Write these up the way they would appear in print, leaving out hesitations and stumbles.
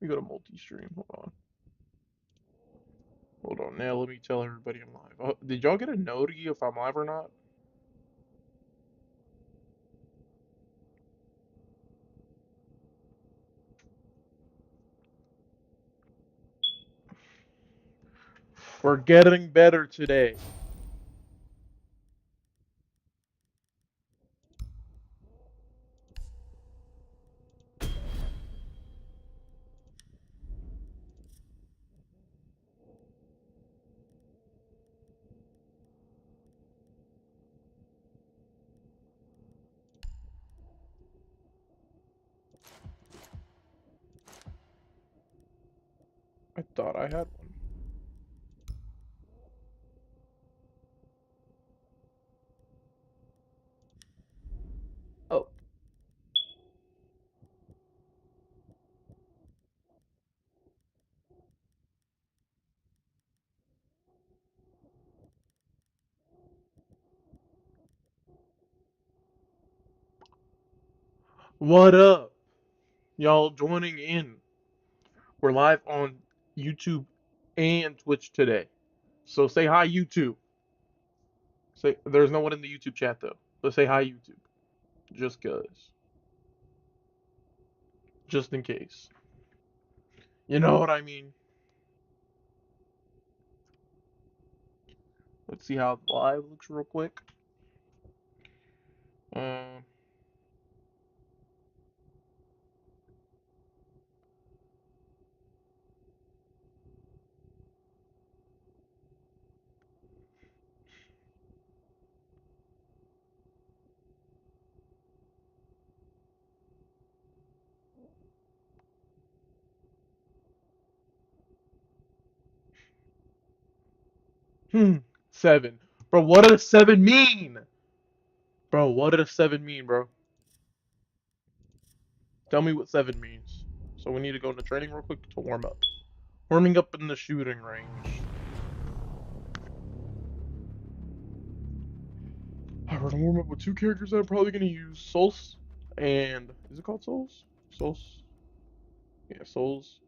We go to multi-stream. Hold on. Now let me tell everybody I'm live. Oh, did y'all get a noti if I'm live or not? We're getting better today. I thought I had one. Oh. What up? Y'all joining in. We're live on YouTube and Twitch today. So say hi, YouTube. Say there's no one in the YouTube chat though. Let's say hi, YouTube. Just cause. Just in case. You know what I mean? Let's see how live looks real quick. Um 7. Bro, what does 7 mean? Bro, what does 7 mean, bro? Tell me what 7 means. So we need to go into training real quick to warm up. Warming up in the shooting range. We're gonna warm up with 2 characters that I'm probably gonna use. Souls and... Is it called Souls? Souls? Yeah, Souls.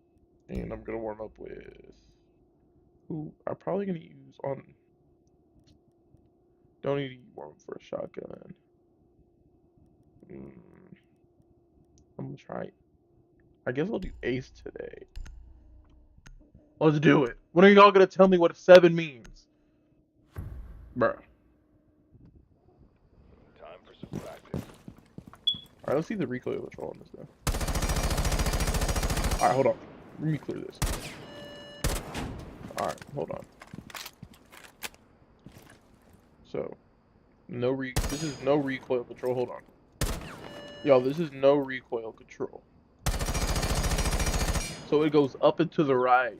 And I'm gonna warm up with... Who I'm probably gonna use on... Don't need to warm up for a shotgun. I'm gonna try... I guess I'll do Ace today. Let's do it. When are y'all gonna tell me what 7 means? Bruh. Time for some practice. Alright, let's see the recoil control on this though. Alright, hold on. Let me clear this. Alright, hold on. So, this is no recoil control. Hold on. Y'all, this is no recoil control. So it goes up and to the right.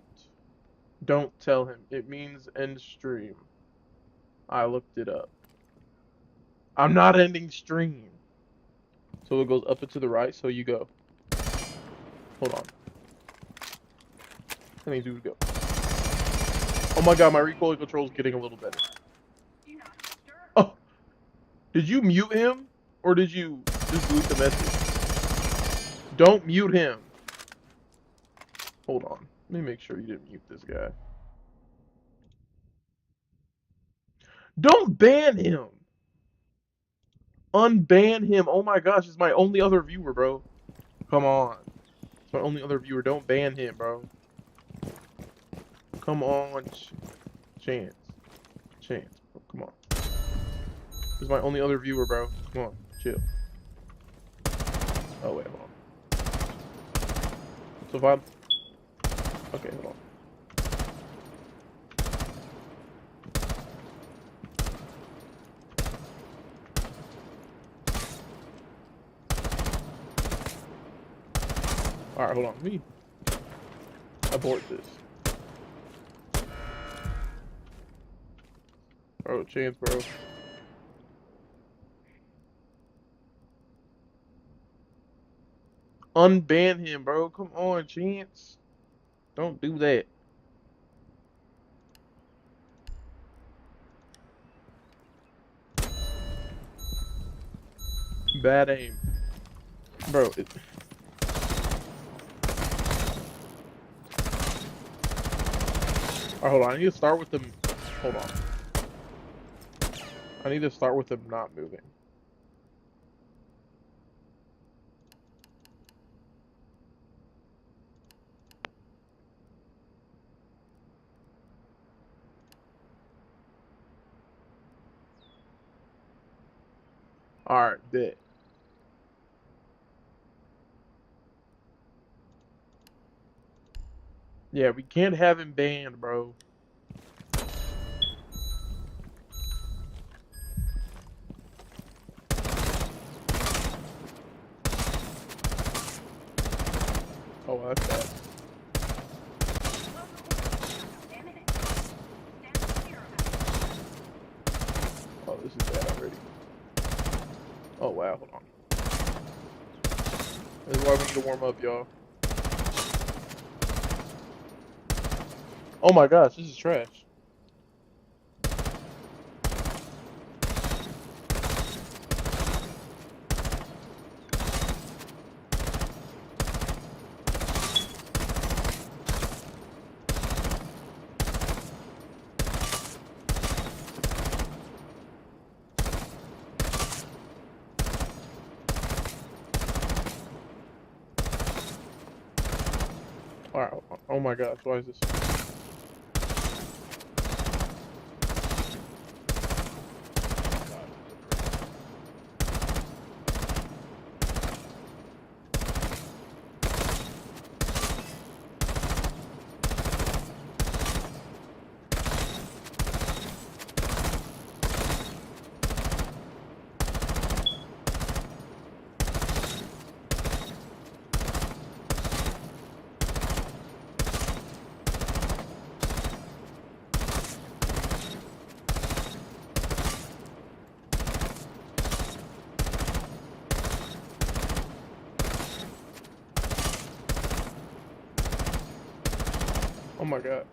Don't tell him. It means end stream. I looked it up. I'm not ending stream. So it goes up and to the right, so you go. Hold on. I need to go. Oh my god, my recoil control is getting a little better. Oh! Did you mute him? Or did you just delete the message? Don't mute him. Hold on. Let me make sure you didn't mute this guy. Don't ban him! Unban him! Oh my gosh, it's my only other viewer, bro. Come on. It's my only other viewer. Don't ban him, bro. Come on. Chance. Chance. Bro. Come on. This is my only other viewer, bro. Come on. Chill. Oh, wait, hold on. So if I'm... Okay, hold on. Alright, hold on. Let me abort this. Bro, Chance, bro. Unban him, bro. Come on, Chance. Don't do that. Bad aim. Bro, Alright, hold on. I need to start with them. Hold on. I need to start with them not moving. Alright, bet. Yeah, we can't have him banned, bro. Oh, that's bad. Oh, this is bad already. Oh, wow, hold on. This is why we need to warm up, y'all. Oh my gosh, this is trash. Alright, oh my gosh, why is this? Oh my god.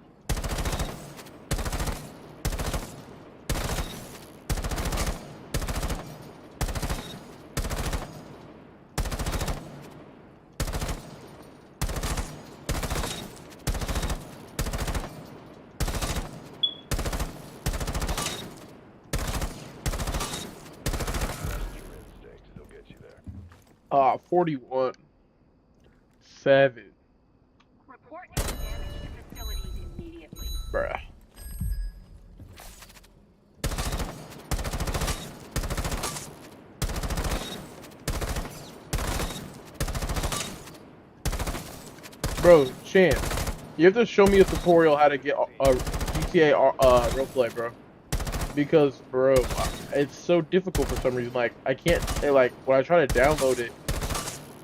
Ah, 41. 7. Report any damage to facilities immediately. Bruh. Bro, Chan, you have to show me a tutorial how to get a GTA roleplay, bro. Because, bro, it's so difficult for some reason. Like, I can't, like, when I try to download it,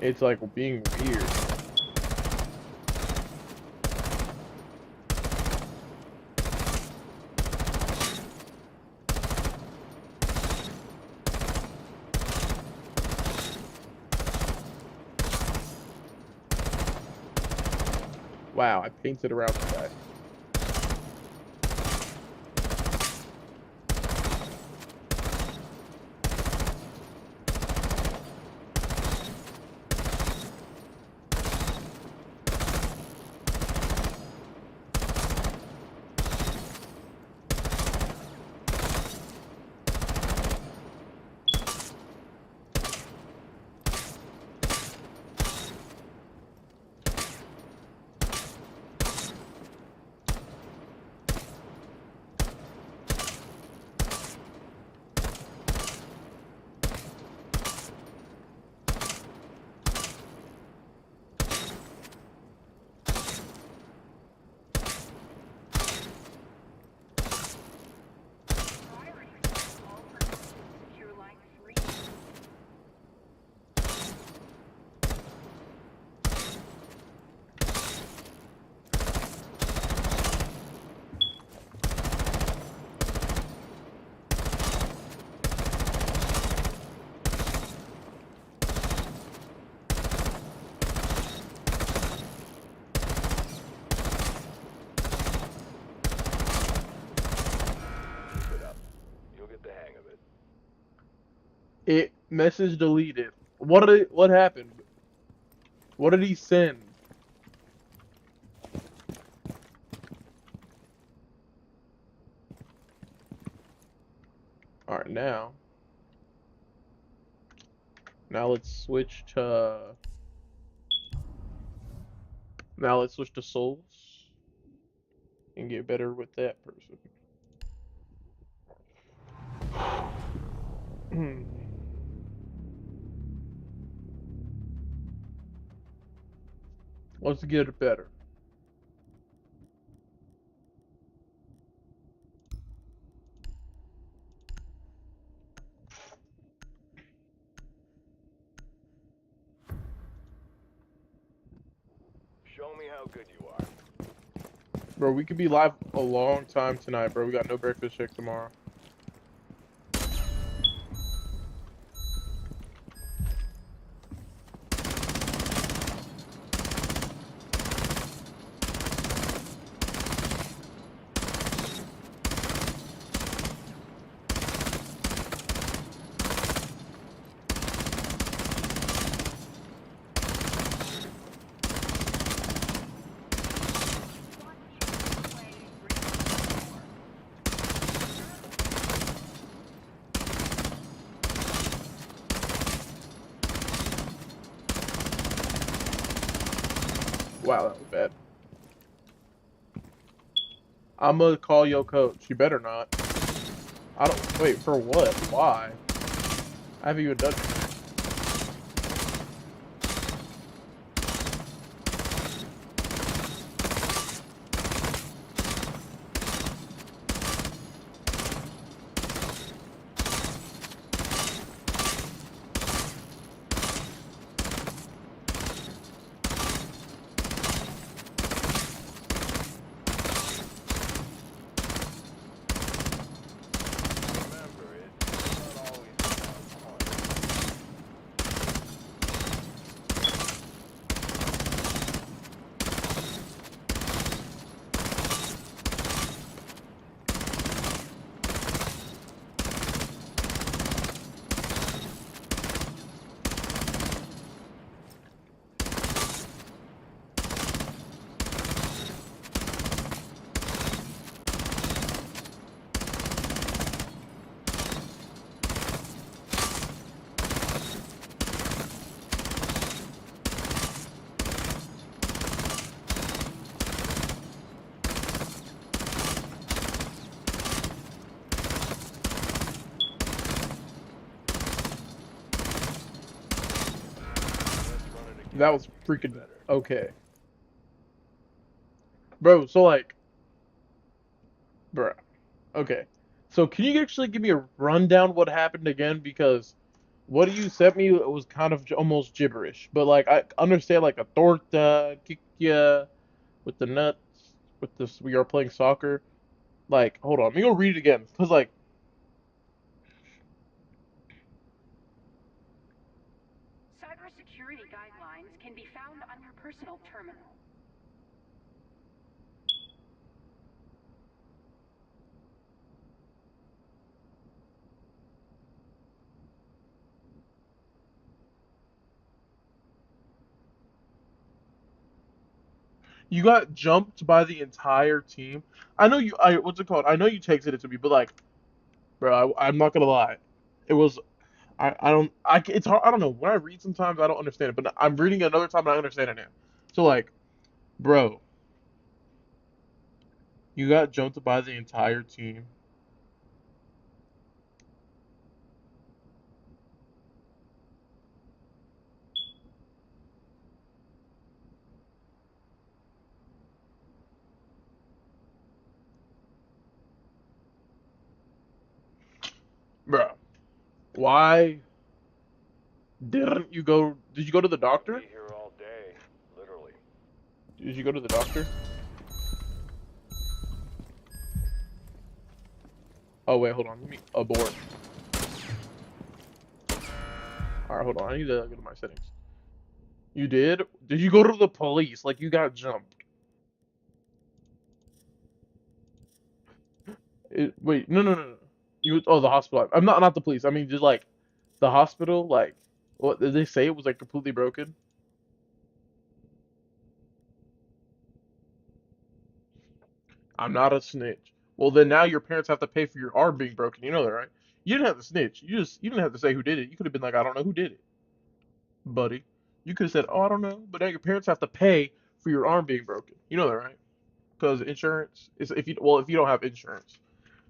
it's like being weird. Wow, I painted around the guy. Secure line 3. It message deleted. What happened? What did he send? now. Now let's switch to souls and get better with that person. Let's get it better. Show me how good you are. Bro, we could be live a long time tonight, bro. We got no breakfast check tomorrow. Wow, that was bad. I'm gonna call your coach. You better not. I don't. Wait, for what? Why? I haven't even done it. Remember, it's not always about fun. Let's run it again. That was freaking okay, bro. So like, bro. Okay. So can you actually give me a rundown what happened again? Because what you sent me it was kind of almost gibberish. But like I understand like a torta, kikya, with the nuts, with this we are playing soccer. Like, hold on, let me go read it again. Cause like, Cybersecurity guidelines can be found on your personal terminal. you got jumped by the entire team. I know you. What's it called? I know you texted it to me, but like, bro, I'm not gonna lie. It was. I don't. It's hard. I don't know. When I read sometimes I don't understand it, but I'm reading it another time and I understand it now. So like, bro, you got jumped by the entire team. Bro, why didn't you go? Did you go to the I'll doctor? be here all day, literally. Did you go to the doctor? Oh wait, hold on. Let me abort. All right, hold on. I need to go to my settings. You did? Did you go to the police? Like you got jumped? Wait, no, no, no, no. You the hospital. I'm not the police. I mean just like the hospital. Like, what did they say? It was like completely broken. I'm not a snitch. Well, then now your parents have to pay for your arm being broken. You know that, right? You didn't have to snitch. You didn't have to say who did it. You could have been like, I don't know who did it, buddy. You could have said, oh, I don't know. But now your parents have to pay for your arm being broken. You know that, right? Because insurance is if you don't have insurance,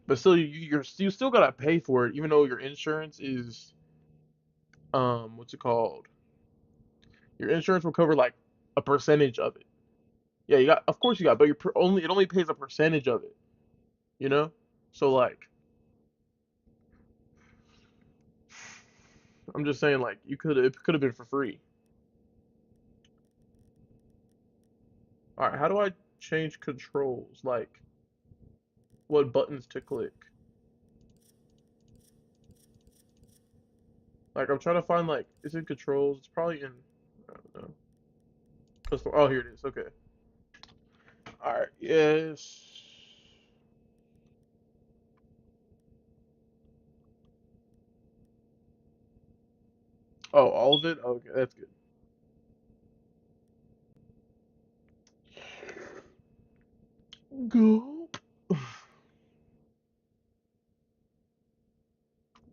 but still you still gotta pay for it, even though your insurance is what's it called? Your insurance will cover like a percentage of it. Yeah, you got of course you got, but it only pays a percentage of it. You know? So like I'm just saying like it could have been for free. All right, how do I change controls? Like what buttons to click? Like I'm trying to find like is it controls? It's probably in I don't know. Custom. Oh, here it is. Okay. All right. Yes. Oh, all of it? Okay, that's good. Go.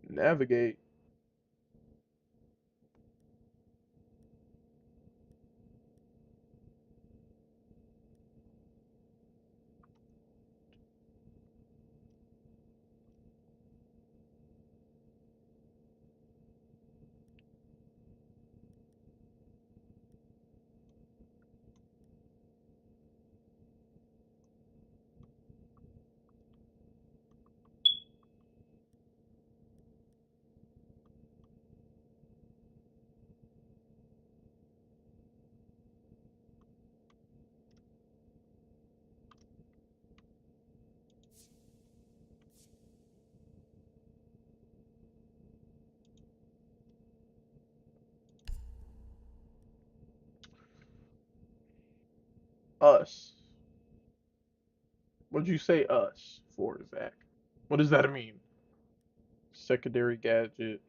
Navigate. Us. What'd you say us for, Zach? What does that mean? Secondary gadget.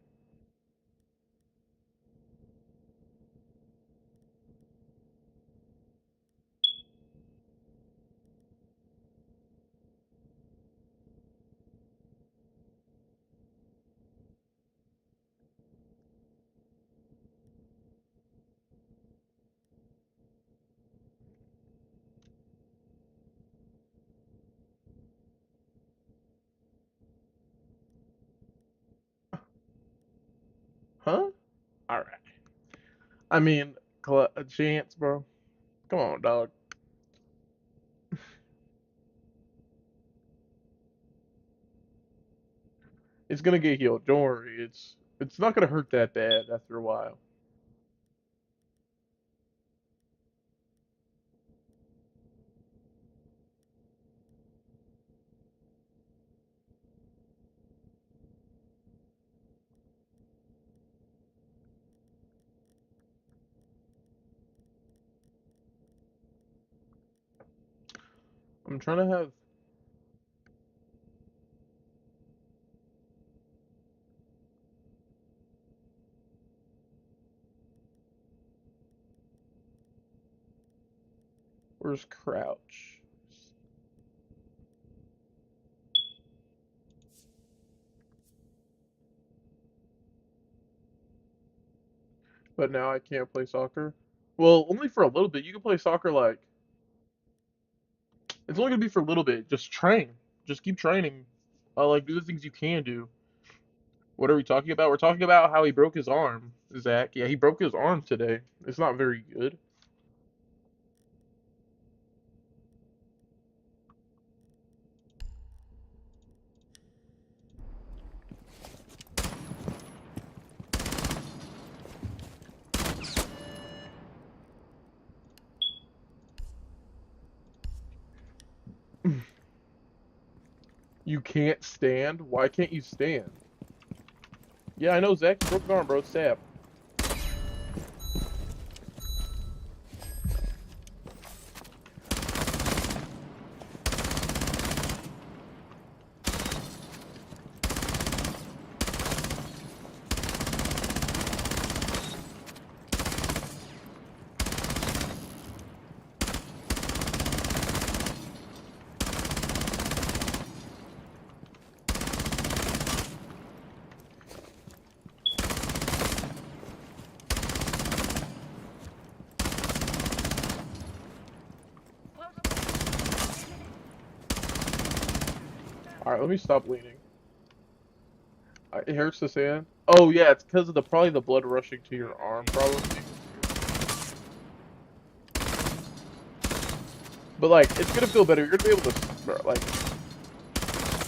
Huh? All right. I mean, a chance, bro. Come on, dog. It's gonna get healed. Don't worry. It's not gonna hurt that bad after a while. I'm trying to have. Where's crouch? But now I can't play soccer. Well, only for a little bit. You can play soccer like it's only gonna be for a little bit. Just train. Just keep training. Like do the things you can do. What are we talking about? We're talking about how he broke his arm, Zach. Yeah, he broke his arm today. It's not very good. You can't stand? Why can't you stand? Yeah, I know, Zach. You broke his arm, bro. Stab. Alright, let me stop leaning. It hurts the sand. Oh yeah, it's because of the probably the blood rushing to your arm, probably. But like, it's gonna feel better. You're gonna be able to like.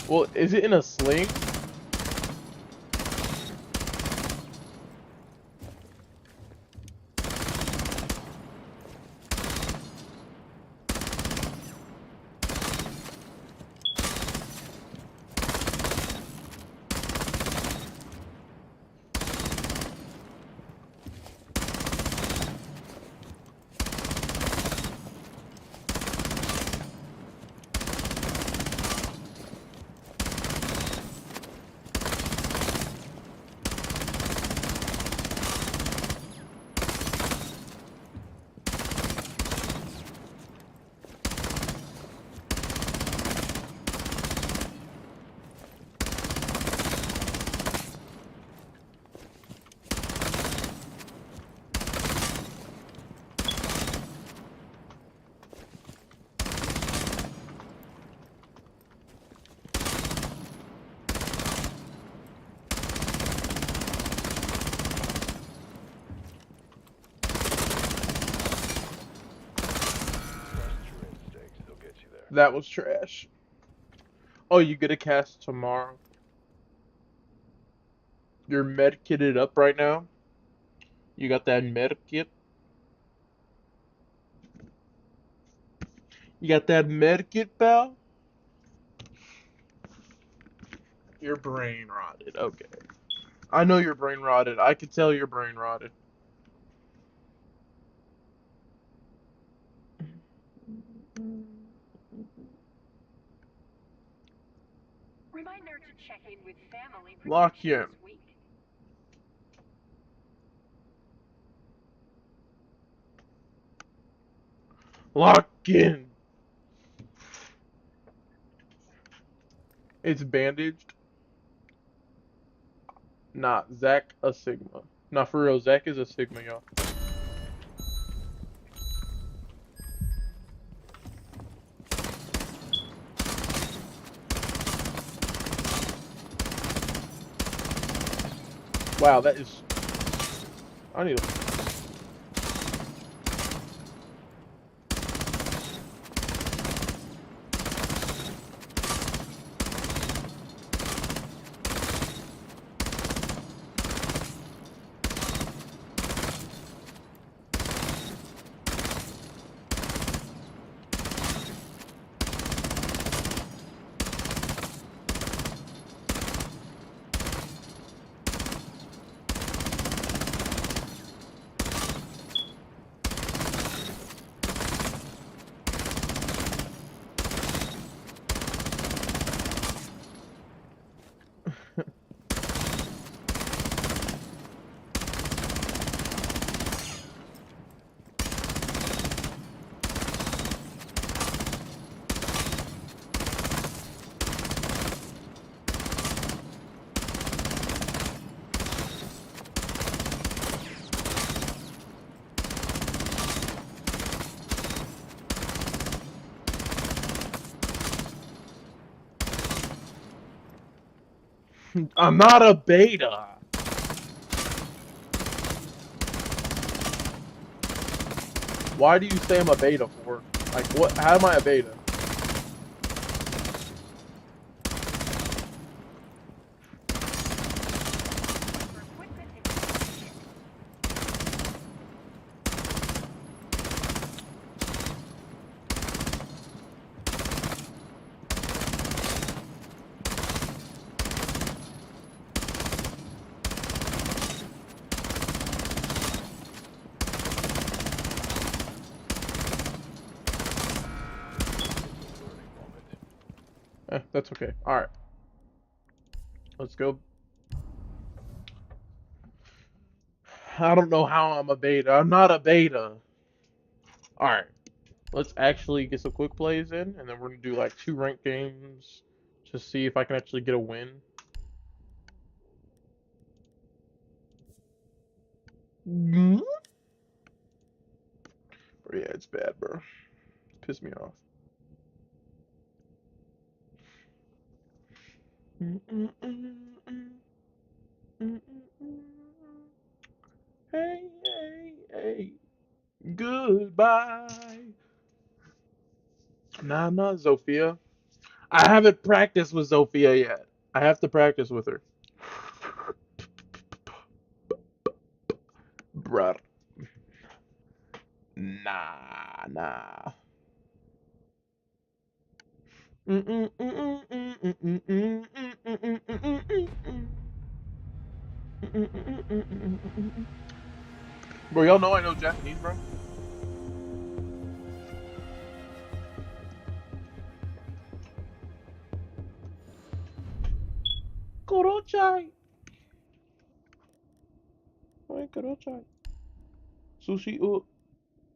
Well, is it in a sling? Trust your instincts. They'll get you there. That was trash. Oh, you get a cast tomorrow. You're med kitted up right now. You got that med kit. You got that med kit, pal. Your brain rotted. Okay. I know your brain rotted. I could tell your brain rotted. Reminder to check in with family Lock protection in. this week. Lock in. It's bandaged. Nah, Zach a Sigma. Nah, for real, Zach is a Sigma, y'all. Wow, that is. I need to. I'm not a beta. Why do you say I'm a beta for? Like, what? How am I a beta? For equipment installation. Learning moment. That's okay. Alright. Let's go. I don't know how I'm a beta. I'm not a beta. Alright. Let's actually get some quick plays in, and then we're gonna do like 2 ranked games to see if I can actually get a win. But yeah, it's bad, bro. It's pissed me off. Hey, hey, hey. Goodbye. Nah, not Zofia. I haven't practiced with Zofia yet. I have to practice with her. Bruh. Nah, nah. Bro, y'all know I know Japanese, bro. Korochai. Oi, korochai. Sushi u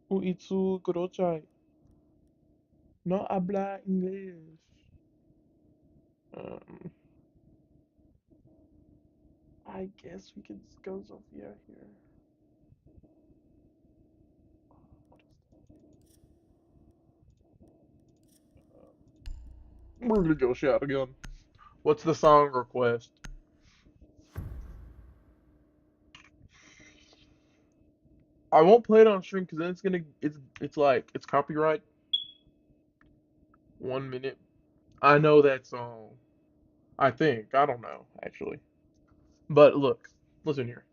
itsu korochai. No habla inglés. Um, I guess we could go Zofia here. We're gonna go shotgun. What's the song request? I won't play it on stream because then it's like it's copyright. 1 minute. I know that song. I think I don't know actually. But look, listen here.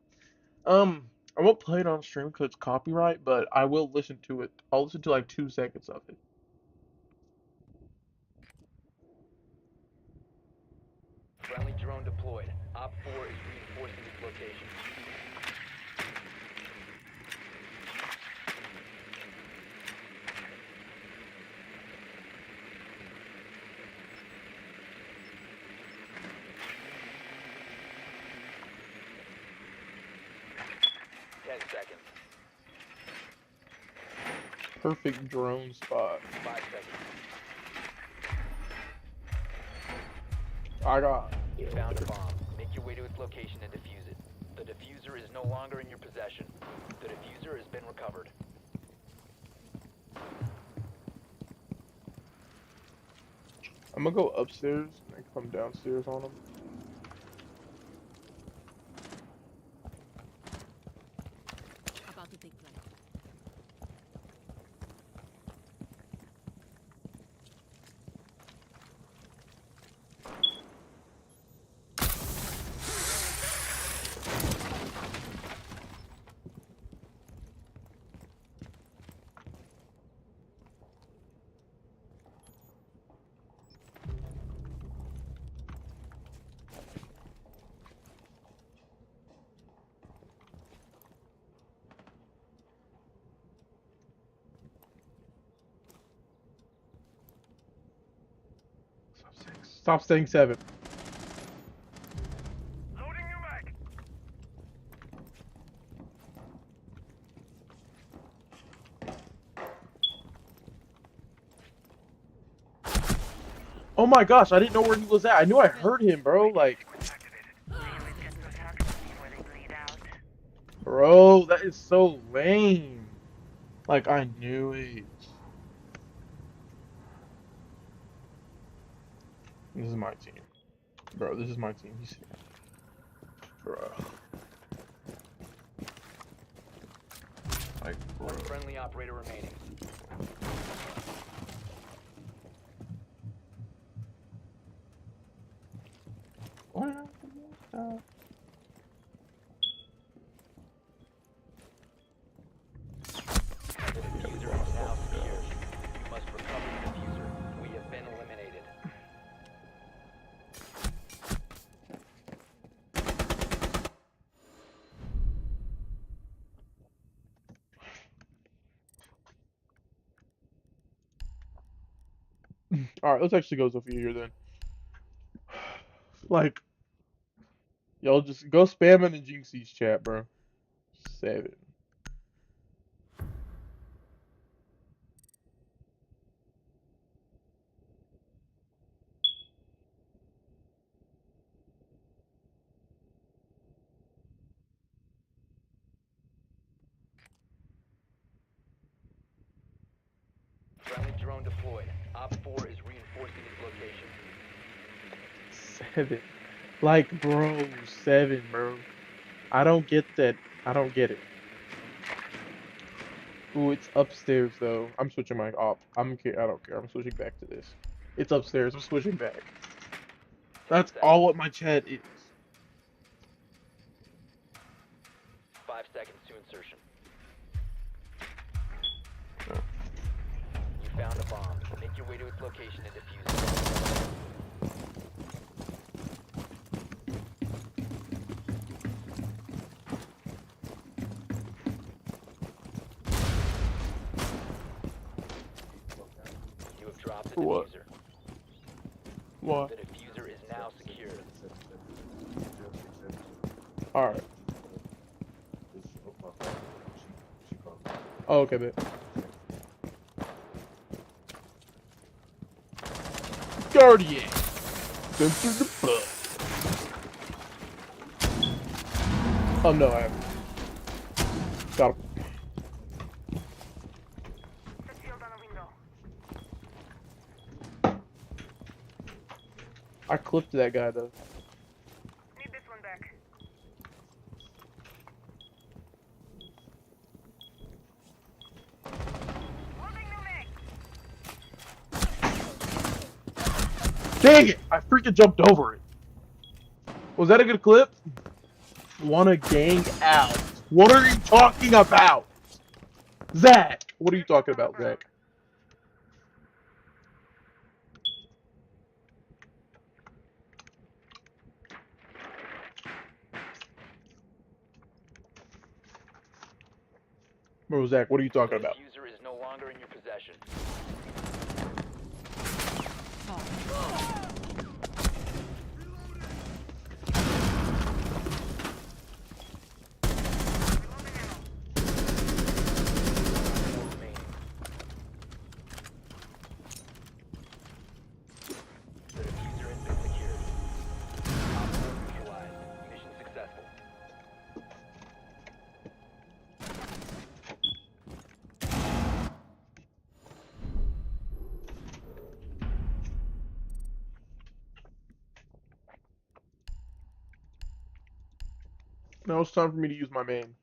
Um, I won't play it on stream because it's copyright, but I will listen to it. I'll listen to like 2 seconds of it. Friendly drone deployed. Op 4 is reinforcing its location. Ten seconds. Perfect drone spot. 5 seconds. I got. You found a bomb. Make your way to its location and defuse it. The diffuser is no longer in your possession. The diffuser has been recovered. I'm gonna go upstairs and come downstairs on them. About to take flight. Stop saying 7. Loading you back. Oh my gosh, I didn't know where he was at. I knew I heard him, bro. Like, bro, that is so lame. Like, I knew it. This is my team. Bro, this is my team. He's here. Bro. Like, bro. One friendly operator remaining. What? The diffuser is now secured. You must recover the diffuser. We have been eliminated. Alright, let's actually go Sophia here then. Like, y'all just go spamming in Jinxie's chat, bro. 7. Friendly drone deployed. Op 4 is reinforcing its location. 7. Like, bro, 7, bro. I don't get that. I don't get it. Ooh, it's upstairs though. I'm switching my op. I don't care. I'm switching back to this. It's upstairs. I'm switching back. That's all what my chat is. 5 seconds to insertion. Oh. You found a bomb. Make your way to its location and defuse it. You have dropped the For what? diffuser. What? The diffuser is now secured. Alright. Oh, okay, bet. Guardian! Censor the bug. Oh no, I haven't. Got him. Set shield on a window. I clipped that guy though. Need this one back. Loading new mag. Dang it! I freaking jumped over it. Was that a good clip? Wanna gang out. What are you talking about? Zach! What are you talking about, Zach? Bro, Zach, what are you talking The about? diffuser is no longer in your possession. Remaining. The diffuser has been secured. Op 4 neutralized. Mission successful. Now it's time for me to use my main.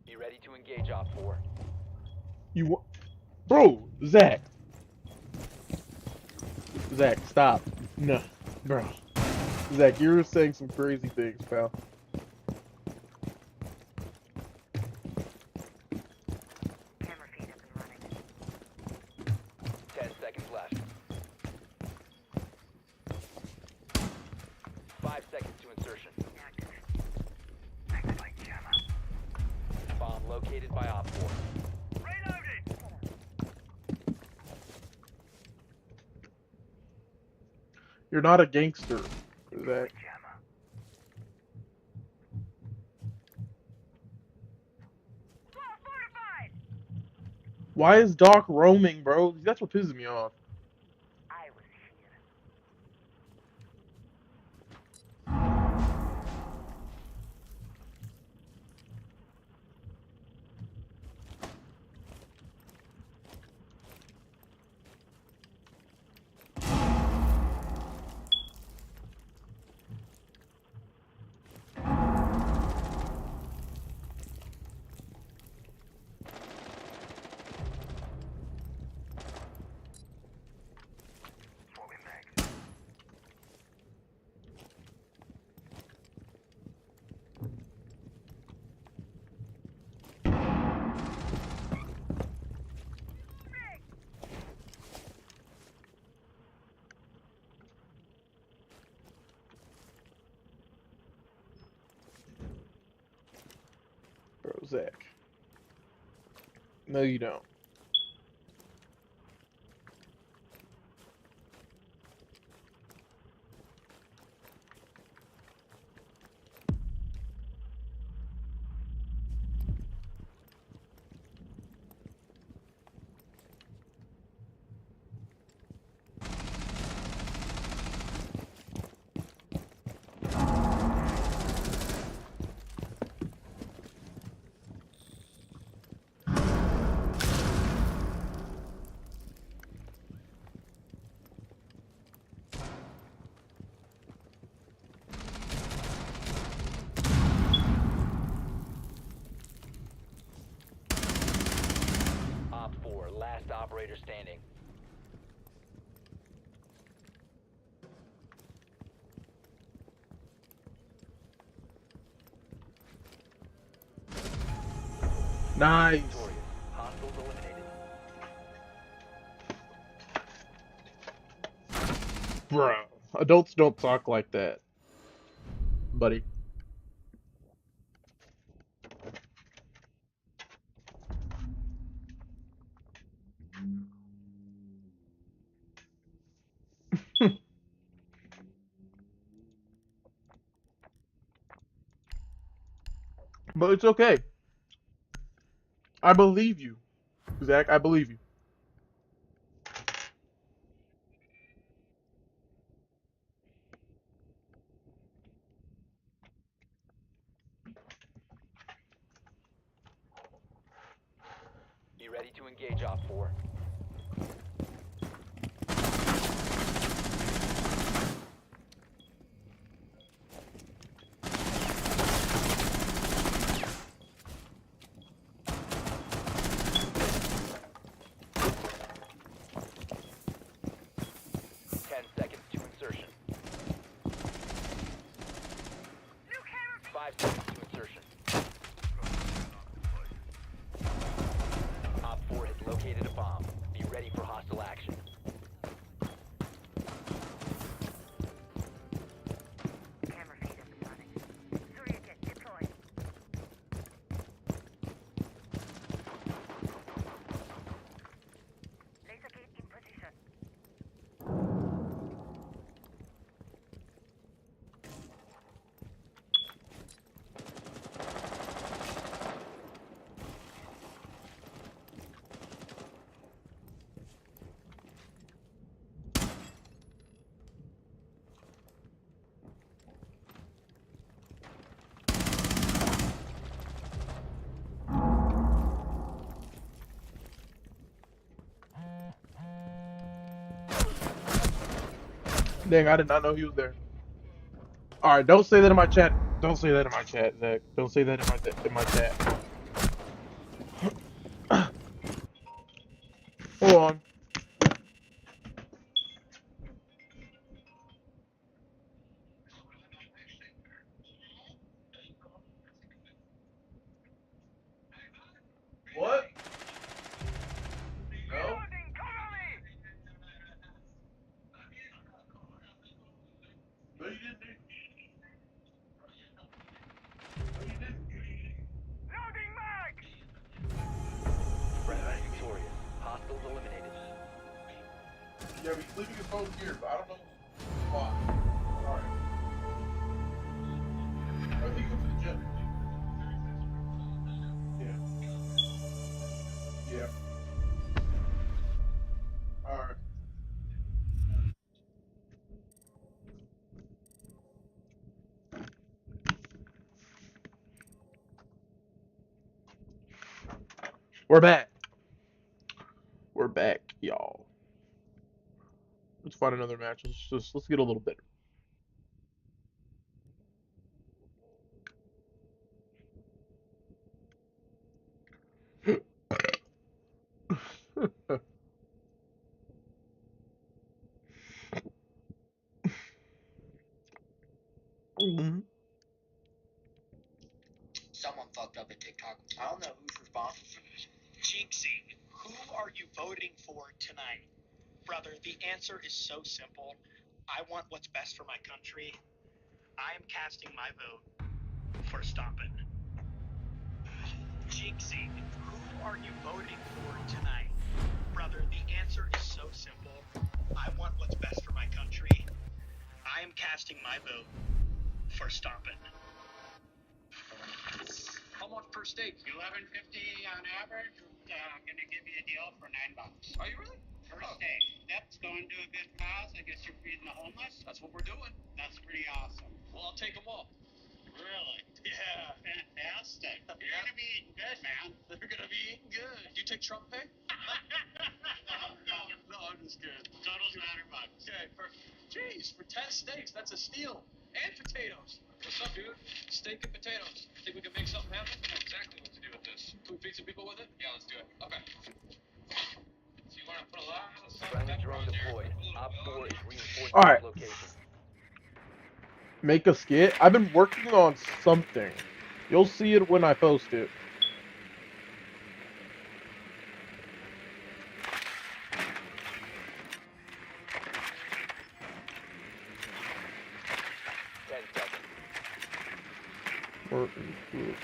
Be ready to engage Op 4. You wa- Bro, Zach. Zach, stop. No, bro. Zach, you're saying some crazy things, pal. Camera feed up and running. 10 seconds left. 5 seconds to insertion. Active. Activate jammer. Bomb located by Op 4. Reloaded! You're not a gangster, Zach. Jammer. Wall fortified! Why is Doc roaming, bro? That's what pisses me off. I was here. Throwing mag. Bro, Zach. No, you don't. Op 4, last operator standing. Nice. Victorious. Hostiles eliminated. Bruh. Adults don't talk like that, buddy. But it's okay. I believe you, Zach. I believe you. Be ready to engage Op 4. Ten seconds to insertion. 5 seconds to insertion. Op 4 has located a bomb. Be ready for hostile action. Camera feed up and running. Surya Kit deployed. Laser gate in position. Dang, I did not know he was there. All right, don't say that in my chat. Don't say that in my chat, Zach. Don't say that in my chat. Hold on. What? No. No, you didn't. No, you didn't. Friendly victorious. Hostiles eliminated. Yeah, he's leaving his phone here, but I don't know why. Alright. I think he went to the gym. Yeah. Yeah. Alright. We're back. We're back, y'all. Let's find another match. Let's get a little better. Mhm. Someone fucked up at TikTok. I don't know who's responsible for this. Jinxie, who are you voting for tonight? Brother, the answer is so simple. I want what's best for my country. I am casting my vote for Stompin. Jinxie, who are you voting for tonight? Brother, the answer is so simple. I want what's best for my country. I am casting my vote for Stompin'. How much per steak? $11.50 on average. I'm gonna give you a deal for $9. Are you really? Per steak. That's going to a good cause. I guess you're feeding the homeless. That's what we're doing. That's pretty awesome. Well, I'll take them all. Really? Yeah. Fantastic. You're Yeah. gonna be eating good, man. They're gonna be eating good. Do you take Trump pay? No, I'm just kidding. Total's $900. Okay, jeez, for 10 steaks, that's a steal. And potatoes. What's up, dude? Steak and potatoes. Think we can make something happen? I know exactly what to do with this. Can we feed some people with it? Yeah, let's do it. Okay. So you want to put a lot of salt and Friendly pepper drone on there? deployed. Put a little Op 4 is onion. reinforcing Alright. its location. Make a skit. I've been working on something. You'll see it when I post it. Working through it.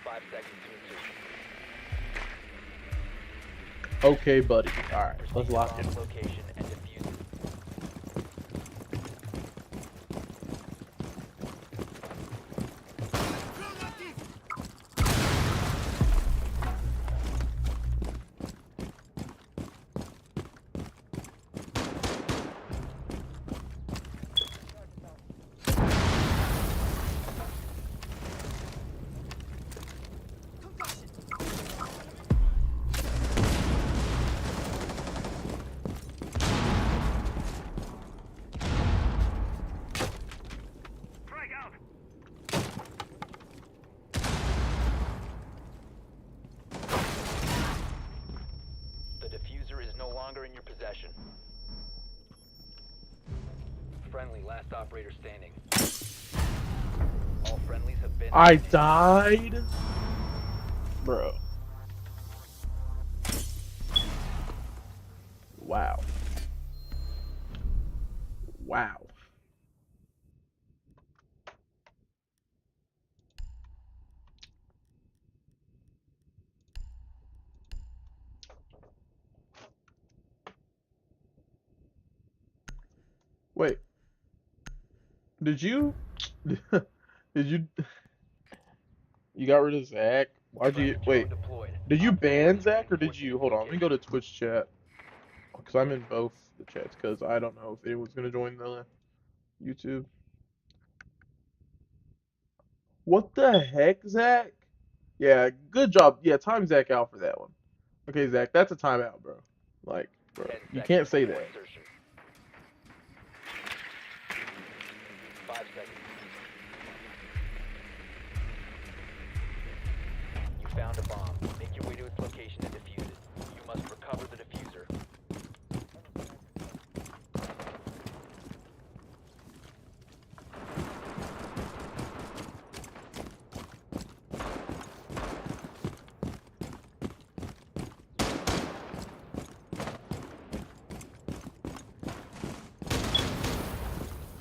5 seconds to insertion. Okay, buddy. Alright, let's Proceed to lock bomb in. location and defuse it. The diffuser is no longer in your possession. Friendly, last operator standing. All friendlies have been... I died? Bro. Wow. Wow. Wait. Did you? Did you? You got rid of Zach? Why'd you? Friendly Wait. drone deployed. Did you Op 4 ban is Zach or did reinforcing you? its Hold on. Let me go location. to Twitch chat. Because I'm in both the chats. Because I don't know if anyone's gonna join the YouTube. What the heck, Zach? Yeah, good job. Yeah, time Zach out for that one. Okay, Zach, that's a timeout, bro. Like, bro, 10 you seconds can't say before that. insertion. 5 seconds. You found a bomb. Make your way to its location and defuse it. You must recover the diffuser.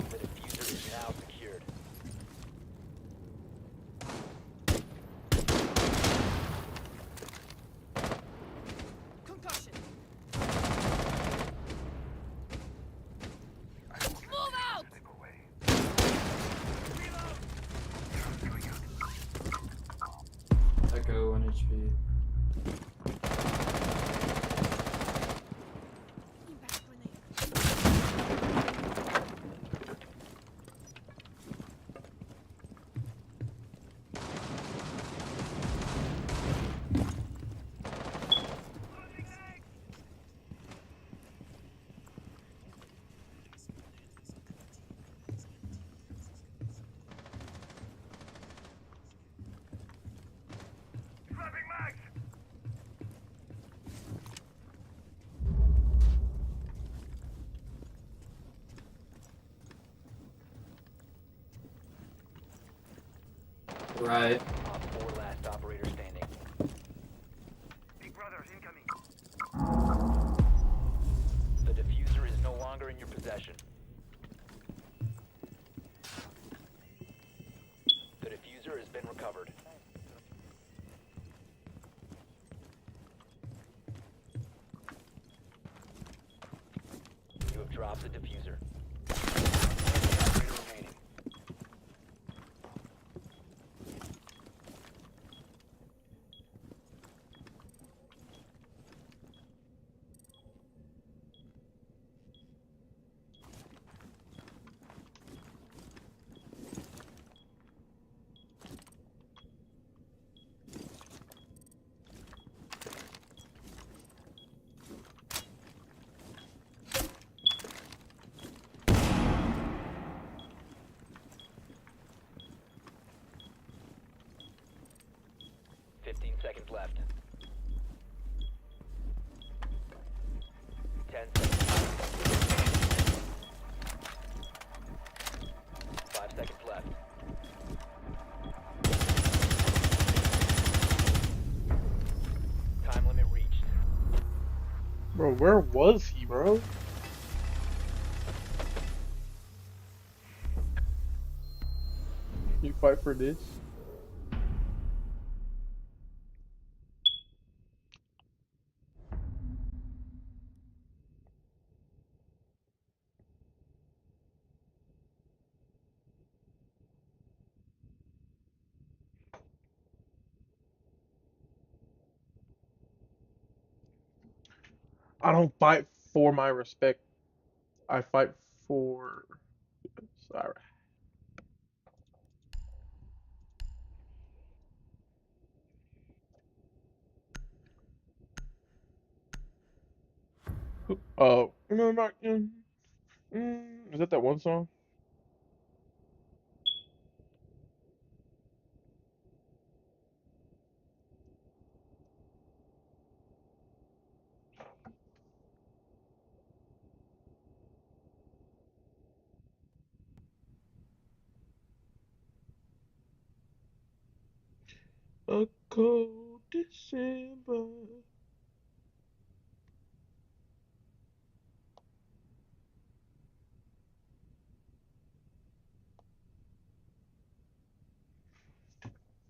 The diffuser is now secured. Echo 1 HP. Right. Op 4 last operator standing. Big brother, incoming. The diffuser is no longer in your possession. The diffuser has been recovered. Drop the diffuser. Remaining. Seconds left. 10 seconds. 5 seconds left. Time limit reached. Bro, where was he, bro? You fight for this? I don't fight for my respect. I fight for. Sorry. Oh, is that one song? A cold December.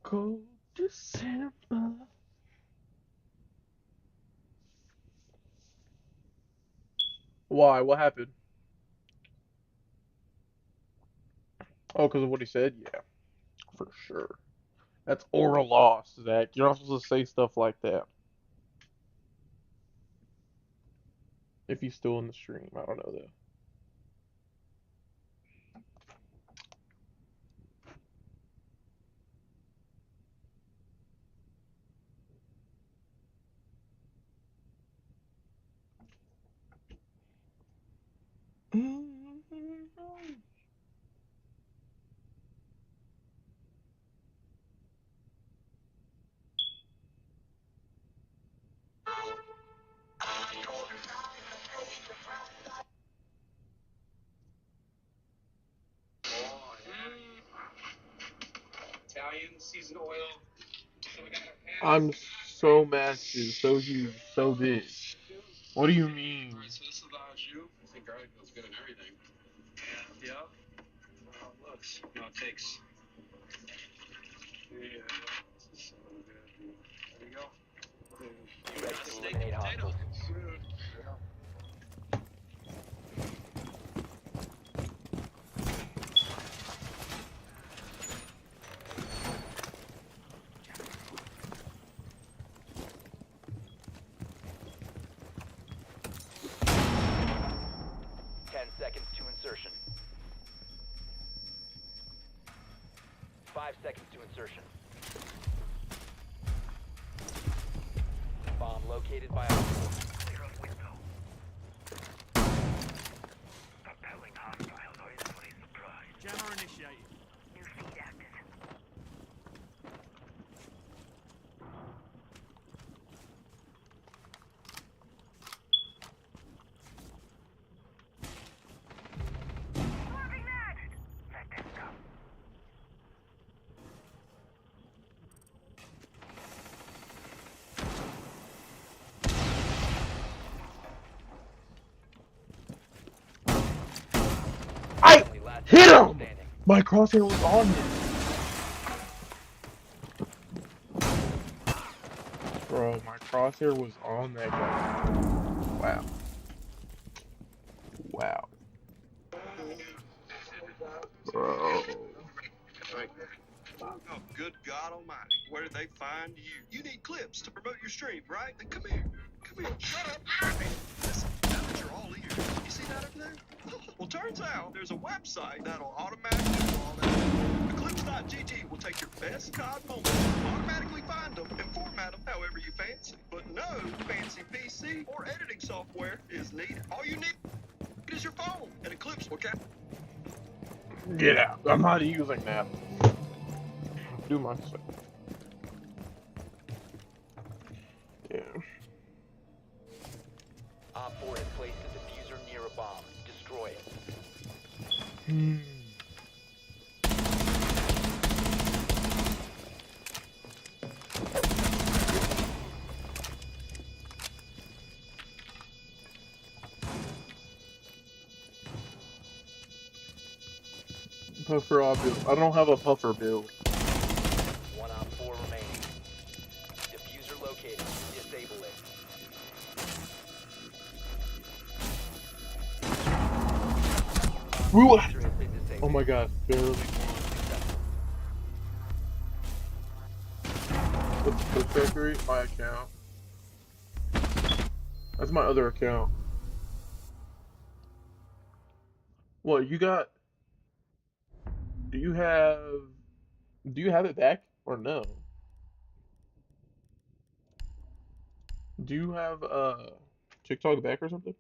Cold December. Why? What happened? Oh, because of what he said? Yeah, for sure. That's oral loss, Zach. You're not supposed to say stuff like that. If he's still in the stream, I don't know though. Italian seasoned oil. So we got our pans. I'm so massive, so huge, so big. What do you mean? Alright, so this is the au jus. I think garlic feels good in everything. Yeah. Yep. How it looks. You know, it takes. Yeah. This is so good. There you go. Ready Got to steak eliminate and potatoes. hostiles. Seconds to insertion. 5 seconds to insertion. Bomb located by hostile. Clear up window. Propelling hostile noisily surprise. Jammer initiated. New feed active. Swerving that! Let them go. Only last Hit player him! standing. My crosshair was on him. Bro, my crosshair was on that guy. Wow. Wow. Bro. Oh, good God Almighty! Where did they find you? You need clips to promote your stream, right? Then come here. Come here. Shut up. Hey, listen. Now that you're all ears, you see that over there? Well, turns out there's a website that'll automatically do all that. Eclipse.gg will take your best COD moments, automatically find them, and format them however you fancy. But no fancy PC or editing software is needed. All you need is your phone, and Eclipse will cap. Get out. I'm not using that. Do my stuff. Yeah. Op 4 has placed a diffuser near a bomb. Destroy it. Puffer build. I don't have a puffer build. One Op 4 remaining. Diffuser located. Disable it. Ooh. Diffuser has been disabled. Oh my god, barely. What's the factory? My account. That's my other account. What you got? Do you have it back or no? Do you have TikTok back or something?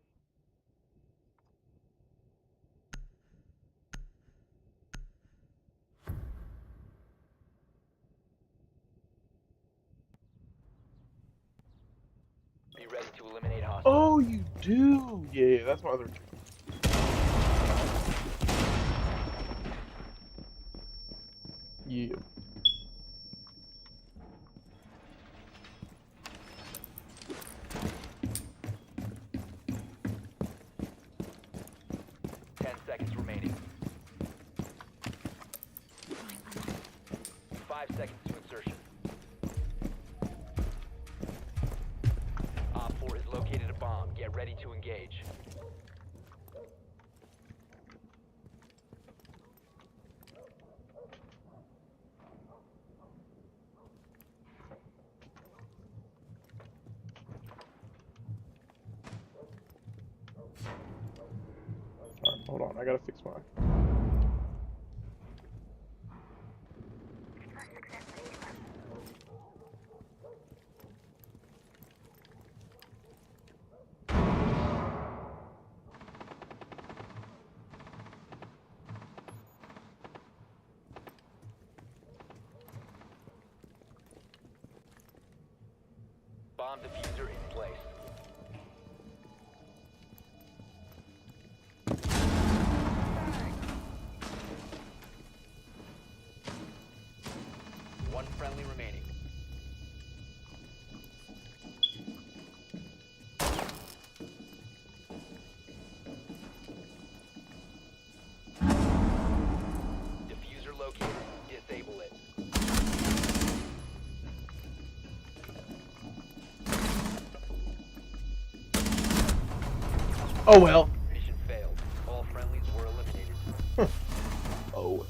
Be ready to eliminate hostiles. Oh, you do. Yeah, that's my other account. Yeah. Seconds remaining. 5 seconds to insertion. Op 4 has located a bomb. Get ready to engage. Alright, hold on. I gotta fix mine. Bomb diffuser in place. One friendly remaining. Diffuser located. Disable it. Oh well. Mission failed. All friendlies were eliminated. Oh well.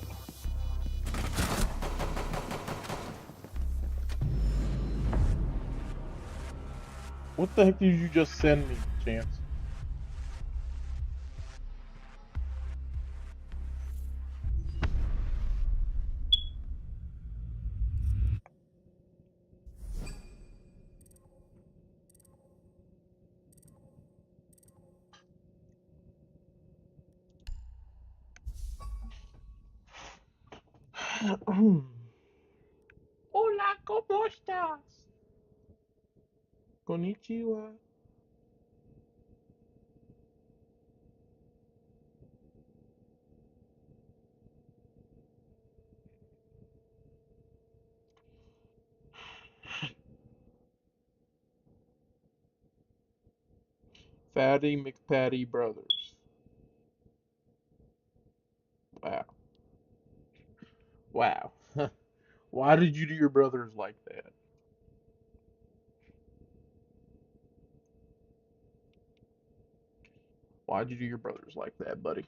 What the heck did you just send me, Chance? Hola, ¿cómo estás? Konnichiwa. Fatty McPatty Brothers. Wow. Wow. Why did you do your brothers like that? Why'd you do your brothers like that, buddy?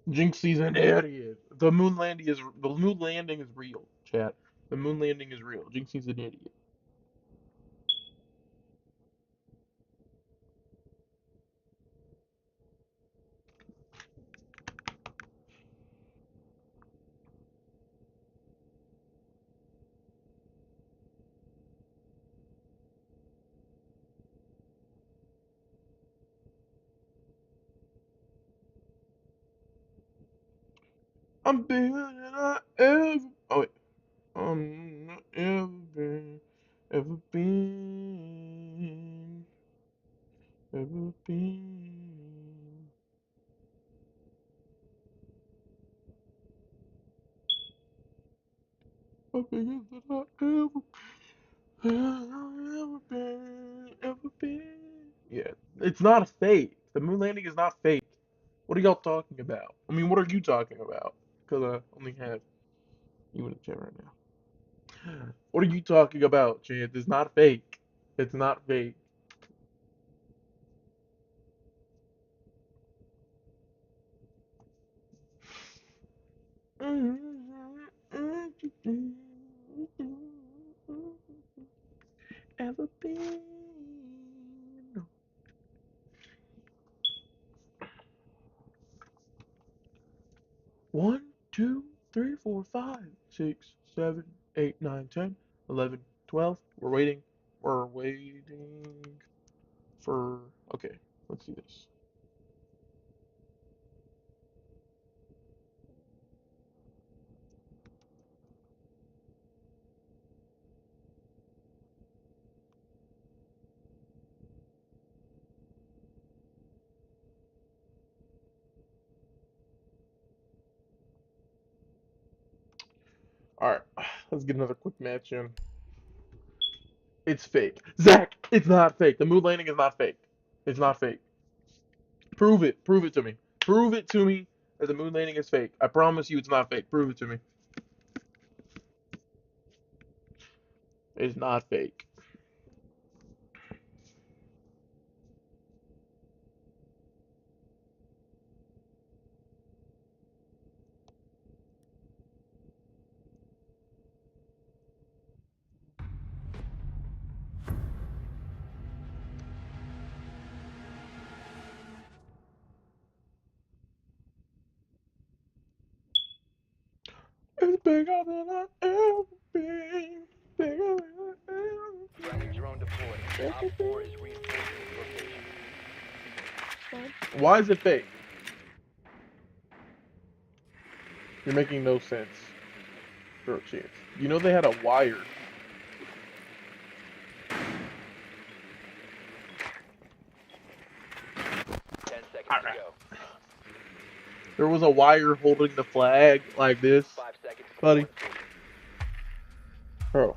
Jinxie's an idiot. The moon landing is real, chat. The moon landing is real. Jinxie's an idiot. I'm bigger than I ever. Oh wait. I'm not ever been, ever been. I'm bigger than I ever been. Yeah, it's not fake. The moon landing is not fake. What are y'all talking about? I mean, what are you talking about? Because I only have you in the chat right now. What are you talking about, Chance? It's not fake. It's not fake. Ever been. 1, 2, 3, 4, 5, 6, 7, 8, 9, 10, 11, 12. We're waiting. We're waiting for. Okay, let's see this. Alright, let's get another quick match in. It's fake. Zach, it's not fake. The moon landing is not fake. It's not fake. Prove it. Prove it to me. Prove it to me that the moon landing is fake. I promise you it's not fake. Prove it to me. It's not fake. It's bigger than I ever been. Bigger than I ever Friendly drone deployed. Op 4 is reinforcing its location. been. Why is it fake? You're making no sense. For a chance. You know they had a wire. 10 seconds Alright. to go. There was a wire holding the flag like this. 5 seconds. Buddy. Bro.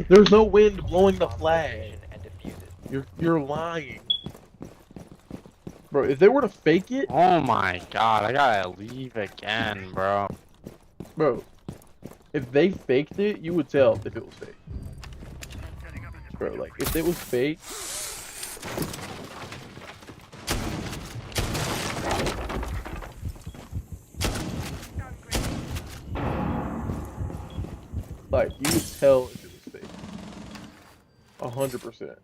There's no wind blowing the flag. And defuse it. You're lying. Bro, if they were to fake it, Oh my god, I gotta leave again, bro. bro, if they faked it, you would tell if it was fake. Bro, like, if it was fake, like, you would tell if it was fake. 100%.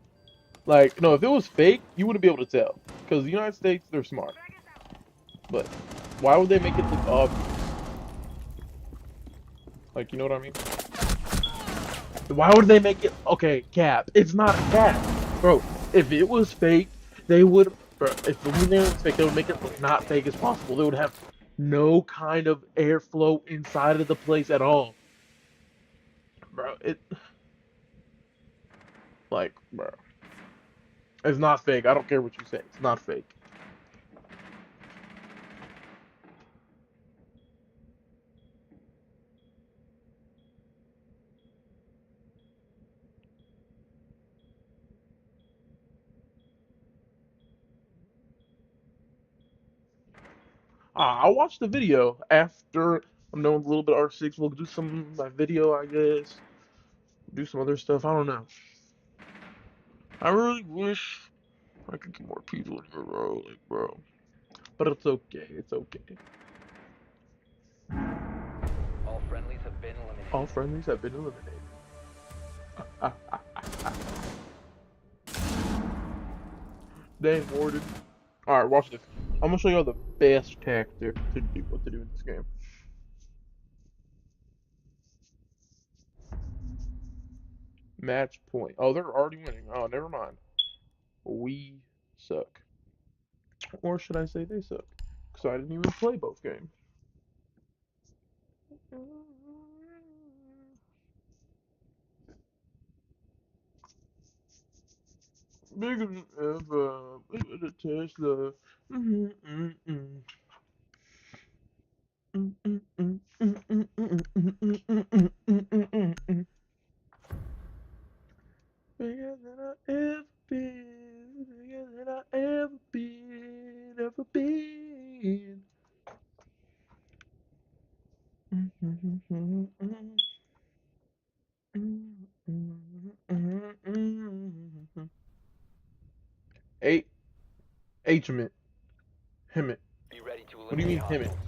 Like, no, if it was fake, you wouldn't be able to tell. Because the United States, they're smart. But why would they make it look obvious? Like, you know what I mean? Why would they make it? Okay, cap. It's not a cap. Bro, if it was fake, they would. Bro, if the moon landing was fake, they would make it look not fake as possible. They would have no kind of airflow inside of the place at all. Bro, like, bro. It's not fake. I don't care what you say. It's not fake. I'll watch the video after I'm done with a little bit of R6. We'll do some video, I guess. Do some other stuff. I don't know. I I could get more people in your row, like, bro. But it's okay. It's okay. All friendlies have been eliminated. All friendlies have been eliminated. Dang, Warden. Alright, watch this. I'm gonna show y'all the best tactic to do what to do in this game. Match point. Oh, they're already winning. Oh, never mind. We suck. Or should I say they suck? Because I didn't even play both games. Bigger than ever. Bigger than Tesla. Bigger than I ever been. Bigger than I ever been. Ever been. Eight. Him it. Him it. Be ready to What do you mean eliminate him it? hostiles.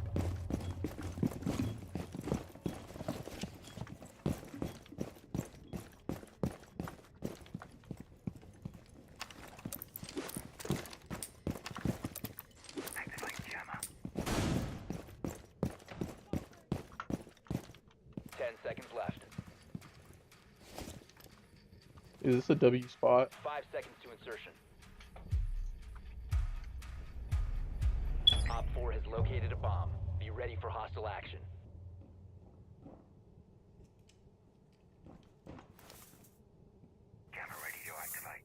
10 seconds left. Is this a W spot? 5 seconds to insertion. Op 4 has located a bomb. Be ready for hostile action. Camera ready to activate.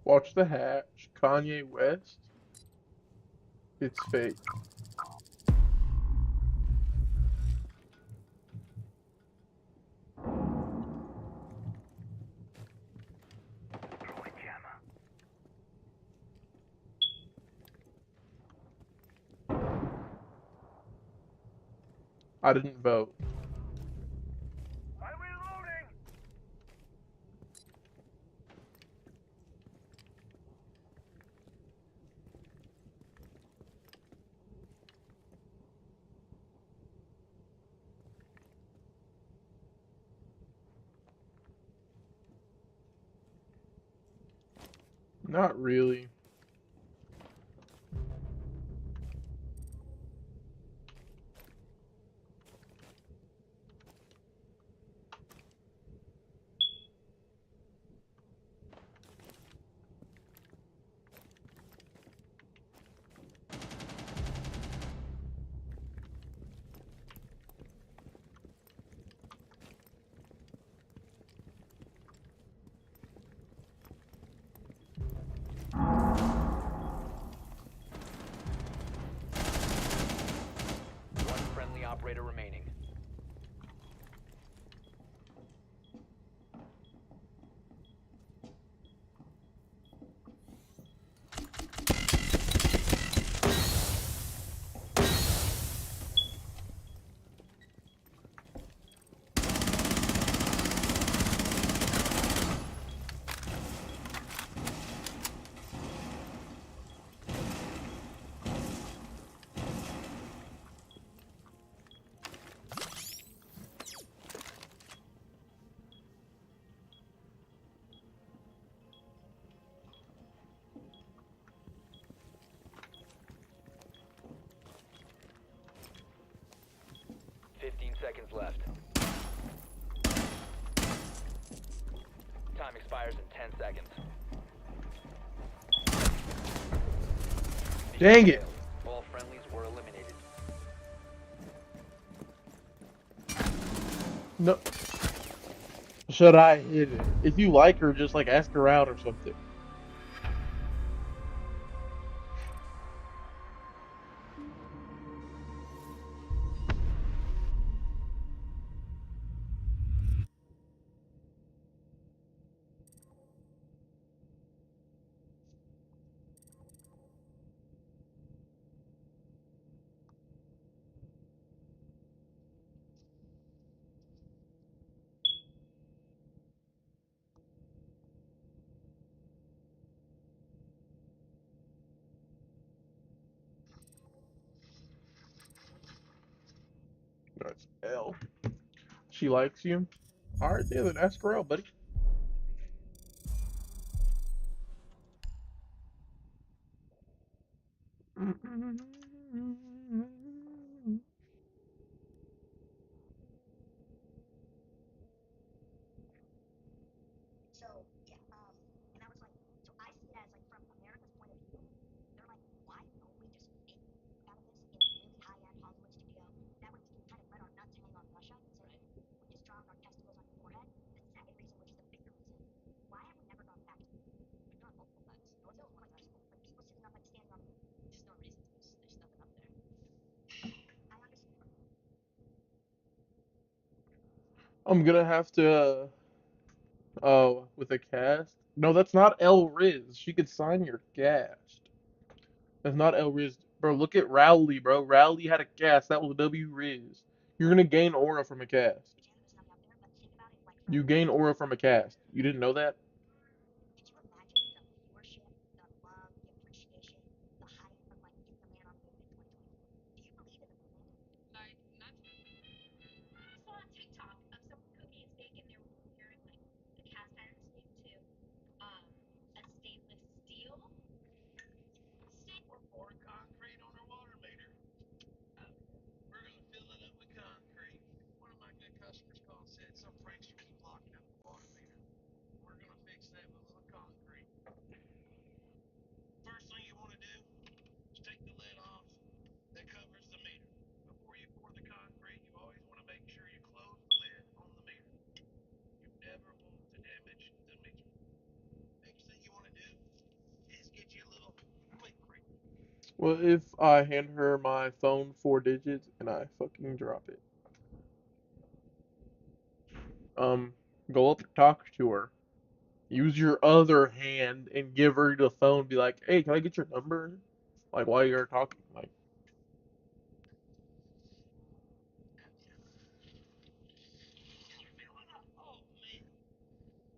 Watch the hatch. Kanye West. It's fake. I didn't vote. I'm reloading! Not really. One friendly operator remaining. Seconds left. Time expires in 10 seconds. Dang it! All friendlies were eliminated. No. Should I hit it? If you like her, just like ask her out or something. She likes you. All right, yeah, then ask her out, buddy. So, yeah, and I was like, so I see it as like from America's point of view, they're like, why don't we just make out of this in a really high-end Hollywood studio? That way we can kind of let our nuts hang on Russia and say, we just dropped our testicles on your forehead. The second reason, which is the bigger reason, why have we never gone back to the moon? We've gone multiple times. No one's going like people, like people sitting up, like standing on the moon. There's no reason. There's nothing up there. I understand. I'm gonna have to. Oh, with a cast? No, that's not El Riz. She could sign your cast. That's not El Riz. Bro, look at Rowley, bro. Rowley had a cast. That was W Riz. You're gonna gain aura from a cast. Canada's not out there, but think about it like You from, gain aura from a cast. You didn't know that? could you imagine the viewership, the love, the appreciation, the hype of like getting the man on the moon in 2024? Do you believe in the moon landing? Like, not. I saw on TikTok of some cookies baking their wearing like the cast iron sleeve to a stainless steel. We're pouring concrete on our water meter. We're gonna fill it up with concrete. One of my good customers called and said some prankster keep locking up the water meter. We're gonna fix that with a little concrete. First thing you want to do is take the lid off that covers the meter. Before you pour the concrete, you always want to make sure you close the lid on the meter. You never want to damage the meter. Next thing you want to do is get you a little quick break. Well, if I hand her my phone 4 digits and I fucking drop it. Go up and talk to her. Use your other hand and give her the phone. Be like, hey, can I get your number? Like, while you're talking. Like, Fill it up. Oh man.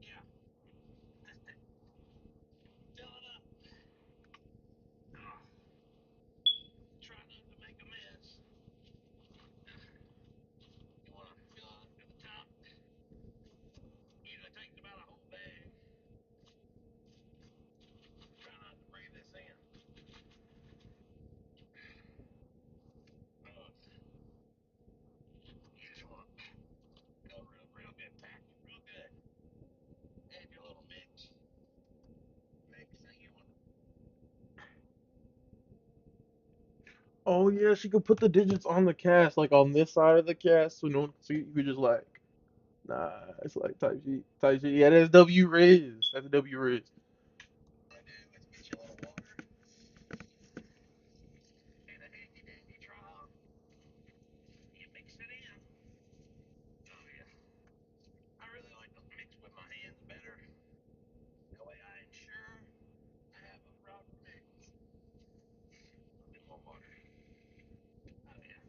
Yeah. That's it. Fill it up. Try not to make a mess. You want to fill it up to the top. Usually takes about a whole bag. Try not to breathe this in. You just want to go real good, pack it real good. Add your little mix. Next thing you want to oh yeah, she could put the digits on the cast, like on this side of the cast, so no one can see it. You could just like, nah, it's like type G, type G. Yeah, that's W Riz. That's W Riz. do is get you a little water and a handy dandy trowel. You mix it in. Oh yeah. I really like to mix with my hands better. That way I ensure I have a proper mix. A bit more water. Oh yeah.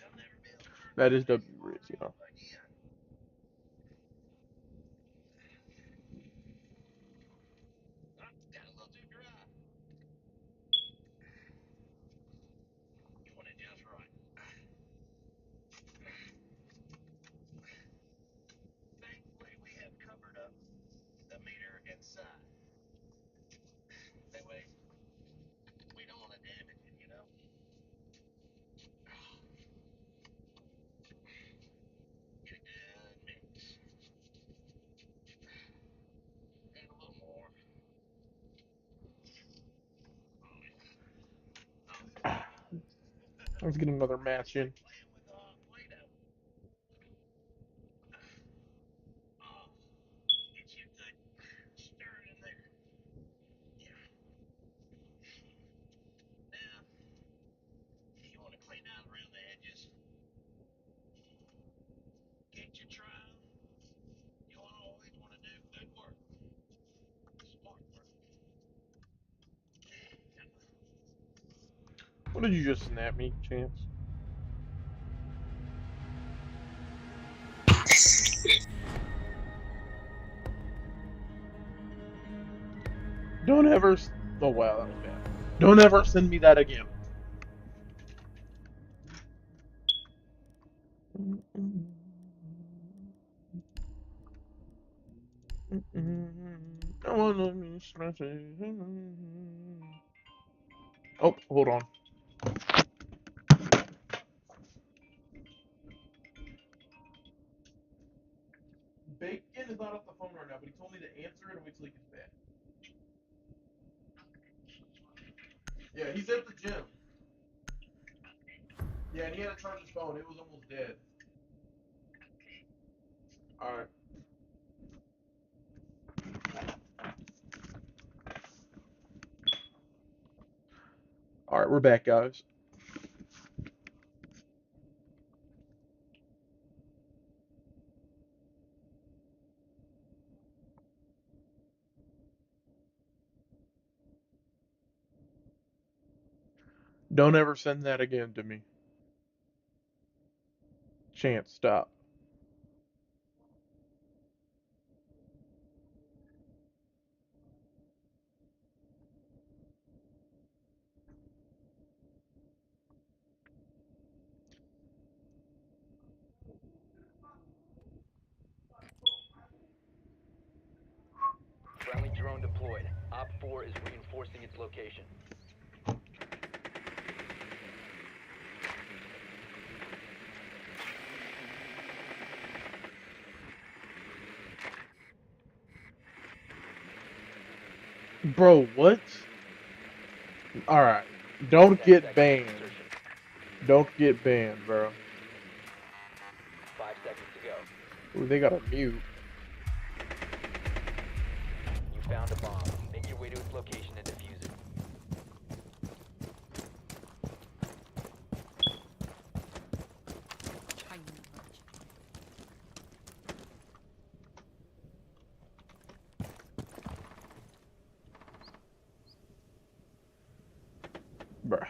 I'll never be able to turn That is W Riz, you know. again. Got a little too dry. You want it just right. Thankfully, we have covered up the meter inside. That way, we don't want to damage it, you know? Get a good mix. Add a little more. Let's get another match in. Playing with Play-Doh. Get you a good stir in there. Yeah. Now, you want to clean out around the edges. Get your trowel. You always want to do good work. Smart work. What did you just snap me, Chance? Don't ever. Oh wow, that was bad. Don't ever send me that again. I wanna be stretching. Oh, hold on. Bacon is not off the phone right now, but he told me to answer it and wait till he gets back. Yeah, he's at the gym. Yeah, and he had to charge his phone. It was almost dead. Alright. Alright, we're back, guys. Don't ever send that again to me. Chance, stop. Friendly drone deployed. Op 4 is reinforcing its location. Bro, what? Alright. Don't 10 get seconds banned. to insertion. Don't get banned, bro. 5 seconds to go. Ooh, they got a mute. You found a bomb. Make your way to its location and defuse it. Bruh.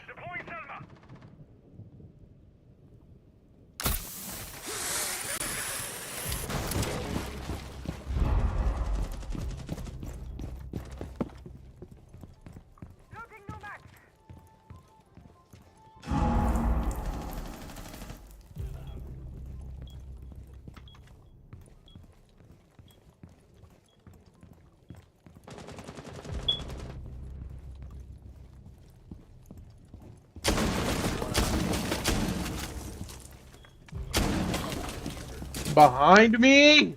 Behind me?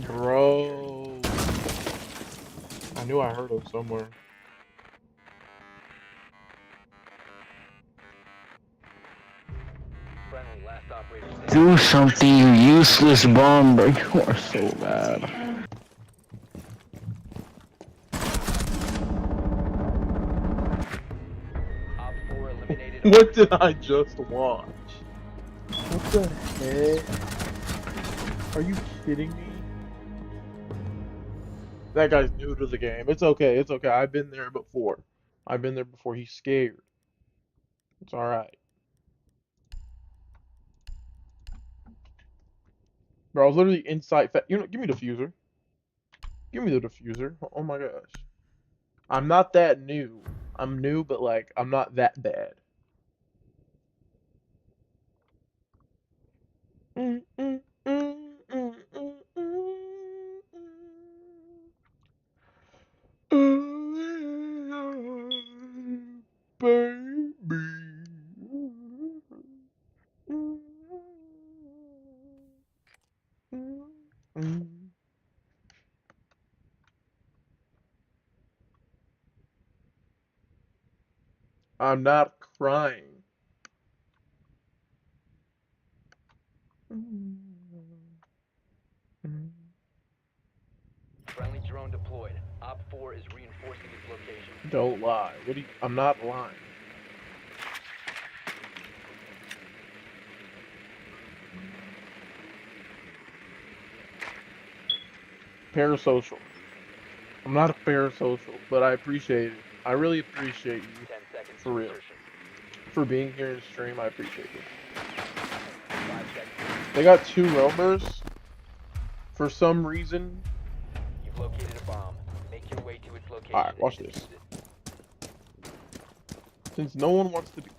Bro. I knew I heard him somewhere. Friendly, last operator standing. Do something, you useless bomb, bro. You are so bad. Op 4 eliminated. What did I just watch? What the heck? Are you kidding me? That guy's new to the game. It's okay. It's okay. I've been there before. I've been there before. He's scared. It's alright. Bro, I was literally inside. You know, give me the diffuser. Give me the diffuser. Oh my gosh. I'm not that new. I'm new, but like, I'm not that bad. Baby. I'm not crying. Friendly drone deployed. Op 4 is reinforcing its location. Don't lie. What do you, I'm not lying. Parasocial. I'm not a parasocial, but I appreciate it. I really appreciate you. 10 seconds For to real. insertion. For being here in stream. I appreciate it. 5 seconds. They got 2 roamers. For some reason. You've located a bomb. Make your way to its location. Alright, watch and this. defuse it. Since no one wants to do...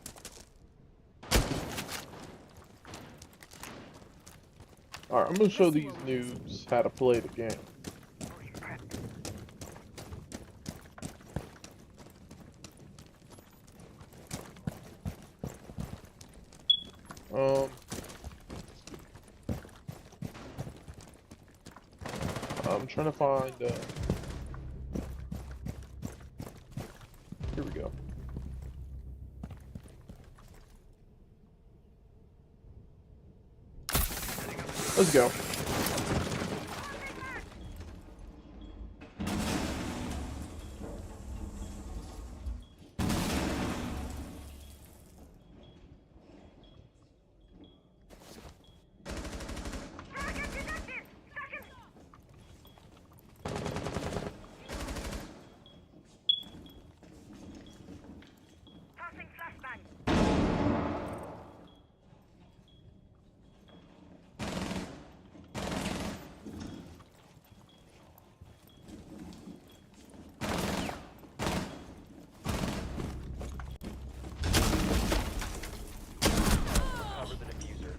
Alright, I'm gonna show these noobs how to play the game. I'm trying to find, here we go. Let's go. Cover the diffuser.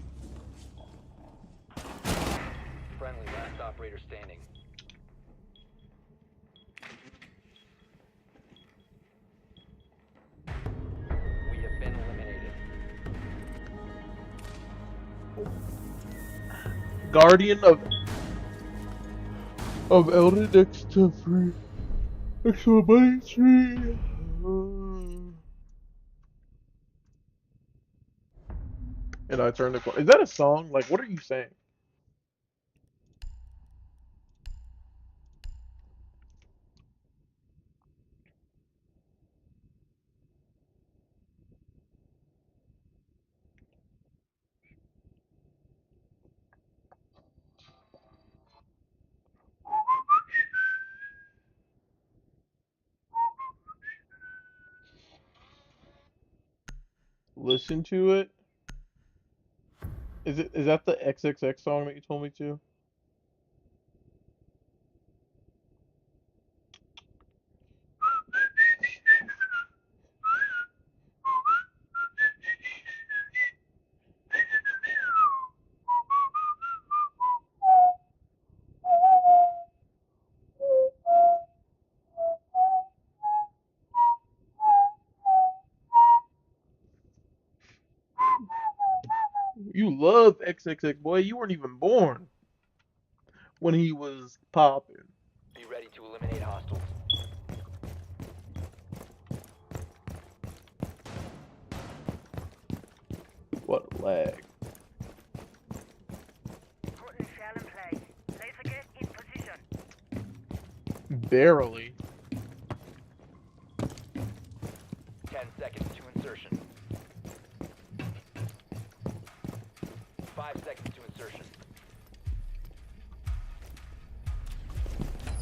Friendly, last operator standing. We have been eliminated. Guardian of Elden next to free. Exclamation. And I turned the corner. Is that a song? Like, what are you saying? Listen to it. Is that the XXX song that you told me to? You love XXX, boy. You weren't even born when he was popping. Be ready to eliminate hostiles. What a lag. Putting shell in place. Laser gate in position. Barely. 10 seconds to insertion. 5 seconds to insertion.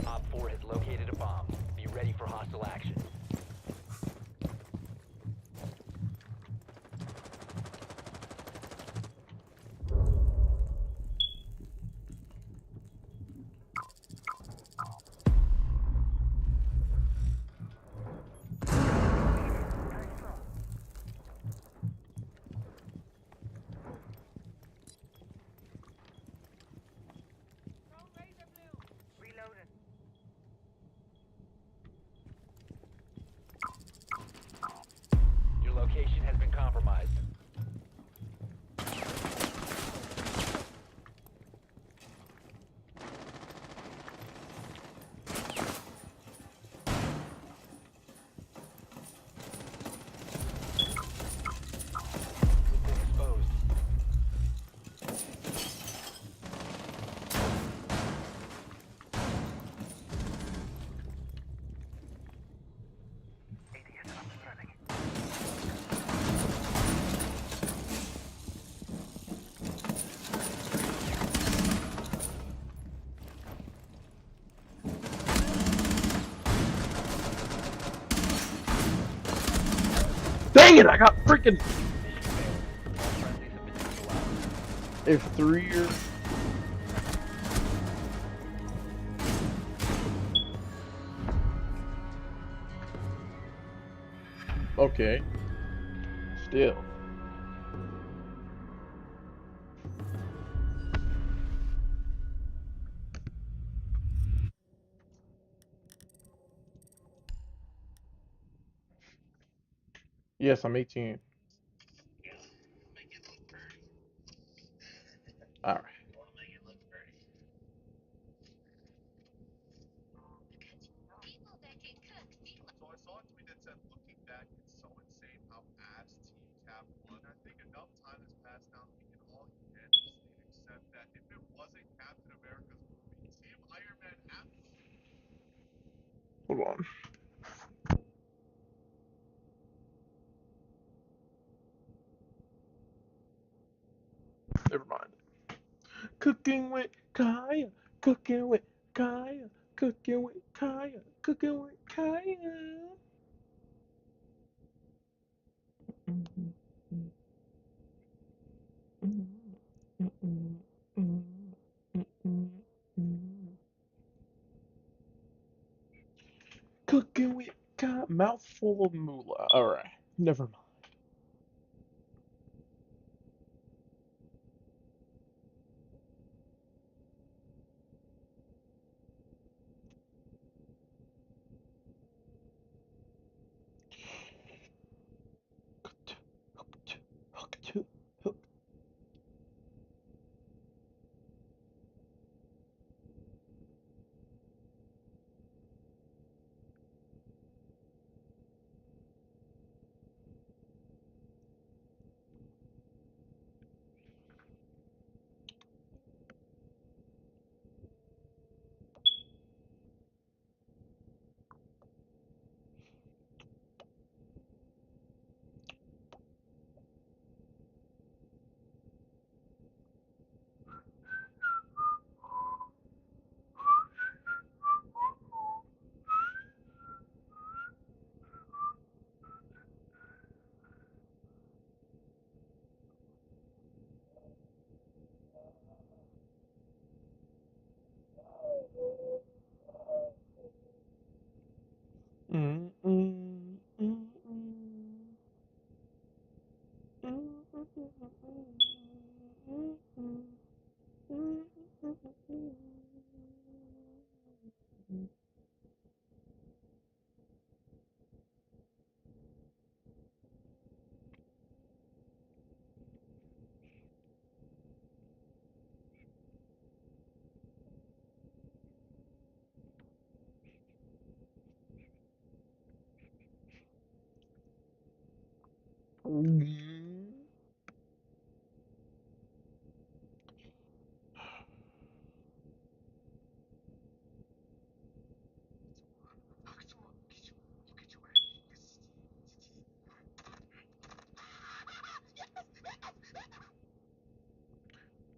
Op 4 has located a bomb. Be ready for hostile action. Reloading. Your location has been compromised. You've been exposed. Dang it! I got freaking Mission failed. All friendlies have been neutralized. F3 or okay. Still. Yes, I'm 18. Yeah, make it look pretty. All right. You want to make it look pretty. People that can cook feel So I saw a tweet that said, looking back, it's so insane how ass Team Cap won. I think enough time has passed now that we can all unanimously accept that if it wasn't Captain America's movie, Team Iron Man Hold on. Never mind. Cooking with Kaya. Cooking with Kaya. Cooking with Kaya. Cooking with Kaya. Cooking with Kaya. Mouthful of moolah. All right. Never mind.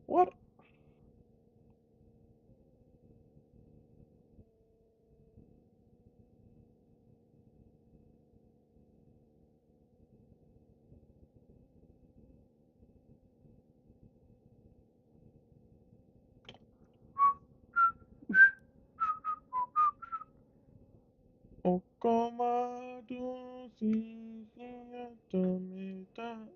What? O comado cizinha tomita.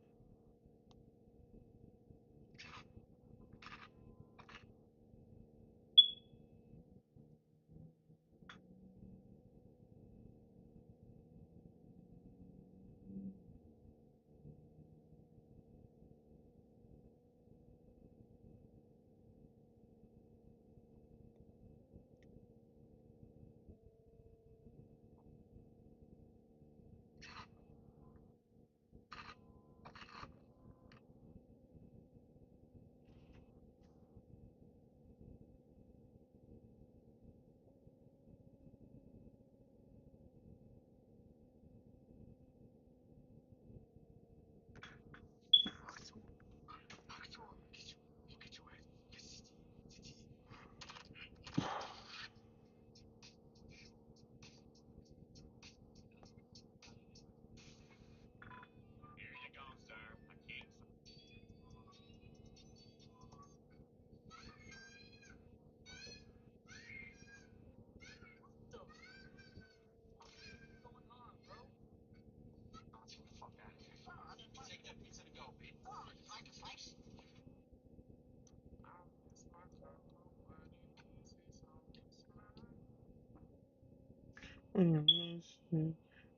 Here you go, sir. A king. Take that pizza to go, Pete. Sacrifice?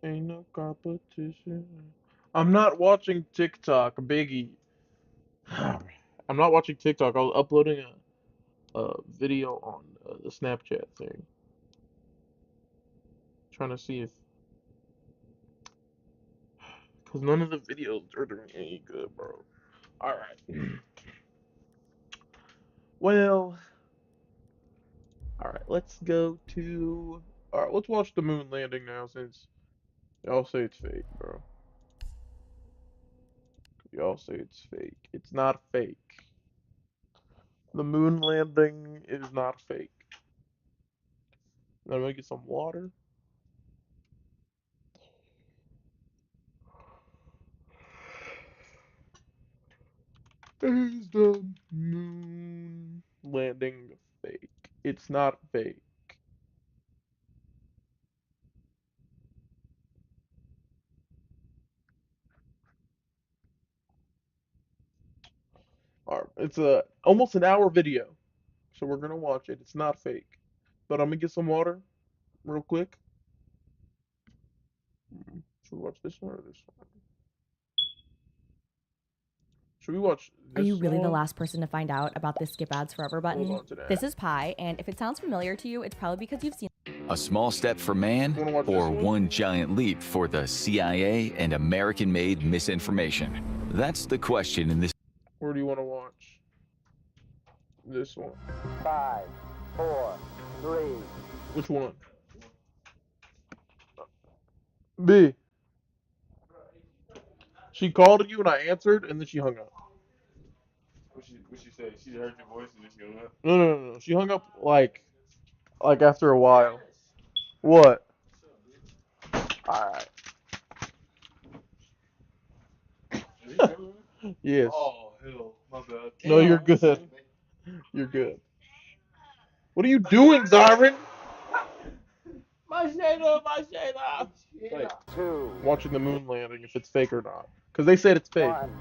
Ain't no competition. I'm not watching TikTok, Biggie. I'm not watching TikTok. I was uploading a video on the Snapchat thing, trying to see if, because none of the videos are doing any good, bro. All right. Well, all right. Let's go to. All right. Let's watch the moon landing now, since y'all say it's fake, bro. Y'all say it's fake. It's not fake. The moon landing is not fake. I'm gonna get some water. Is the moon landing fake? It's not fake. Alright, it's a almost an hour video, so we're gonna watch it. It's not fake, but I'm gonna get some water real quick. Should we watch this one or this one? Should we watch this Are you really the one? last person to find out about this skip ads forever button? Hold on to that. This is Pi, and if it sounds familiar to you, it's probably because you've seen A small step for man, Wanna watch this or one? one giant leap for the CIA and American-made misinformation? That's the question in this. Where do you want to watch? This one. 5, 4, 3. Which one? B. She called you and I answered, and then she hung up. What she say? She heard your voice and just go up. No. She hung up like after a while. What? Alright. Yes. Oh hell, my bad. No, you're good. You're good. What are you doing, Zyron? My Shayla. Wait. 2. Watching the moon landing, if it's fake or not. Because they said it's fake. 1.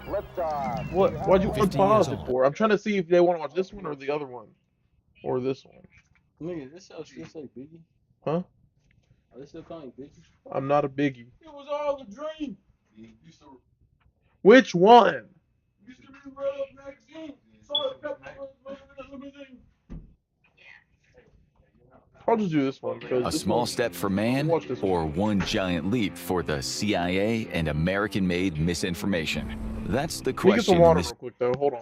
Liftoff. What? Why'd you 50 unpause years it old. for? I'm trying to see if they want to watch this one or the other one. Or this one. Nigga, this show still say Biggie. Huh? Are they still calling you Biggie? I'm not a biggie. It was all a dream. Which one? Used to be Real Magazine. Saw it pepper in the limousine. I'll just do this one. Because A this small one- step for man, Watch this or one. one giant leap for the CIA and American-made misinformation? That's the Let me get question some in water this. real quick, though. Hold on.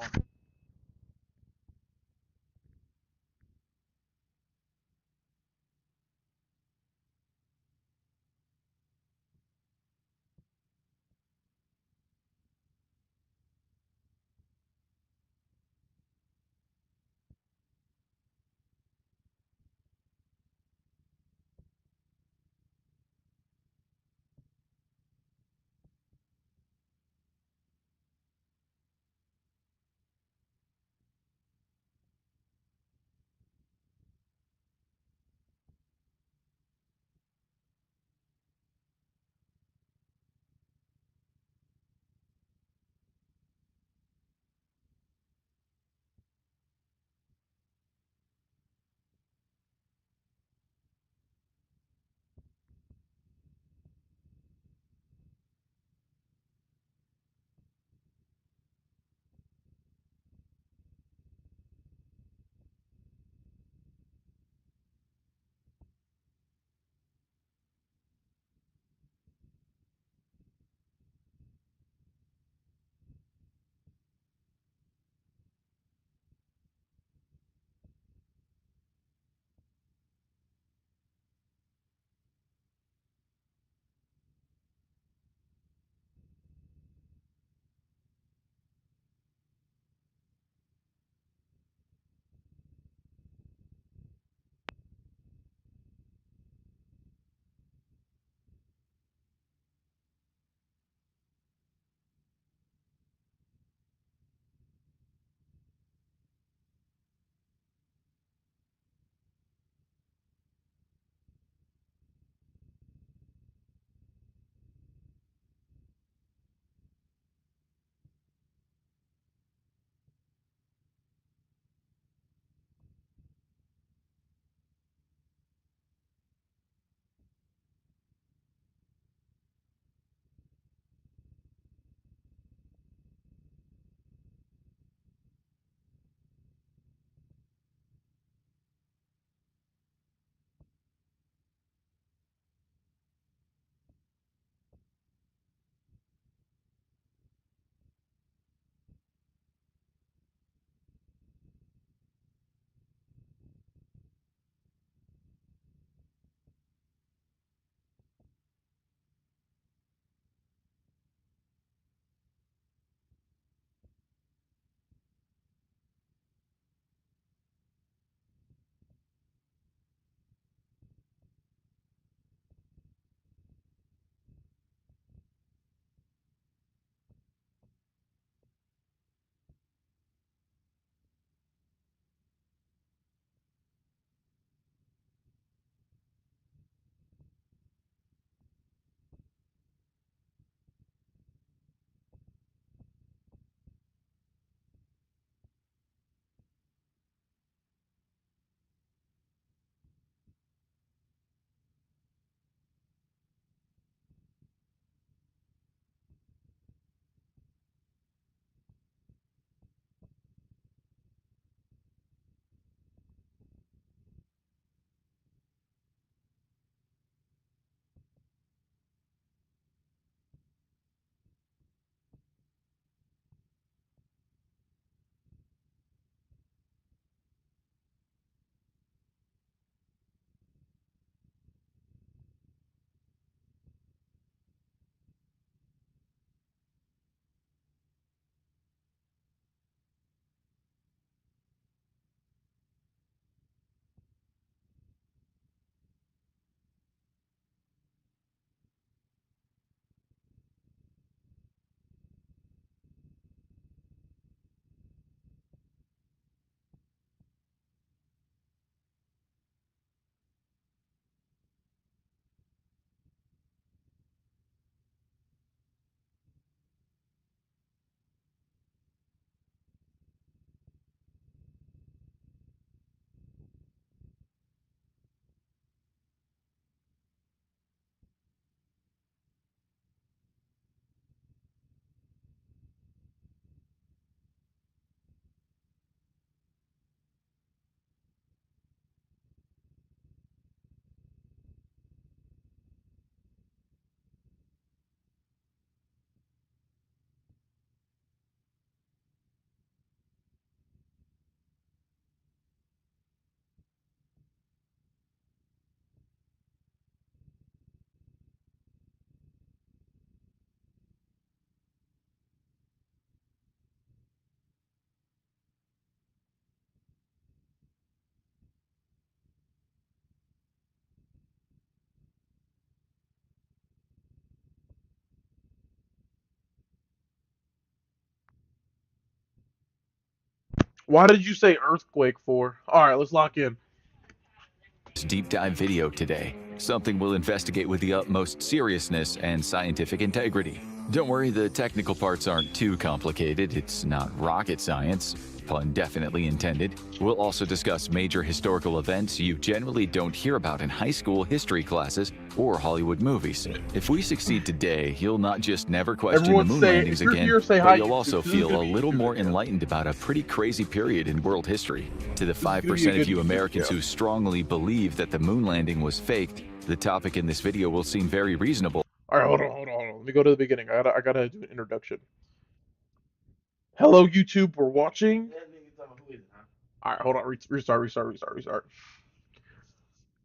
Why did you say earthquake for? All right, let's lock in. Deep dive video today. Something we'll investigate with the utmost seriousness and scientific integrity. Don't worry, the technical parts aren't too complicated. It's not rocket science, pun definitely intended. We'll also discuss major historical events you generally don't hear about in high school history classes or Hollywood movies. If we succeed today, you'll not just never question Everyone the moon say- landings if you're again, here, say but hi, you'll YouTube. also This is feel gonna a be little a good more video. enlightened about a pretty crazy period in world history. To the gonna be a 5% of good you YouTube Americans video. who strongly believe that the moon landing was faked, the topic in this video will seem very reasonable. All right, hold on. Let me go to the beginning. I gotta do an introduction. Hello, YouTube. We're watching. All right, hold on. Restart.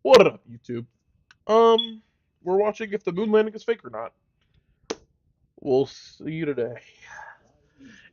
What up, YouTube? We're watching if the moon landing is fake or not. We'll see you today.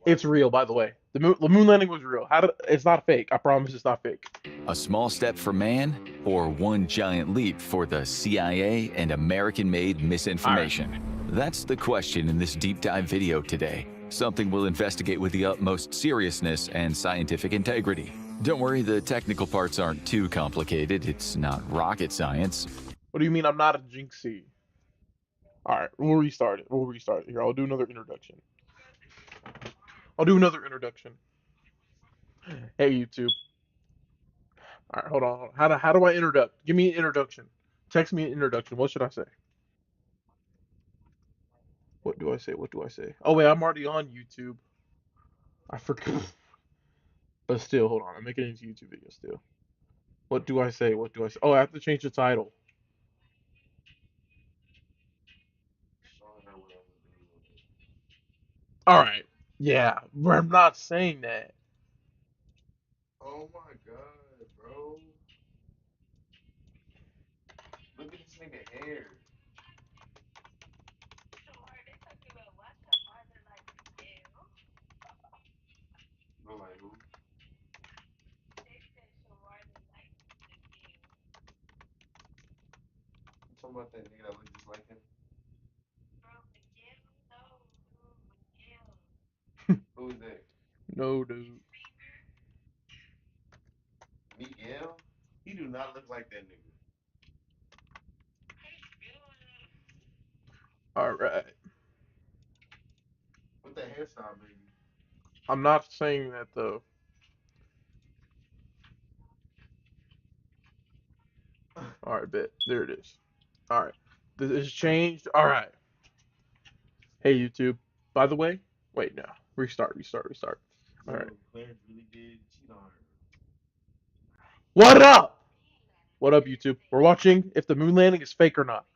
It's real, by the way. The moon landing was real. It's not fake. I promise it's not fake. A small step for man, or one giant leap for the CIA and American-made misinformation? That's the question in this deep dive video today. Something we'll investigate with the utmost seriousness and scientific integrity. Don't worry, the technical parts aren't too complicated. It's not rocket science. What do you mean I'm not a jinxie? All right, we'll restart it. Here, I'll do another introduction. Hey, YouTube. All right, hold on. How do I introduce? Give me an introduction. Text me an introduction. What should I say? What do I say? Oh, wait, I'm already on YouTube. I forgot. But still, hold on. I'm making it into YouTube video still. What do I say? Oh, I have to change the title. All right. Yeah, I'm not saying that. Oh my god, bro. Look at this nigga hair. Bro, like who? You talking about that nigga that look just like him? Who is that? No, dude. Miguel? He do not look like that nigga. All right. What the hairstyle, baby? I'm not saying that though. All right, bet. There it is. All right. This is changed. All right. Hey, YouTube. By the way, wait, no. Restart. All right. Clarence really did cheat on her. What up? What up, YouTube? We're watching if the moon landing is fake or not.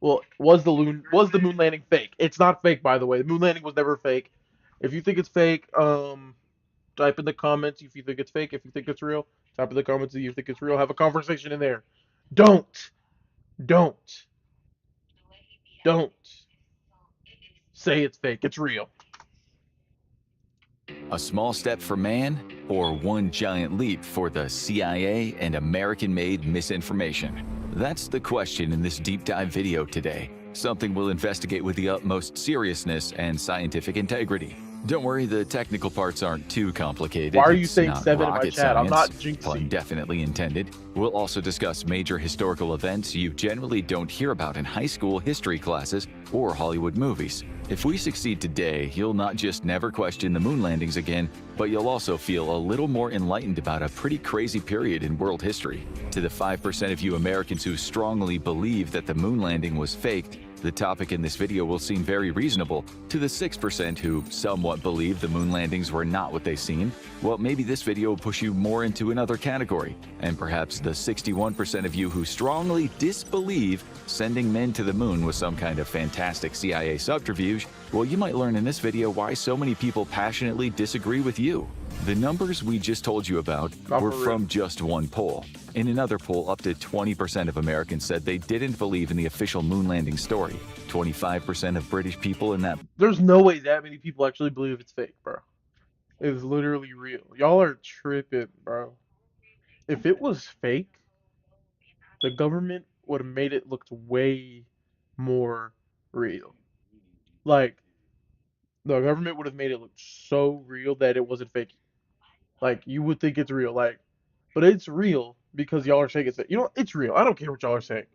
Well, was the moon landing fake? It's not fake, by the way. The moon landing was never fake. If you think it's fake, type in the comments if you think it's fake. If you think it's real, type in the comments if you think it's real. Have a conversation in there. Don't say it's fake. It's real. A small step for man, or one giant leap for the CIA and American-made misinformation? That's the question in this deep dive video today. Something we'll investigate with the utmost seriousness and scientific integrity. Don't worry, the technical parts aren't too complicated. Why are you It's saying not 7 in my rocket chat? I'm not science, jinxing. pun definitely intended. We'll also discuss major historical events you generally don't hear about in high school history classes or Hollywood movies. If we succeed today, you'll not just never question the moon landings again, but you'll also feel a little more enlightened about a pretty crazy period in world history. To the 5% of you Americans who strongly believe that the moon landing was faked, the topic in this video will seem very reasonable. To the 6% who somewhat believe the moon landings were not what they seem, well, maybe this video will push you more into another category. And perhaps the 61% of you who strongly disbelieve sending men to the moon was some kind of fantastic CIA subterfuge, well, you might learn in this video why so many people passionately disagree with you. The numbers we just told you about were from just one poll. In another poll, up to 20% of Americans said they didn't believe in the official moon landing story. 25% of British people in that. There's no way that many people actually believe it's fake, bro. It's literally real. Y'all are tripping, bro. If it was fake, the government would have made it look way more real. Like, the government would have made it look so real that it wasn't fake. Like, you would think it's real, like, but it's real because y'all are saying it's, you know, it's real. I don't care what y'all are saying.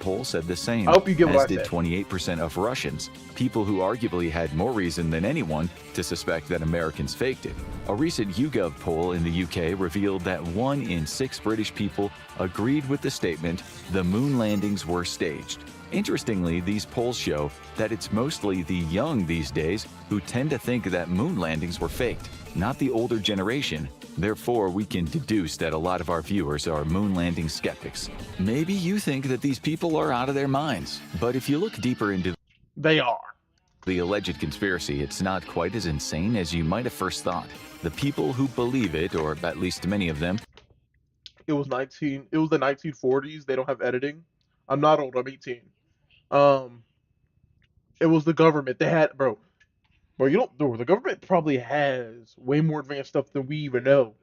Poll said the same, I hope you get what as I did said. 28% of Russians, people who arguably had more reason than anyone to suspect that Americans faked it. A recent YouGov poll in the UK revealed that 1 in 6 British people agreed with the statement, the moon landings were staged. Interestingly, these polls show that it's mostly the young these days who tend to think that moon landings were faked, not the older generation. Therefore, we can deduce that a lot of our viewers are moon landing skeptics. Maybe you think that these people are out of their minds, but if you look deeper into They are. the alleged conspiracy, it's not quite as insane as you might have first thought. The people who believe it, or at least many of them, It was the 1940s. They don't have editing. I'm not old. I'm 18. It was the government. They had, bro, you don't know. The government probably has way more advanced stuff than we even know,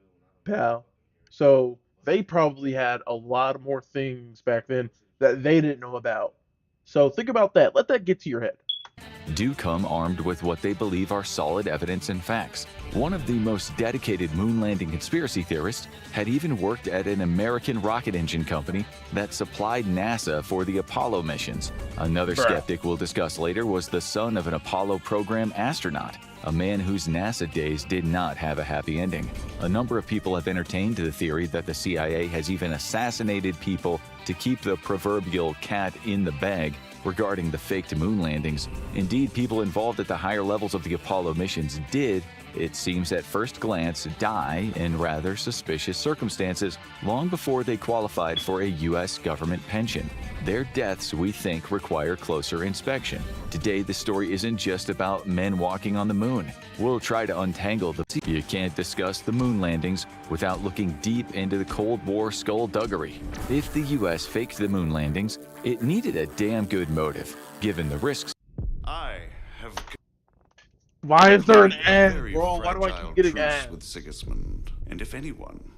pal. So they probably had a lot more things back then that they didn't know about. So think about that. Let that get to your head. do come armed with what they believe are solid evidence and facts. One of the most dedicated moon landing conspiracy theorists had even worked at an American rocket engine company that supplied NASA for the Apollo missions. Another skeptic we'll discuss later was the son of an Apollo program astronaut, a man whose NASA days did not have a happy ending. A number of people have entertained the theory that the CIA has even assassinated people to keep the proverbial cat in the bag regarding the faked moon landings. Indeed, people involved at the higher levels of the Apollo missions did, it seems at first glance, die in rather suspicious circumstances long before they qualified for a U.S. government pension. Their deaths, we think, require closer inspection. Today, the story isn't just about men walking on the moon. We'll try to untangle the... You can't discuss the moon landings without looking deep into the Cold War skullduggery. If the U.S. faked the moon landings, it needed a damn good motive, given the risks. I have Why is there an ad, very bro? Why do I fragile keep getting truce ads? with Sigismund, and if anyone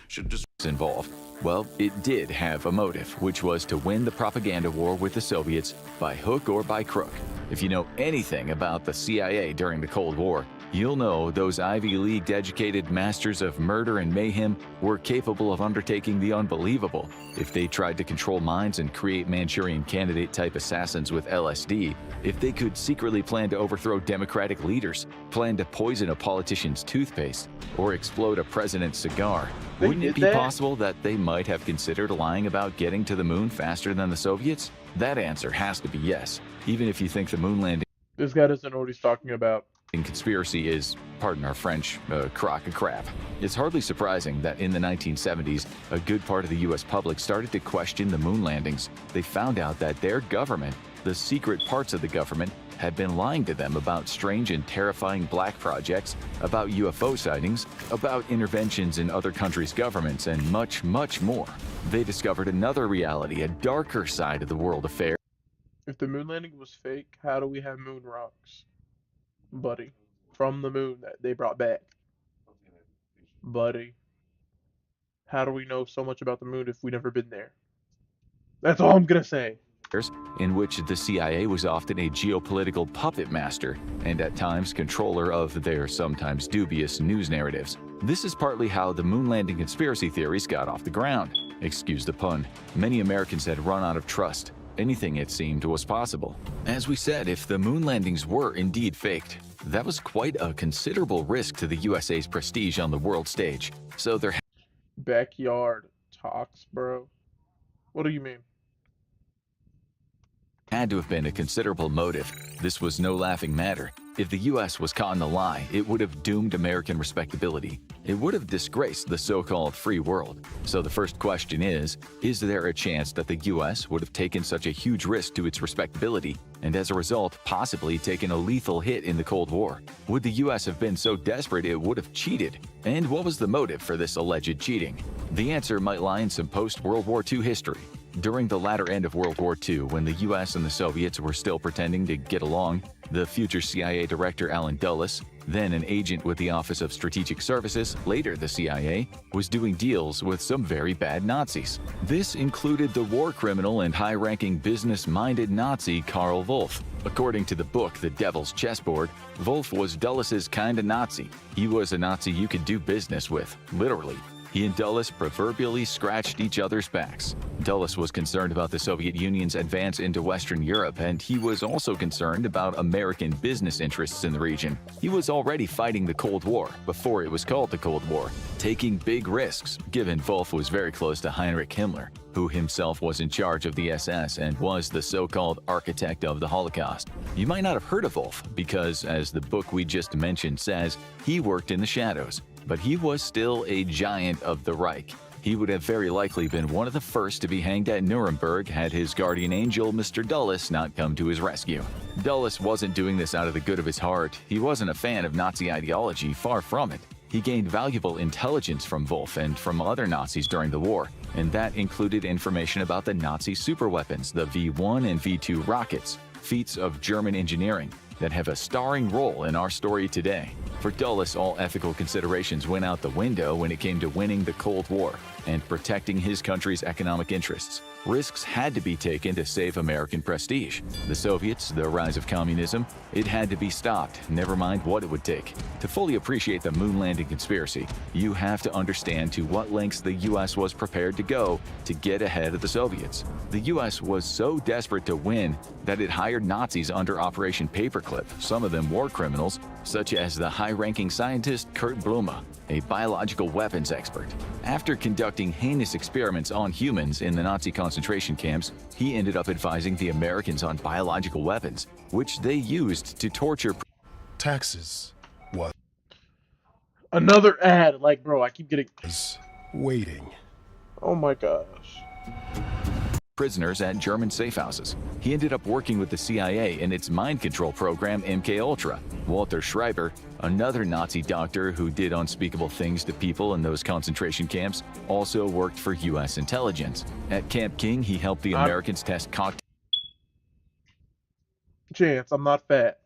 should just Involved. Well, it did have a motive, which was to win the propaganda war with the Soviets by hook or by crook. If you know anything about the CIA during the Cold War, you'll know those Ivy League educated masters of murder and mayhem were capable of undertaking the unbelievable. If they tried to control minds and create Manchurian candidate type assassins with LSD, if they could secretly plan to overthrow democratic leaders, plan to poison a politician's toothpaste, or explode a president's cigar, They wouldn't it did be that? possible that they might have considered lying about getting to the moon faster than the Soviets? That answer has to be yes, even if you think the moon landing This guy doesn't know what he's talking about. conspiracy is, pardon our French, a crock of crap. It's hardly surprising that in the 1970s, a good part of the US public started to question the moon landings. They found out that their government, the secret parts of the government, had been lying to them about strange and terrifying black projects, about UFO sightings, about interventions in other countries' governments, and much, much more. They discovered another reality, a darker side of the world affair. If the moon landing was fake, how do we have moon rocks? Buddy. From the moon that they brought back. Buddy. How do we know so much about the moon if we've never been there? That's all I'm gonna say. In which the CIA was often a geopolitical puppet master and at times controller of their sometimes dubious news narratives. This is partly how the moon landing conspiracy theories got off the ground. Excuse the pun. Many Americans had run out of trust. Anything, it seemed, was possible. As we said, if the moon landings were indeed faked, that was quite a considerable risk to the USA's prestige on the world stage. So there Backyard talks, bro. What do you mean? had to have been a considerable motive. This was no laughing matter. If the US was caught in a lie, it would have doomed American respectability. It would have disgraced the so-called free world. So the first question is there a chance that the US would have taken such a huge risk to its respectability and as a result possibly taken a lethal hit in the Cold War? Would the US have been so desperate it would have cheated? And what was the motive for this alleged cheating? The answer might lie in some post-World War II history. During the latter end of World War II, when the US and the Soviets were still pretending to get along, the future CIA director Alan Dulles, then an agent with the Office of Strategic Services, later the CIA, was doing deals with some very bad Nazis. This included the war criminal and high-ranking business-minded Nazi Karl Wolff. According to the book The Devil's Chessboard, Wolf was Dulles' kind of Nazi. He was a Nazi you could do business with, literally. He and Dulles proverbially scratched each other's backs. Dulles was concerned about the Soviet Union's advance into Western Europe, and he was also concerned about American business interests in the region. He was already fighting the Cold War before it was called the Cold War, taking big risks, given Wolf was very close to Heinrich Himmler, who himself was in charge of the SS and was the so-called architect of the Holocaust. You might not have heard of Wolf because, as the book we just mentioned says, he worked in the shadows. But he was still a giant of the Reich. He would have very likely been one of the first to be hanged at Nuremberg had his guardian angel, Mr. Dulles, not come to his rescue. Dulles wasn't doing this out of the good of his heart. He wasn't a fan of Nazi ideology, far from it. He gained valuable intelligence from Wolf and from other Nazis during the war, and that included information about the Nazi superweapons, the V-1 and V-2 rockets, feats of German engineering that have a starring role in our story today. For Dulles, all ethical considerations went out the window when it came to winning the Cold War and protecting his country's economic interests. Risks had to be taken to save American prestige. The Soviets, the rise of communism, it had to be stopped, never mind what it would take. To fully appreciate the moon landing conspiracy, you have to understand to what lengths the US was prepared to go to get ahead of the Soviets. The US was so desperate to win that it hired Nazis under Operation Paperclip, some of them war criminals, such as the high-ranking scientist Kurt Blume, a biological weapons expert. After conducting heinous experiments on humans in the Nazi concentration camps, he ended up advising the Americans on biological weapons, which they used to torture. Taxes. What? Another ad. Like, bro, I keep getting... Waiting. Oh my gosh. Prisoners at German safe houses. He ended up working with the CIA in its mind control program MK-Ultra. Walter Schreiber, another Nazi doctor who did unspeakable things to people in those concentration camps, also worked for US intelligence. At Camp King, he helped the Americans test Chance, I'm not fat.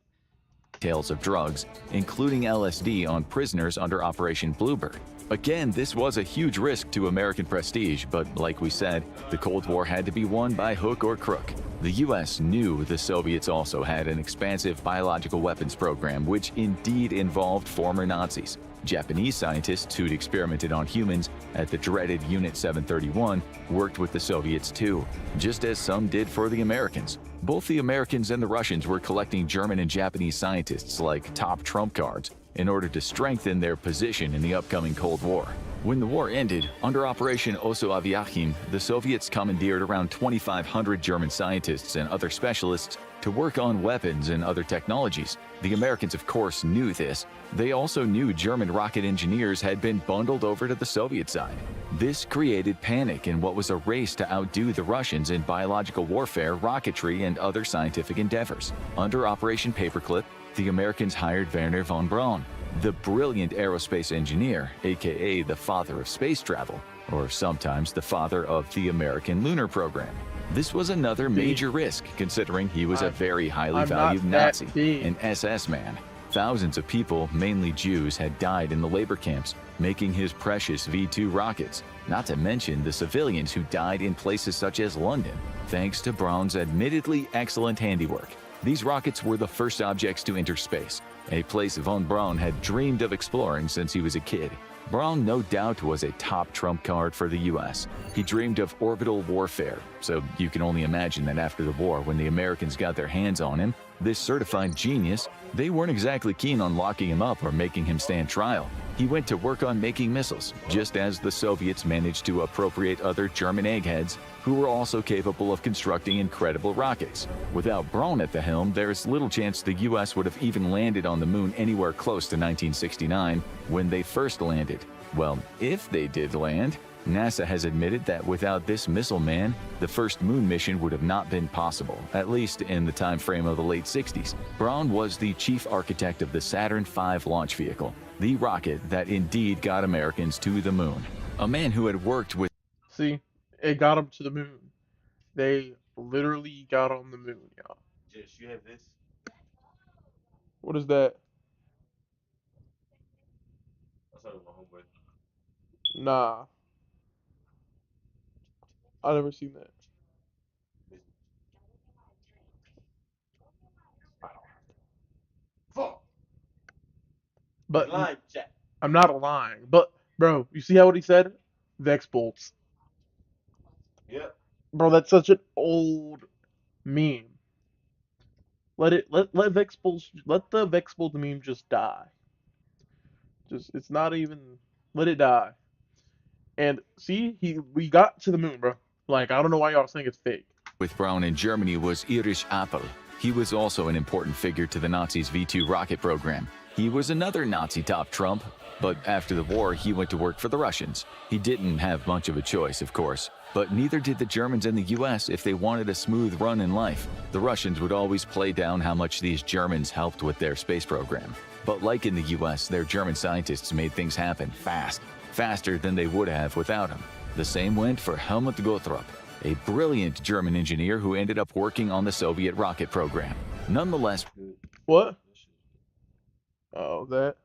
cocktails of drugs, including LSD, on prisoners under Operation Bluebird. Again, this was a huge risk to American prestige, but like we said, the Cold War had to be won by hook or crook. The US knew the Soviets also had an expansive biological weapons program, which indeed involved former Nazis. Japanese scientists who'd experimented on humans at the dreaded Unit 731 worked with the Soviets too, just as some did for the Americans. Both the Americans and the Russians were collecting German and Japanese scientists like top trump cards in order to strengthen their position in the upcoming Cold War. When the war ended, under Operation Oso Aviachim, the Soviets commandeered around 2,500 German scientists and other specialists to work on weapons and other technologies. The Americans, of course, knew this. They also knew German rocket engineers had been bundled over to the Soviet side. This created panic in what was a race to outdo the Russians in biological warfare, rocketry, and other scientific endeavors. Under Operation Paperclip, the Americans hired Wernher von Braun, the brilliant aerospace engineer, aka the father of space travel, or sometimes the father of the American lunar program. This was another major risk, considering he was a very highly valued Nazi, an SS man. Thousands of people, mainly Jews, had died in the labor camps, making his precious V-2 rockets, not to mention the civilians who died in places such as London, thanks to Braun's admittedly excellent handiwork. These rockets were the first objects to enter space, a place von Braun had dreamed of exploring since he was a kid. Braun no doubt was a top trump card for the US. He dreamed of orbital warfare, so you can only imagine that after the war, when the Americans got their hands on him, this certified genius, they weren't exactly keen on locking him up or making him stand trial. He went to work on making missiles, just as the Soviets managed to appropriate other German eggheads who were also capable of constructing incredible rockets. Without Braun at the helm, there's little chance the US would have even landed on the moon anywhere close to 1969 when they first landed. Well, if they did land, NASA has admitted that without this missile man, the first moon mission would have not been possible, at least in the time frame of the late 60s. Braun was the chief architect of the Saturn V launch vehicle, the rocket that indeed got Americans to the moon. A man who had worked with... See, it got them to the moon. They literally got on the moon, y'all. Jess, you have this? What is that? That's not my homeboy. Nah. I never seen that. But Lying, Jack. I'm not lying. But bro, you see how what he said? Vex bolts. Yep. Bro, that's such an old meme. Let the Vex bolt meme just die. It's not even, let it die. And see, we got to the moon, bro. Like, I don't know why y'all think it's fake. With Braun in Germany was Erich Apel. He was also an important figure to the Nazis' V-2 rocket program. He was another Nazi top trump, but after the war, he went to work for the Russians. He didn't have much of a choice, of course, but neither did the Germans and the US if they wanted a smooth run in life. The Russians would always play down how much these Germans helped with their space program. But like in the US, their German scientists made things happen fast, faster than they would have without him. The same went for Helmut Gotthrup, a brilliant German engineer who ended up working on the Soviet rocket program. Nonetheless, what? Oh, that.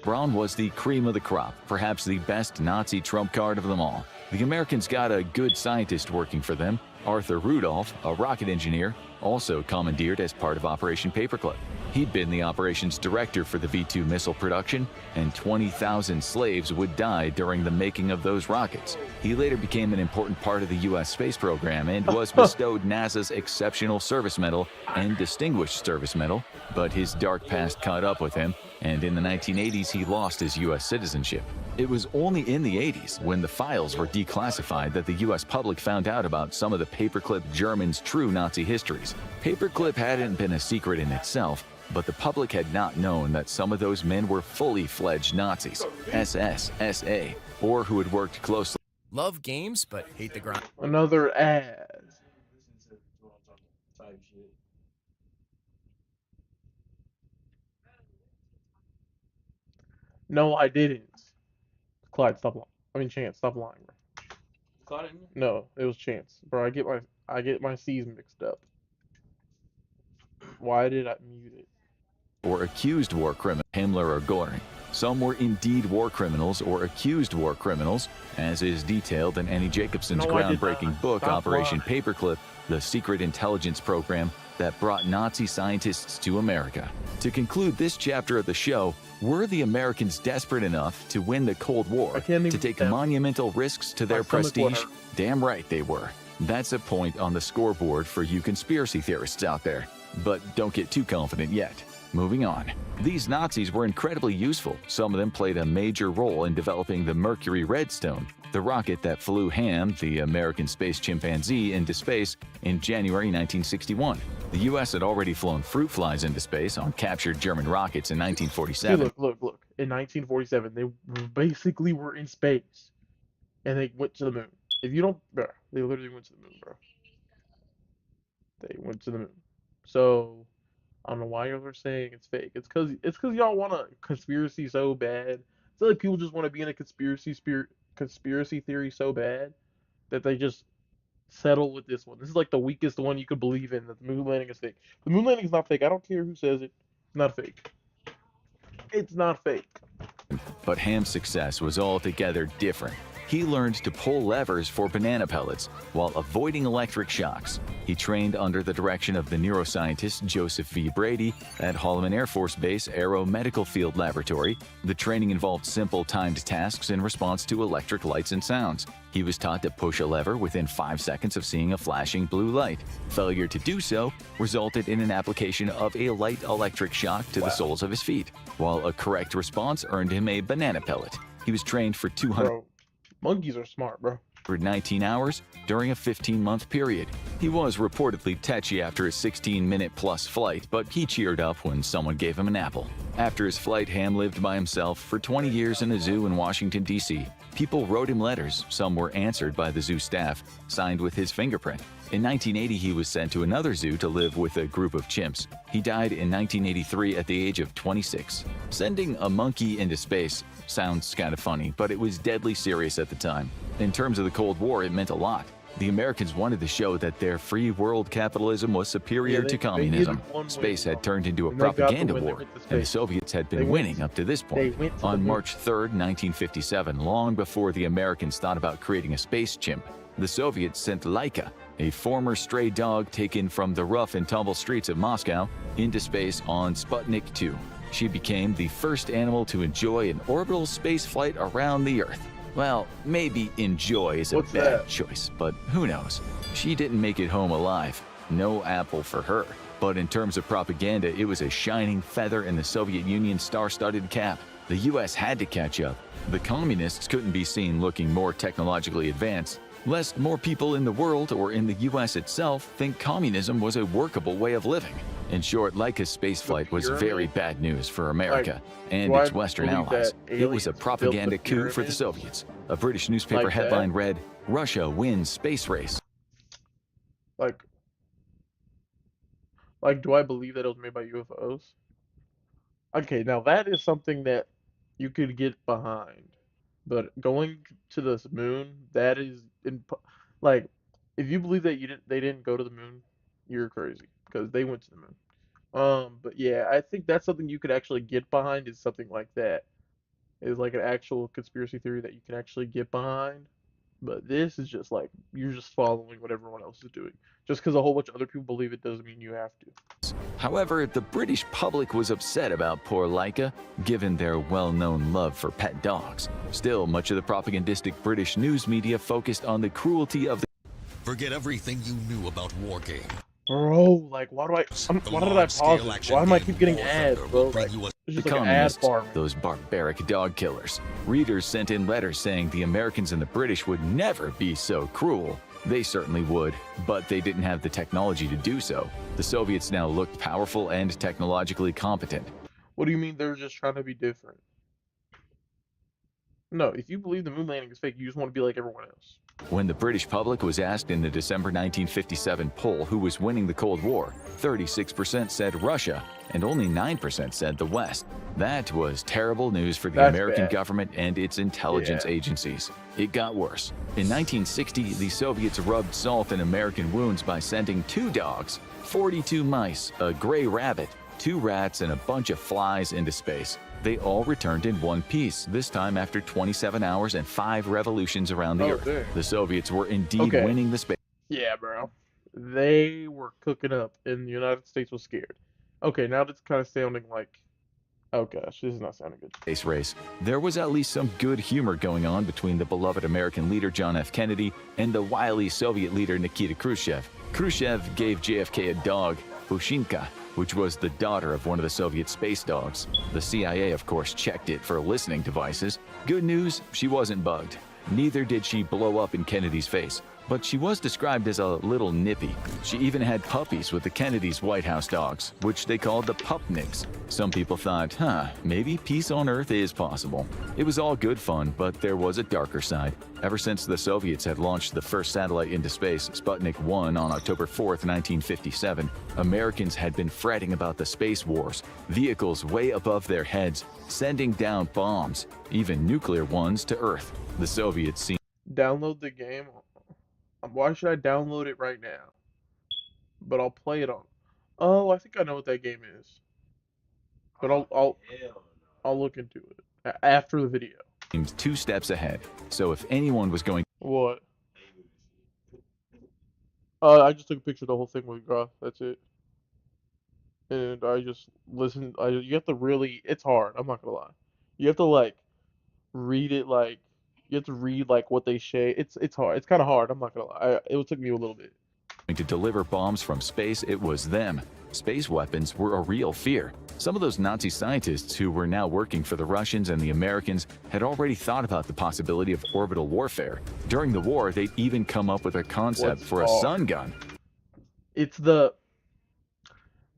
Braun was the cream of the crop, perhaps the best Nazi trump card of them all. The Americans got a good scientist working for them, Arthur Rudolph, a rocket engineer, also commandeered as part of Operation Paperclip. He'd been the operations director for the V-2 missile production, and 20,000 slaves would die during the making of those rockets. He later became an important part of the U.S. space program and was bestowed NASA's Exceptional Service Medal and Distinguished Service Medal, but his dark past caught up with him, and in the 1980s he lost his U.S. citizenship. It was only in the 80s, when the files were declassified, that the U.S. public found out about some of the Paperclip Germans' true Nazi histories. Paperclip hadn't been a secret in itself, but the public had not known that some of those men were fully fledged Nazis, SS, SA, or who had worked closely. Love games, but hate the grind. Another ad. No, I didn't. Clyde, stop lying. I mean, Chance, stop lying, bro. Clyde? No, it was Chance, bro. I get my C's mixed up. Why did I mute it? Or accused war criminals, Himmler or Göring. Some were indeed war criminals or accused war criminals, as is detailed in Annie Jacobson's groundbreaking book, Operation Paperclip, the secret intelligence program that brought Nazi scientists to America. To conclude this chapter of the show, were the Americans desperate enough to win the Cold War, to take monumental risks to their prestige? Damn right they were. That's a point on the scoreboard for you conspiracy theorists out there. But don't get too confident yet. Moving on. These Nazis were incredibly useful. Some of them played a major role in developing the Mercury Redstone, the rocket that flew Ham, the American space chimpanzee, into space in January 1961. The U.S. had already flown fruit flies into space on captured German rockets in 1947. See, look. In 1947, they basically were in space, and they went to the moon. If you don't, bro, they literally went to the moon, bro. They went to the moon. So I don't know why y'all are saying it's fake. It's cause y'all want a conspiracy so bad. I feel like people just want to be in a conspiracy theory so bad that they just settle with this one. This is like the weakest one you could believe in, that the moon landing is fake. The moon landing is not fake. I don't care who says it. It's not fake. It's not fake. But Ham's success was altogether different. He learned to pull levers for banana pellets while avoiding electric shocks. He trained under the direction of the neuroscientist Joseph V. Brady at Holloman Air Force Base Aero Medical Field Laboratory. The training involved simple timed tasks in response to electric lights and sounds. He was taught to push a lever within 5 seconds of seeing a flashing blue light. Failure to do so resulted in an application of a light electric shock to the soles of his feet, while a correct response earned him a banana pellet. He was trained for 200 Monkeys are smart, bro. 19 hours during a 15-month period. He was reportedly tetchy after a 16-minute-plus flight, but he cheered up when someone gave him an apple. After his flight, Ham lived by himself for 20 years in a zoo in Washington, D.C. People wrote him letters. Some were answered by the zoo staff, signed with his fingerprint. In 1980, he was sent to another zoo to live with a group of chimps. He died in 1983 at the age of 26. Sending a monkey into space sounds kind of funny, but it was deadly serious at the time. In terms of the Cold War, it meant a lot. The Americans wanted to show that their free world capitalism was superior to communism. Space had turned into a propaganda war, and the Soviets had been winning up to this point. On March 3, 1957, long before the Americans thought about creating a space chimp, the Soviets sent Laika, a former stray dog taken from the rough and tumble streets of Moscow, into space on Sputnik 2. She became the first animal to enjoy an orbital space flight around the Earth. Well, maybe enjoy is a What's bad that? choice, but who knows? She didn't make it home alive. No apple for her. But in terms of propaganda, it was a shining feather in the Soviet Union's star-studded cap. The US had to catch up. The communists couldn't be seen looking more technologically advanced, lest more people in the world or in the US itself think communism was a workable way of living. In short, Laika's spaceflight was very bad news for America and do I its Western believe allies. that It was a aliens built propaganda the coup for the pyramids? Soviets. A British newspaper Like that? headline read, "Russia wins space race." Like, do I believe that it was made by UFOs? Okay, now that is something that you could get behind. But going to this moon, that is like, if you believe that they didn't go to the moon, you're crazy because they went to the moon. But yeah, I think that's something you could actually get behind is something like that. Is like an actual conspiracy theory that you can actually get behind. But this is just like you're just following what everyone else is doing. Just because a whole bunch of other people believe it doesn't mean you have to. However, the British public was upset about poor Laika, given their well-known love for pet dogs. Still, much of the propagandistic British news media focused on the cruelty of the... Forget everything you knew about Wargame. Bro, like, why did I pause it? Why am I keep getting ads, bro? Like, it's just like an ad communists, farm. those barbaric dog killers. Readers sent in letters saying the Americans and the British would never be so cruel. They certainly would, but they didn't have the technology to do so. The Soviets now looked powerful and technologically competent. What do you mean they're just trying to be different? No, if you believe the moon landing is fake, you just want to be like everyone else. When the British public was asked in the December 1957 poll who was winning the Cold War, 36% said Russia, and only 9% said the West. That was terrible news for the That's American bad. government and its intelligence agencies. It got worse. In 1960, the Soviets rubbed salt in American wounds by sending 2 dogs, 42 mice, a gray rabbit, 2 rats, and a bunch of flies into space. They all returned in one piece, this time after 27 hours and 5 revolutions around the Earth. dang. The Soviets were indeed Okay. winning the space. Yeah, bro. They were cooking up, and the United States was scared. Okay, now that's kind of sounding like... Oh gosh, this is not sounding good. Space race. There was at least some good humor going on between the beloved American leader John F. Kennedy and the wily Soviet leader Nikita Khrushchev. Khrushchev gave JFK a dog, Pushinka, which was the daughter of one of the Soviet space dogs. The CIA, of course, checked it for listening devices. Good news, she wasn't bugged. Neither did she blow up in Kennedy's face. But she was described as a little nippy. She even had puppies with the Kennedys' White House dogs, which they called the Pupniks. Some people thought, maybe peace on Earth is possible. It was all good fun, but there was a darker side. Ever since the Soviets had launched the first satellite into space, Sputnik 1, on October 4th, 1957, Americans had been fretting about the space wars, vehicles way above their heads, sending down bombs, even nuclear ones, to Earth. The Soviets seemed... Download the game. Why should I download it right now? But I'll play it on. Oh, I think I know what that game is. But I'll look into it after the video. 2 steps ahead. So if anyone was going... What? I just took a picture of the whole thing with Groff. That's it. And I just listened. You have to really... It's hard. I'm not gonna lie. You have to, like, read it, like... You have to read, like, what they say. It's hard. It's kind of hard. I'm not gonna lie. It took me a little bit. To deliver bombs from space, it was them. Space weapons were a real fear. Some of those Nazi scientists who were now working for the Russians and the Americans had already thought about the possibility of orbital warfare. During the war, they'd even come up with a concept for a sun gun. It's the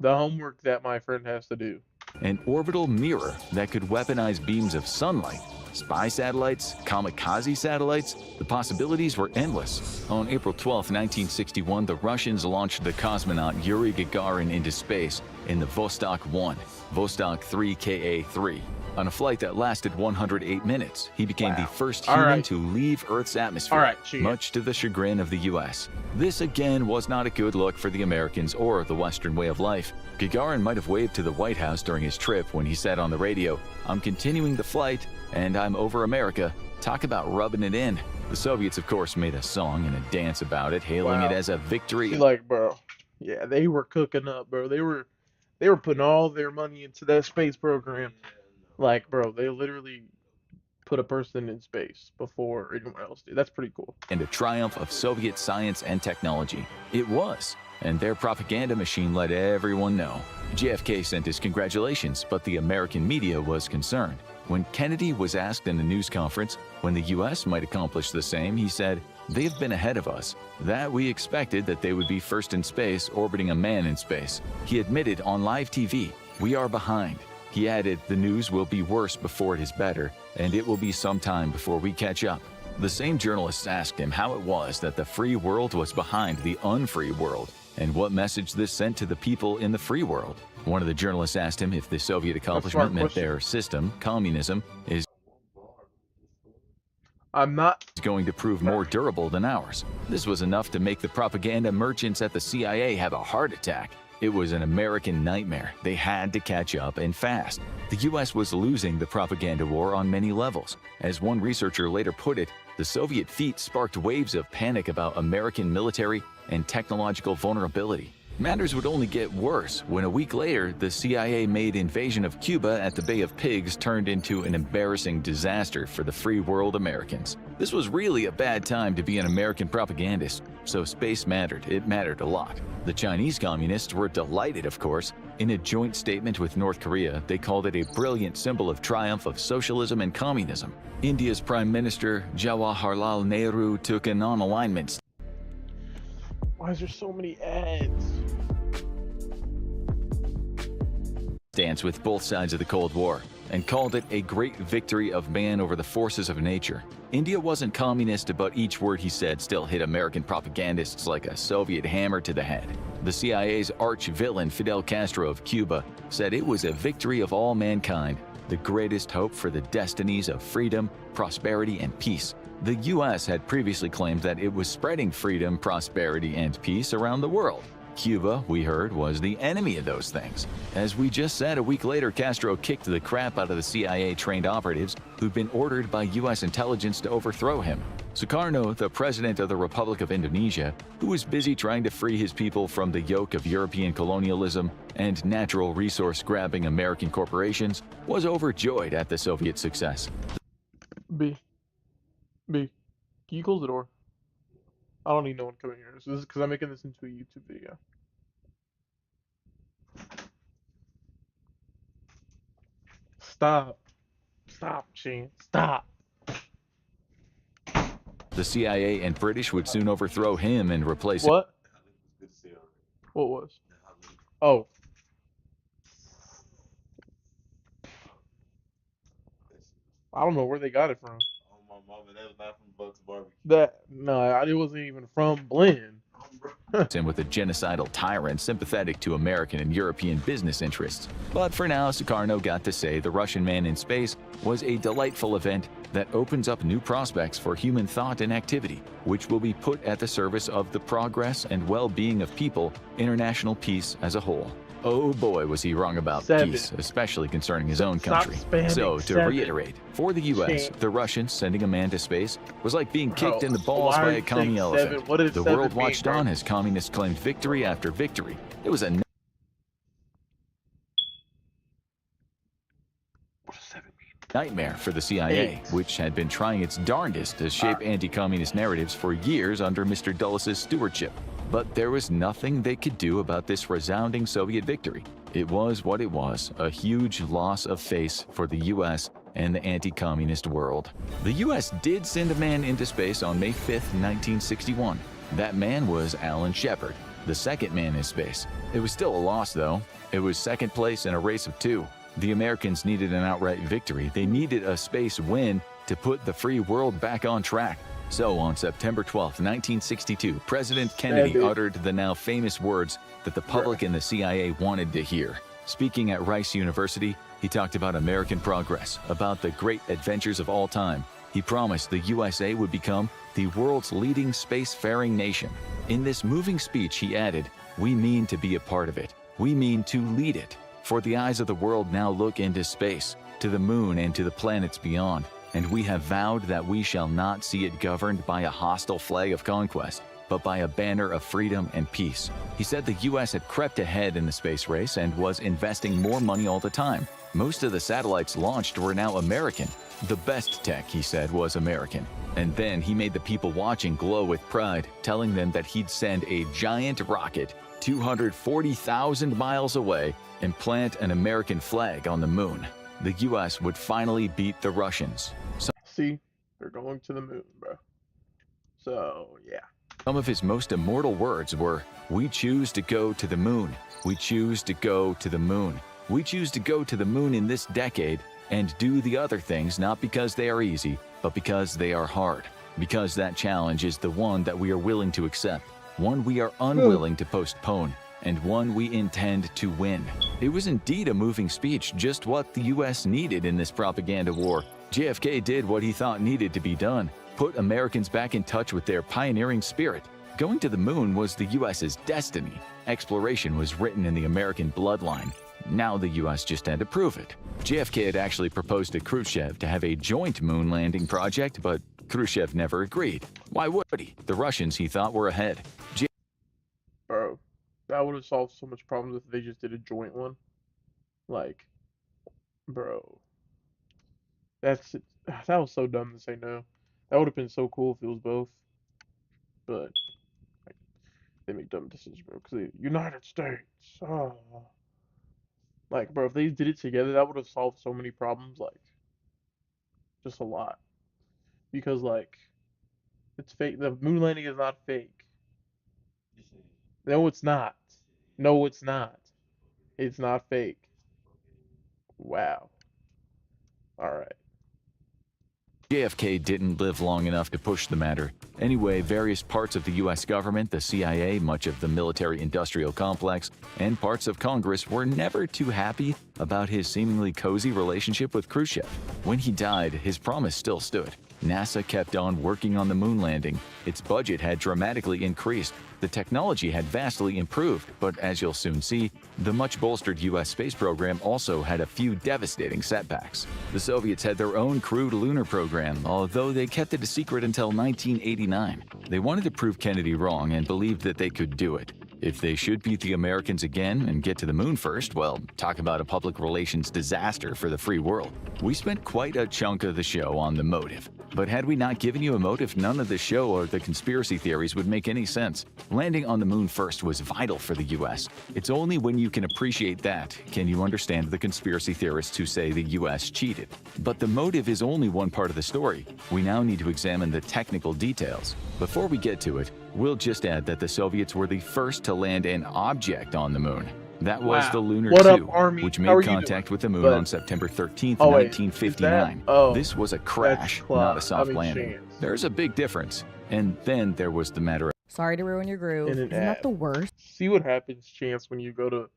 homework that my friend has to do. An orbital mirror that could weaponize beams of sunlight. Spy satellites, kamikaze satellites, the possibilities were endless. On April 12, 1961, the Russians launched the cosmonaut Yuri Gagarin into space in the Vostok 1, Vostok 3 Ka-3. On a flight that lasted 108 minutes, he became the first human to leave Earth's atmosphere, much to the chagrin of the U.S. This again was not a good look for the Americans or the Western way of life. Gagarin might have waved to the White House during his trip when he said on the radio, "I'm continuing the flight, and I'm over America." Talk about rubbing it in. The Soviets, of course, made a song and a dance about it, hailing it as a victory. Like, bro, yeah, they were cooking up, bro. They were putting all their money into that space program. Like, bro, they literally put a person in space before anyone else did. That's pretty cool. And a triumph of Soviet science and technology. It was, and their propaganda machine let everyone know. JFK sent his congratulations, but the American media was concerned. When Kennedy was asked in a news conference when the US might accomplish the same, he said, "They've been ahead of us. That we expected that they would be first in space, orbiting a man in space." He admitted on live TV, "We are behind." He added, "The news will be worse before it is better, and it will be some time before we catch up." The same journalists asked him how it was that the free world was behind the unfree world, and what message this sent to the people in the free world. One of the journalists asked him if the Soviet accomplishment meant their system, communism, is going to prove more durable than ours. This was enough to make the propaganda merchants at the CIA have a heart attack. It was an American nightmare. They had to catch up and fast. The US was losing the propaganda war on many levels. As one researcher later put it, the Soviet feat sparked waves of panic about American military and technological vulnerability. Matters would only get worse when a week later, the CIA-made invasion of Cuba at the Bay of Pigs turned into an embarrassing disaster for the free world Americans. This was really a bad time to be an American propagandist, so space mattered. It mattered a lot. The Chinese communists were delighted, of course. In a joint statement with North Korea, they called it a brilliant symbol of triumph of socialism and communism. India's Prime Minister Jawaharlal Nehru took a non-alignment. Why is there so many ads? Stance with both sides of the Cold War and called it a great victory of man over the forces of nature. India wasn't communist, but each word he said still hit American propagandists like a Soviet hammer to the head. The CIA's arch-villain Fidel Castro of Cuba said it was a victory of all mankind, the greatest hope for the destinies of freedom, prosperity, and peace. The US had previously claimed that it was spreading freedom, prosperity, and peace around the world. Cuba, we heard, was the enemy of those things. As we just said, a week later, Castro kicked the crap out of the CIA-trained operatives who'd been ordered by US intelligence to overthrow him. Sukarno, the president of the Republic of Indonesia, who was busy trying to free his people from the yoke of European colonialism and natural resource-grabbing American corporations, was overjoyed at the Soviet success. B, can you close the door? I don't need no one coming here. So this is because I'm making this into a YouTube video. Stop, Shane, stop. The CIA and British would soon overthrow him and replace him. What? What was? Oh. I don't know where they got it from. It wasn't even from Blinn. And with a genocidal tyrant sympathetic to American and European business interests. But for now, Sukarno got to say the Russian man in space was a delightful event that opens up new prospects for human thought and activity, which will be put at the service of the progress and well-being of people, international peace as a whole. Oh boy, was he wrong about peace, especially concerning his own country. So, to reiterate, for the US, the Russians sending a man to space was like being kicked in the balls by a commie elephant. The world watched on as communists claimed victory after victory. It was a nightmare for the CIA, which had been trying its darndest to shape anti-communist narratives for years under Mr. Dulles' stewardship. But there was nothing they could do about this resounding Soviet victory. It was what it was, a huge loss of face for the US and the anti-communist world. The US did send a man into space on May 5th, 1961. That man was Alan Shepard, the second man in space. It was still a loss, though. It was second place in a race of two. The Americans needed an outright victory. They needed a space win to put the free world back on track. So on September 12, 1962, President Kennedy uttered the now famous words that the public and the CIA wanted to hear. Speaking at Rice University, he talked about American progress, about the great adventures of all time. He promised the USA would become the world's leading spacefaring nation. In this moving speech, he added, "We mean to be a part of it. We mean to lead it. For the eyes of the world now look into space, to the moon and to the planets beyond. and we have vowed that we shall not see it governed by a hostile flag of conquest, but by a banner of freedom and peace. He said the US had crept ahead in the space race and was investing more money all the time. Most of the satellites launched were now American. The best tech, he said, was American. And then he made the people watching glow with pride, telling them that he'd send a giant rocket 240,000 miles away and plant an American flag on the moon. The US would finally beat the Russians. See, they're going to the moon, bro. So, yeah. Some of his most immortal words were, "We choose to go to the moon. We choose to go to the moon. We choose to go to the moon in this decade and do the other things not because they are easy, but because they are hard. Because that challenge is the one that we are willing to accept, one we are unwilling to postpone, and one we intend to win." It was indeed a moving speech, just what the US needed in this propaganda war. JFK did what he thought needed to be done, put Americans back in touch with their pioneering spirit. Going to the moon was the US's destiny. Exploration was written in the American bloodline. Now the US just had to prove it. JFK had actually proposed to Khrushchev to have a joint moon landing project, but Khrushchev never agreed. Why would he? The Russians, he thought, were ahead. Bro, that would have solved so much problems if they just did a joint one. Like, bro. That was so dumb to say no. That would have been so cool if it was both. But like, they make dumb decisions, bro. Because the United States. Oh. Like, bro, if they did it together, that would have solved so many problems. Like, just a lot. Because, like, it's fake. The moon landing is not fake. No, it's not. No, it's not. It's not fake. Wow. Alright. JFK didn't live long enough to push the matter. Anyway, various parts of the US government, the CIA, much of the military-industrial complex, and parts of Congress were never too happy about his seemingly cozy relationship with Khrushchev. When he died, his promise still stood. NASA kept on working on the moon landing. Its budget had dramatically increased. The technology had vastly improved, but as you'll soon see, the much-bolstered US space program also had a few devastating setbacks. The Soviets had their own crewed lunar program, although they kept it a secret until 1989. They wanted to prove Kennedy wrong and believed that they could do it. If they should beat the Americans again and get to the moon first, well, talk about a public relations disaster for the free world. We spent quite a chunk of the show on the motive. But had we not given you a motive, none of the show or the conspiracy theories would make any sense. Landing on the moon first was vital for the US. It's only when you can appreciate that can you understand the conspiracy theorists who say the US cheated. But the motive is only one part of the story. We now need to examine the technical details. Before we get to it, we'll just add that the Soviets were the first to land an object on the moon. That was the Lunar 2, which made contact with the moon on September 13th, 1959. This was a crash, not a soft landing. There's a big difference. And then there was the matter of... Sorry to ruin your groove. Isn't that the worst? See what happens, Chance, when you go to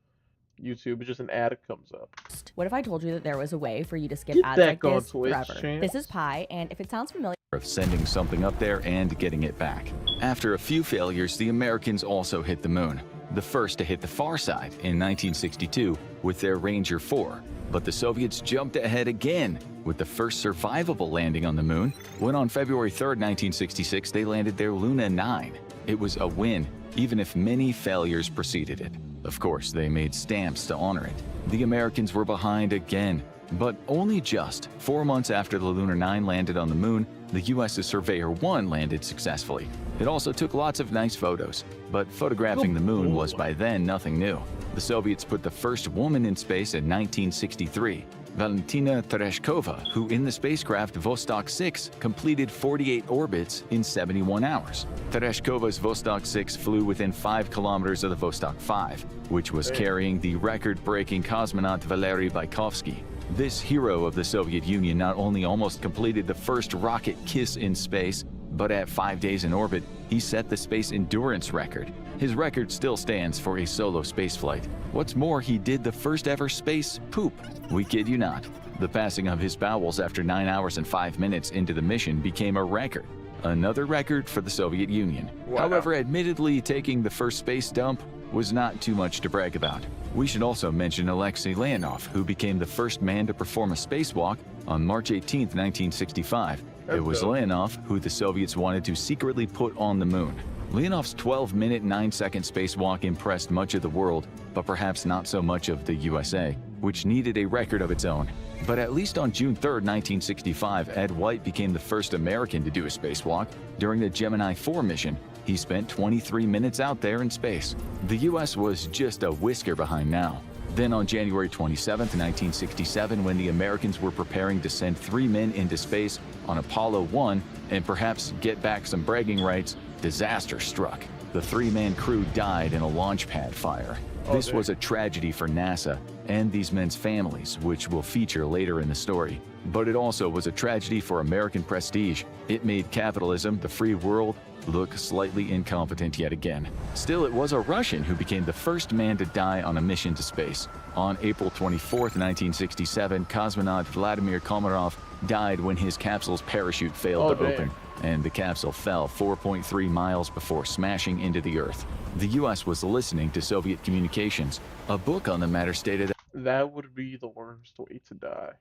YouTube. It's just an ad comes up. What if I told you that there was a way for you to skip Get ads that like going, this Twitch, forever? Chance. This is Pi, and if it sounds familiar... of sending something up there and getting it back. After a few failures, the Americans also hit the moon. The first to hit the far side in 1962 with their Ranger 4. But the Soviets jumped ahead again with the first survivable landing on the moon when on February 3, 1966, they landed their Luna 9. It was a win, even if many failures preceded it. Of course, they made stamps to honor it. The Americans were behind again, but only just. 4 months after the Lunar 9 landed on the moon, the US's Surveyor 1 landed successfully. It also took lots of nice photos, but photographing the moon was by then nothing new. The Soviets put the first woman in space in 1963, Valentina Tereshkova, who in the spacecraft Vostok 6 completed 48 orbits in 71 hours. Tereshkova's Vostok 6 flew within 5 kilometers of the Vostok 5, which was carrying the record-breaking cosmonaut Valery Vykovsky. This hero of the Soviet Union not only almost completed the first rocket kiss in space, but at 5 days in orbit, he set the space endurance record. His record still stands for a solo spaceflight. What's more, he did the first ever space poop. We kid you not. The passing of his bowels after 9 hours and 5 minutes into the mission became a record. another record for the Soviet Union. Wow. However, admittedly, taking the first space dump was not too much to brag about. We should also mention Alexei Leonov, who became the first man to perform a spacewalk on March 18, 1965. It was Leonov who the Soviets wanted to secretly put on the moon. Leonov's 12-minute, 9-second spacewalk impressed much of the world, but perhaps not so much of the USA, which needed a record of its own. But at least on June 3, 1965, Ed White became the first American to do a spacewalk. During the Gemini 4 mission, he spent 23 minutes out there in space. The US was just a whisker behind now. Then on January 27, 1967, when the Americans were preparing to send 3 men into space on Apollo 1 and perhaps get back some bragging rights, disaster struck. The 3-man crew died in a launch pad fire. This was a tragedy for NASA and these men's families, which will feature later in the story. But it also was a tragedy for American prestige. It made capitalism, the free world, look slightly incompetent yet again. Still, it was a Russian who became the first man to die on a mission to space. On April 24, 1967, cosmonaut Vladimir Komarov died when his capsule's parachute failed to open, and the capsule fell 4.3 miles before smashing into the Earth. The US was listening to Soviet communications. A book on the matter stated that would be the worst way to die.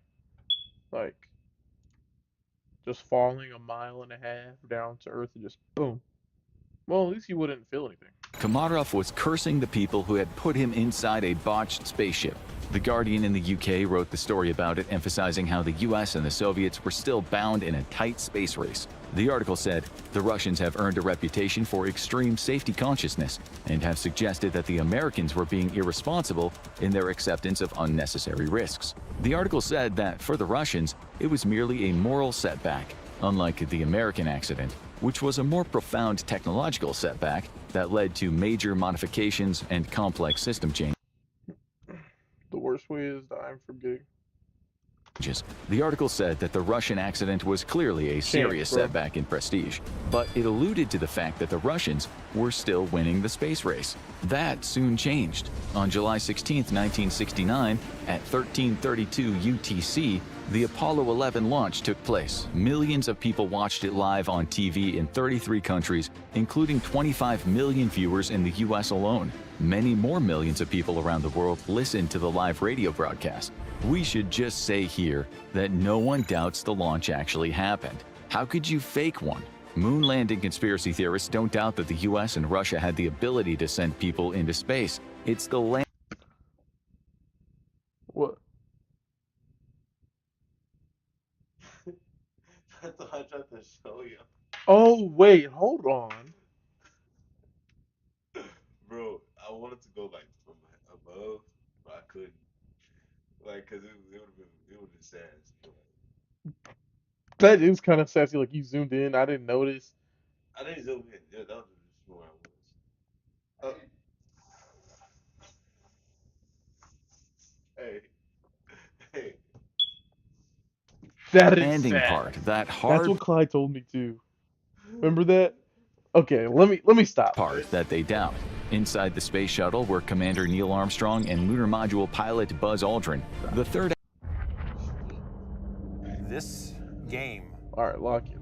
Like, just falling 1.5 miles down to Earth and just boom. Well, at least he wouldn't feel anything. Komarov was cursing the people who had put him inside a botched spaceship. The Guardian in the UK wrote the story about it, emphasizing how the US and the Soviets were still bound in a tight space race. The article said, the Russians have earned a reputation for extreme safety consciousness and have suggested that the Americans were being irresponsible in their acceptance of unnecessary risks. The article said that, for the Russians, it was merely a moral setback, unlike the American accident, which was a more profound technological setback that led to major modifications and complex system changes. The worst way is dying from getting. The article said that the Russian accident was clearly a serious setback in prestige, but it alluded to the fact that the Russians were still winning the space race. That soon changed. On July 16, 1969, at 13:32 UTC, the Apollo 11 launch took place. Millions of people watched it live on TV in 33 countries, including 25 million viewers in the US alone. Many more millions of people around the world listened to the live radio broadcast. We should just say here that no one doubts the launch actually happened. How could you fake one? Moon landing conspiracy theorists don't doubt that the US and Russia had the ability to send people into space. It's the land. What? I thought I tried to show you. Oh, wait, hold on. Bro, I wanted to go like from above, but I couldn't. Like, cause it would have been sad. That is kind of sassy. Like, you zoomed in, I didn't notice. I didn't zoom in. Yeah, that was just where I was. Hey. That is landing sad. part, that hard That's what Clyde told me too. Remember that? Okay, let me stop. Part that they doubt. Inside the space shuttle were Commander Neil Armstrong and lunar module pilot Buzz Aldrin. The third This game, alright, lock in.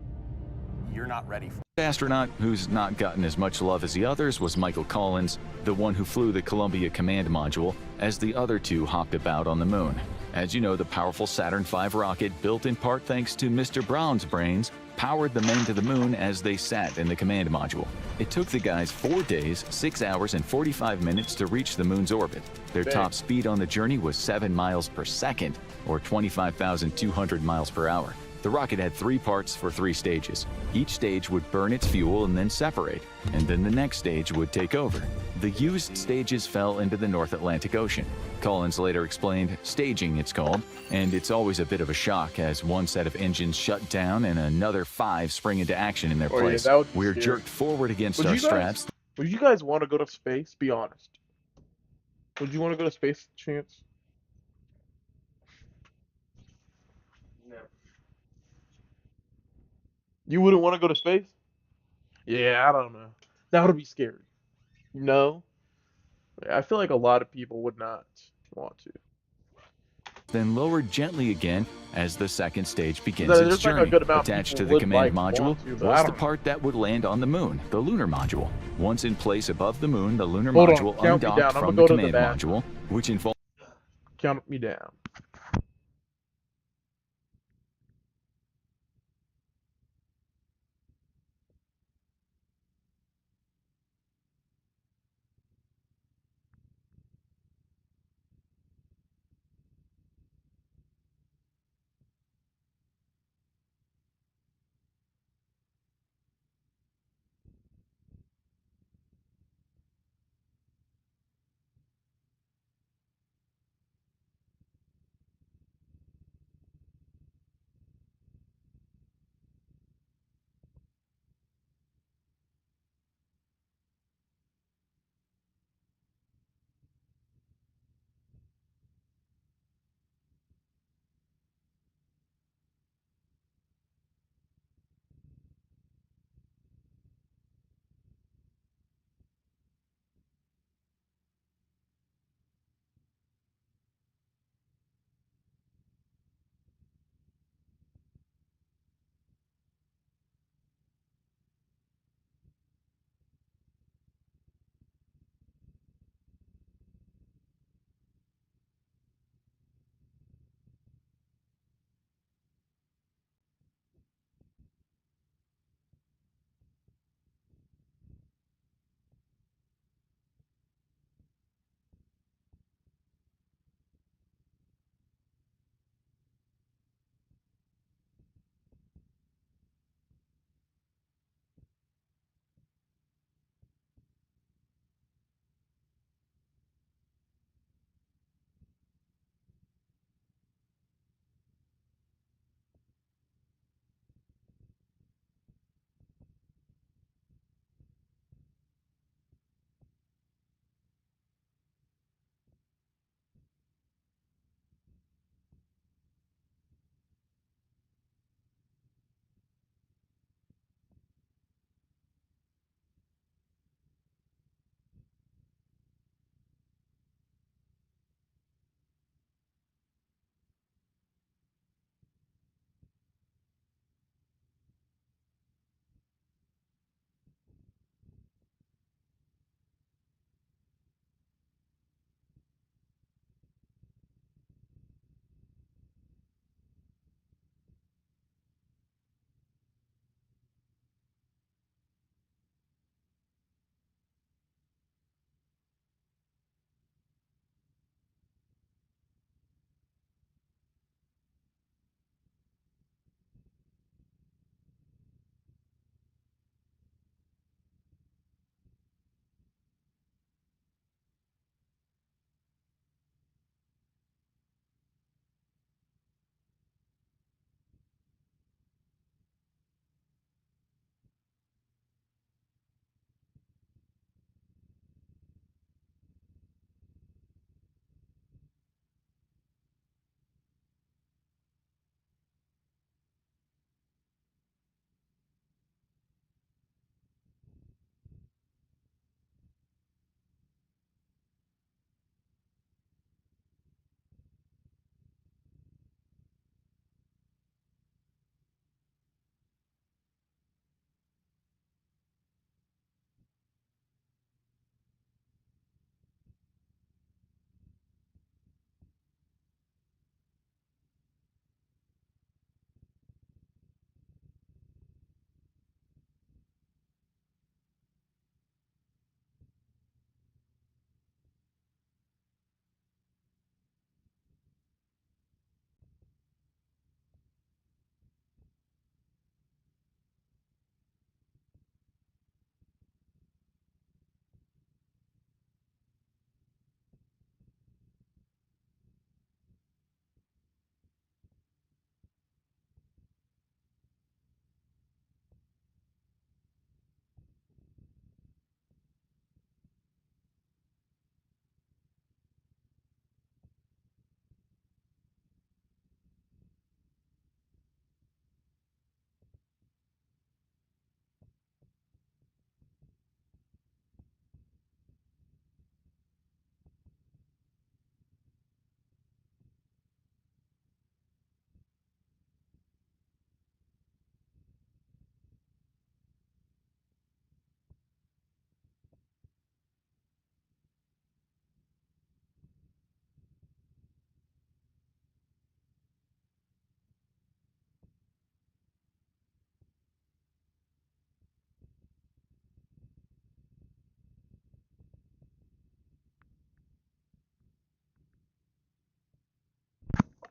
You're not ready for. astronaut who's not gotten as much love as the others was Michael Collins, the one who flew the Columbia Command Module, as the other two hopped about on the moon. As you know, the powerful Saturn V rocket, built in part thanks to Mr. Brown's brains, powered the men to the moon as they sat in the command module. It took the guys 4 days, 6 hours, and 45 minutes to reach the moon's orbit. Their top speed on the journey was 7 miles per second, or 25,200 miles per hour. The rocket had 3 parts for 3 stages. Each stage would burn its fuel and then separate, and then the next stage would take over. The used stages fell into the North Atlantic Ocean. Collins later explained, staging it's called, and it's always a bit of a shock as one set of engines shut down and another 5 spring into action in their place. Yeah, that would be We're scary. jerked forward against Would our you guys- straps. Would you guys want to go to space? Be honest. Would you want to go to space, Chance? You wouldn't want to go to space? Yeah, I don't know. That would be scary. No? I feel like a lot of people would not want to. then lowered gently again as the second stage begins There's its like a journey. good amount of Attached to people the would, command like, module want to, but I was the don't know. part that would land on the moon, the lunar module. Once in place above the moon, the lunar Hold on, module count me undocked down. I'm from gonna the go to the command bathroom. module, which involved Count me down.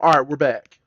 All right, we're back.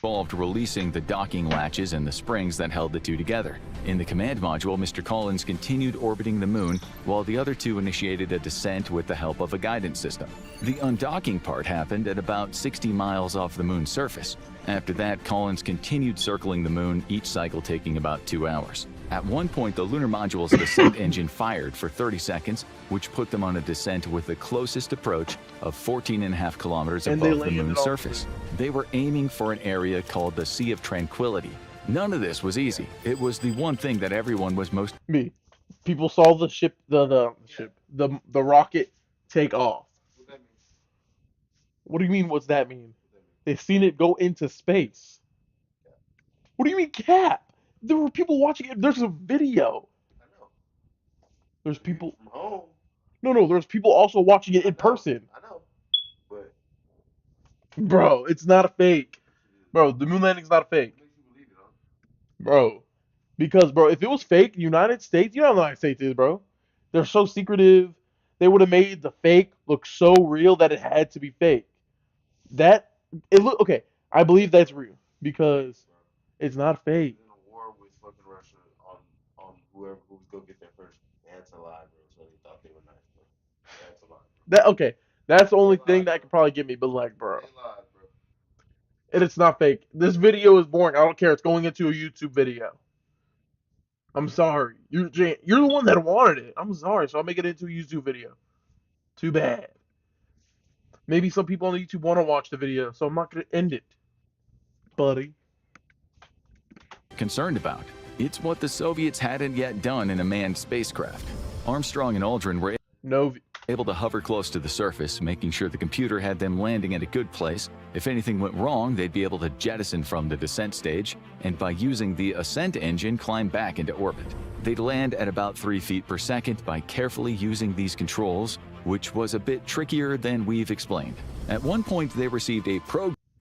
Involved releasing the docking latches and the springs that held the two together. In the command module, Mr. Collins continued orbiting the moon, while the other two initiated a descent with the help of a guidance system. The undocking part happened at about 60 miles off the moon's surface. After that, Collins continued circling the moon, each cycle taking about 2 hours. At one point, the lunar module's descent engine fired for 30 seconds, which put them on a descent with the closest approach of 14.5 kilometers And they above the landed moon's on- surface. They were aiming for an area called the Sea of Tranquility. None of this was easy. It was the one thing that everyone was most Me. People saw the ship, the rocket take off. What do you mean? What's that mean? They've seen it go into space. What do you mean, cap? There were people watching it. There's a video. There's people. From home. No. There's people also watching it in person. I know. But Bro, it's not a fake. Bro, the moon landing's not a fake. Bro, because bro, if it was fake, United States, you know how the United States is, bro. They're so secretive. They would have made the fake look so real that it had to be fake. That it look okay. I believe that's real because it's not fake. in a war with fucking Russia on whoever who was gonna get their first answer live, bro. So they thought they were nice, bro. That's a lot. That okay. That's the only thing that could probably get me. But like, bro, They lied, bro. and it's not fake. This video is boring. I don't care. It's going into a YouTube video. I'm sorry. You're the one that wanted it. I'm sorry. So I'll make it into a YouTube video. Too bad. Maybe some people on YouTube want to watch the video, so I'm not gonna end it, buddy. concerned about. It's what the Soviets hadn't yet done in a manned spacecraft. Armstrong and Aldrin were able to hover close to the surface, making sure the computer had them landing at a good place. If anything went wrong, they'd be able to jettison from the descent stage, and by using the ascent engine, climb back into orbit. They'd land at about 3 feet per second by carefully using these controls, which was a bit trickier than we've explained. At one point, they received a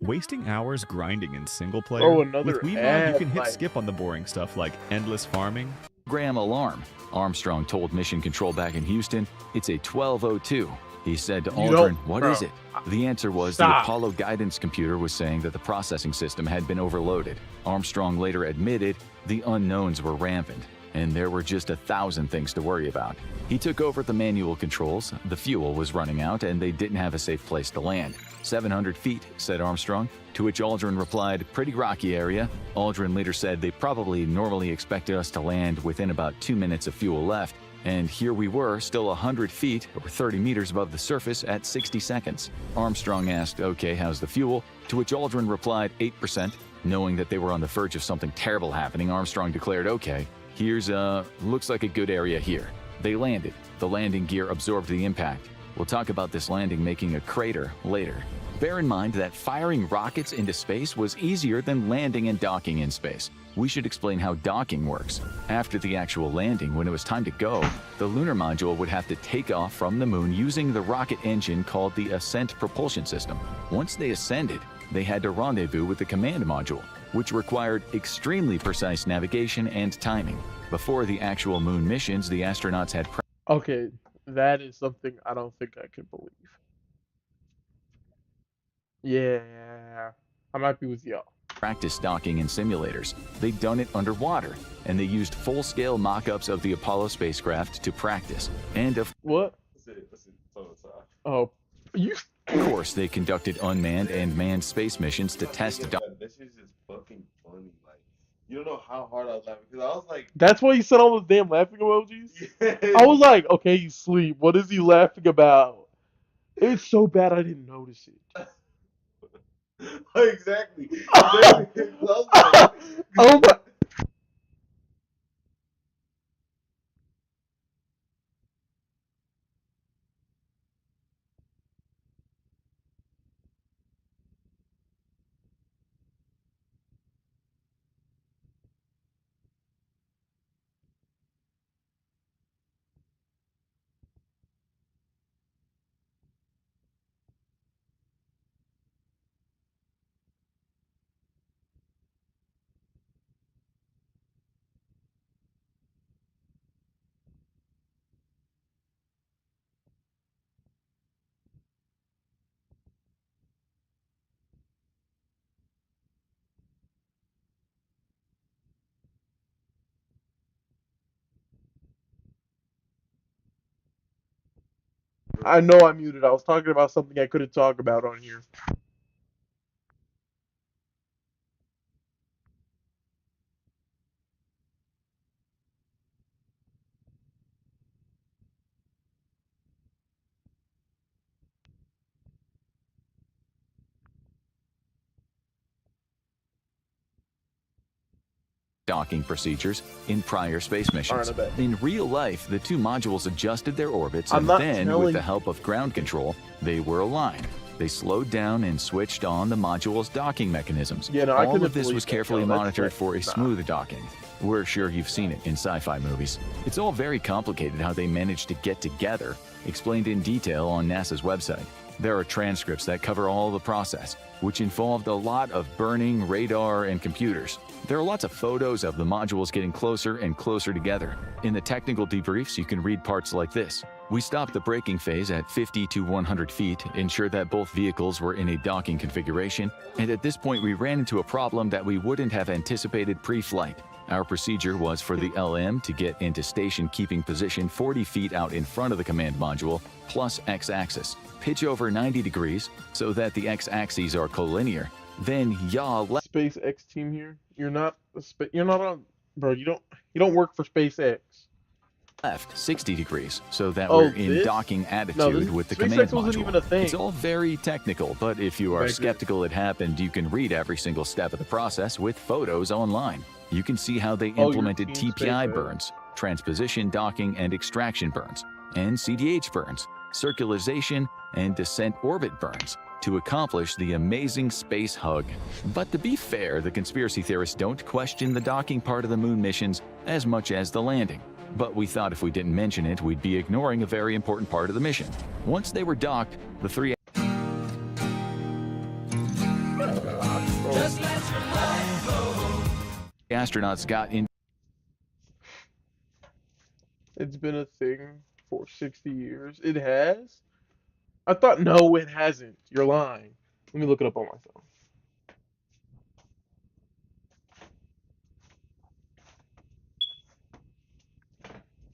Wasting hours grinding in single player? Oh, another With Wiimote, ad, you can hit like- skip on the boring stuff like endless farming. program alarm. Armstrong told Mission Control back in Houston, it's a 1202. He said to You Aldrin, don't- "What bro, is it?" The answer was the stop. Apollo guidance computer was saying that the processing system had been overloaded. Armstrong later admitted the unknowns were rampant, and there were just 1,000 things to worry about. He took over the manual controls, the fuel was running out, and they didn't have a safe place to land. 700 feet, said Armstrong, to which Aldrin replied, pretty rocky area. Aldrin later said they probably normally expected us to land within about 2 minutes of fuel left, and here we were, still 100 feet or 30 meters above the surface at 60 seconds. Armstrong asked, okay, how's the fuel? To which Aldrin replied, 8%. Knowing that they were on the verge of something terrible happening, Armstrong declared, okay, here's looks like a good area here. They landed. The landing gear absorbed the impact. We'll talk about this landing making a crater later. Bear in mind that firing rockets into space was easier than landing and docking in space. We should explain how docking works. After the actual landing, when it was time to go, the lunar module would have to take off from the moon using the rocket engine called the Ascent Propulsion System. Once they ascended, they had to rendezvous with the command module, which required extremely precise navigation and timing. Before the actual moon missions, the astronauts had Okay, that is something I don't think I can believe. Yeah, I might be with y'all. practice docking in simulators. They'd done it underwater, and they used full-scale mock-ups of the Apollo spacecraft to practice. And of What? Oh, you. Of course, they conducted unmanned and manned space missions to test That shit's just fucking funny. Like, you don't know how hard I was laughing because I was like, That's why you said all those damn laughing emojis. I was like, okay, you sleep. What is he laughing about? It's so bad I didn't notice it. exactly. I was like, Oh my. I know I muted. I was talking about something I couldn't talk about on here. Docking procedures in prior space missions. In real life, the two modules adjusted their orbits, and then, with the help of ground control, they were aligned. They slowed down and switched on the module's docking mechanisms. All of this was carefully monitored for a smooth docking. We're sure you've seen it in sci-fi movies. It's all very complicated how they managed to get together, explained in detail on NASA's website. There are transcripts that cover all the process, which involved a lot of burning, radar, and computers. There are lots of photos of the modules getting closer and closer together. In the technical debriefs, you can read parts like this. We stopped the braking phase at 50 to 100 feet, ensured that both vehicles were in a docking configuration, and at this point we ran into a problem that we wouldn't have anticipated pre-flight. Our procedure was for the LM to get into station keeping position 40 feet out in front of the command module, plus x-axis. Pitch over 90 degrees so that the x-axes are collinear. Then yaw left. SpaceX team here. You're not on, bro. You don't work for SpaceX. Left 60 degrees so that we're in docking attitude with the command module. Wasn't even a thing. It's all very technical, but if you are skeptical it happened, you can read every single step of the process with photos online. You can see how they implemented TPI burns, transposition docking and extraction burns, and CDH burns, circularization and descent orbit burns, to accomplish the amazing space hug. But to be fair, the conspiracy theorists don't question the docking part of the moon missions as much as the landing. But we thought if we didn't mention it, we'd be ignoring a very important part of the mission. Once they were docked, the three astronauts got in. It's been a thing for 60 years. It has? I thought, no, it hasn't. You're lying. Let me look it up on my phone.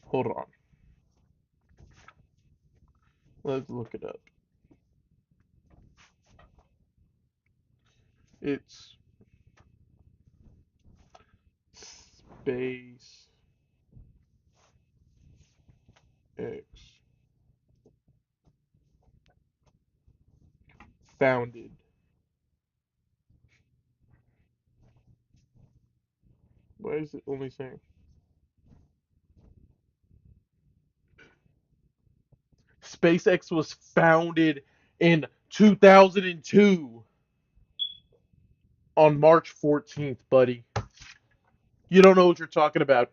Hold on. Let's look it up. It's SpaceX. Founded. Why is it only saying? SpaceX was founded in 2002 on March 14th, buddy. You don't know what you're talking about.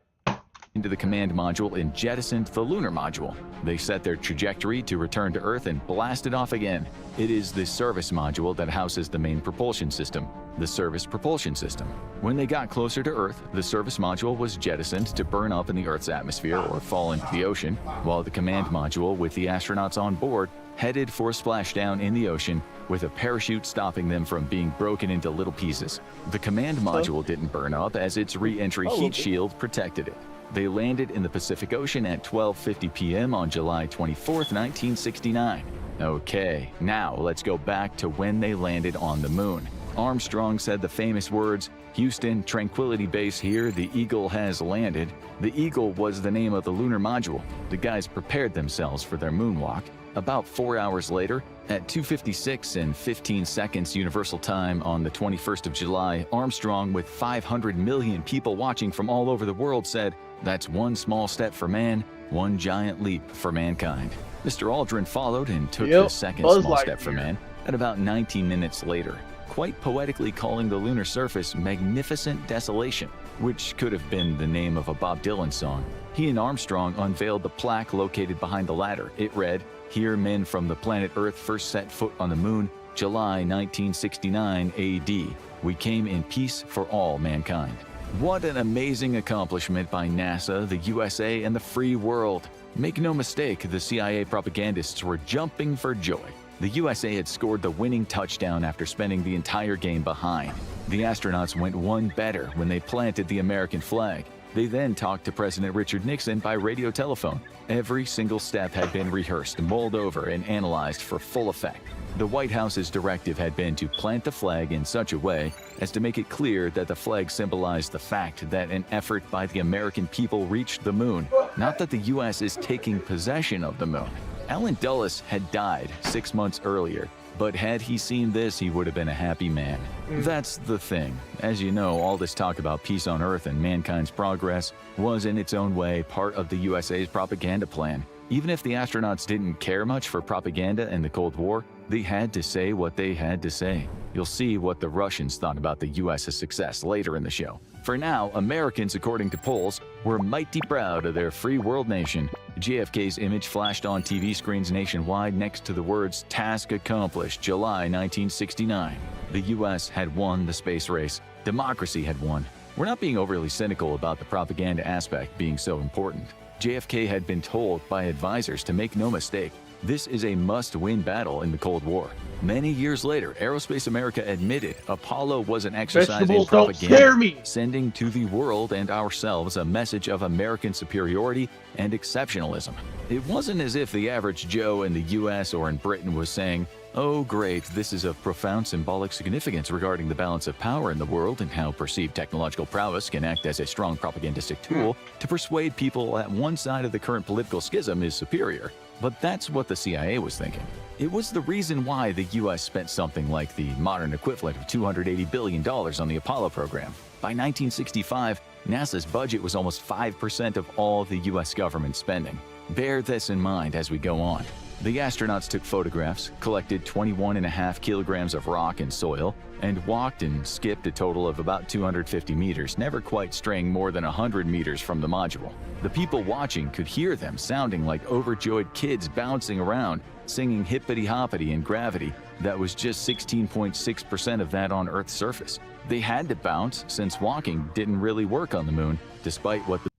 Into the command module and jettisoned the lunar module. They set their trajectory to return to Earth and blasted off again. It is the service module that houses the main propulsion system, the service propulsion system. When they got closer to Earth, the service module was jettisoned to burn up in the Earth's atmosphere or fall into the ocean, while the command module with the astronauts on board headed for splashdown in the ocean with a parachute stopping them from being broken into little pieces. The command module didn't burn up as its re-entry heat shield protected it. They landed in the Pacific Ocean at 12:50 p.m. on July 24th, 1969. Okay, now let's go back to when they landed on the moon. Armstrong said the famous words, "Houston, Tranquility Base here, the Eagle has landed." The Eagle was the name of the lunar module. The guys prepared themselves for their moonwalk. About 4 hours later, at 2:56 and 15 seconds Universal Time on the 21st of July, Armstrong, with 500 million people watching from all over the world, said, "That's one small step for man, one giant leap for mankind." Mr. Aldrin followed and took the second small step for man at about 19 minutes later, quite poetically calling the lunar surface Magnificent Desolation, which could have been the name of a Bob Dylan song. He and Armstrong unveiled the plaque located behind the ladder. It read, "Here men from the planet Earth first set foot on the moon, July 1969 AD. We came in peace for all mankind." What an amazing accomplishment by NASA, the USA, and the free world. Make no mistake, the CIA propagandists were jumping for joy. The USA had scored the winning touchdown after spending the entire game behind. The astronauts went one better when they planted the American flag. They then talked to President Richard Nixon by radio telephone. Every single step had been rehearsed, mulled over, and analyzed for full effect. The White House's directive had been to plant the flag in such a way as to make it clear that the flag symbolized the fact that an effort by the American people reached the moon, not that the U.S. is taking possession of the moon. Allen Dulles had died 6 months earlier, but had he seen this, he would have been a happy man. That's the thing. As you know, all this talk about peace on Earth and mankind's progress was in its own way part of the USA's propaganda plan. Even if the astronauts didn't care much for propaganda in the Cold War, they had to say what they had to say. You'll see what the Russians thought about the US's success later in the show. For now, Americans, according to polls, were mighty proud of their free world nation. JFK's image flashed on TV screens nationwide next to the words "Task Accomplished, July 1969." The US had won the space race. Democracy had won. We're not being overly cynical about the propaganda aspect being so important. JFK had been told by advisors to make no mistake, this is a must-win battle in the Cold War. Many years later, Aerospace America admitted Apollo was an exercise in Vegetables don't propaganda, scare me. sending to the world and ourselves a message of American superiority and exceptionalism. It wasn't as if the average Joe in the US or in Britain was saying, "Oh great, this is of profound symbolic significance regarding the balance of power in the world and how perceived technological prowess can act as a strong propagandistic tool to persuade people that one side of the current political schism is superior." But that's what the CIA was thinking. It was the reason why the US spent something like the modern equivalent of $280 billion on the Apollo program. By 1965, NASA's budget was almost 5% of all the US government spending. Bear this in mind as we go on. The astronauts took photographs, collected 21.5 kilograms of rock and soil, and walked and skipped a total of about 250 meters, never quite straying more than 100 meters from the module. The people watching could hear them sounding like overjoyed kids bouncing around, singing hippity-hoppity in gravity that was just 16.6% of that on Earth's surface. They had to bounce since walking didn't really work on the moon, despite what the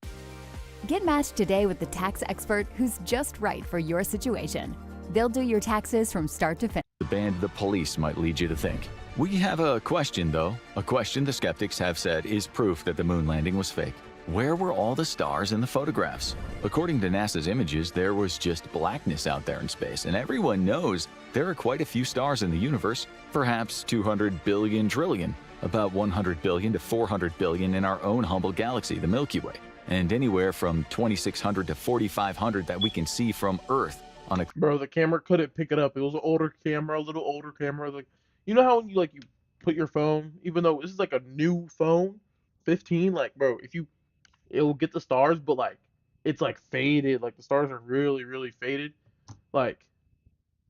Get matched today with the tax expert who's just right for your situation. They'll do your taxes from start to finish. band The Police might lead you to think. We have a question, though. A question the skeptics have said is proof that the moon landing was fake. Where were all the stars in the photographs? According to NASA's images, there was just blackness out there in space, and everyone knows there are quite a few stars in the universe, perhaps 200 billion trillion, about 100 billion to 400 billion in our own humble galaxy, the Milky Way, and anywhere from 2,600 to 4,500 that we can see from Earth on a... Bro, the camera couldn't pick it up. It was an older camera, a little older camera. Like, you know how when you put your phone, even though this is like a new phone, 15, like, bro, it will get the stars, but like it's like faded, like the stars are really, really faded. Like,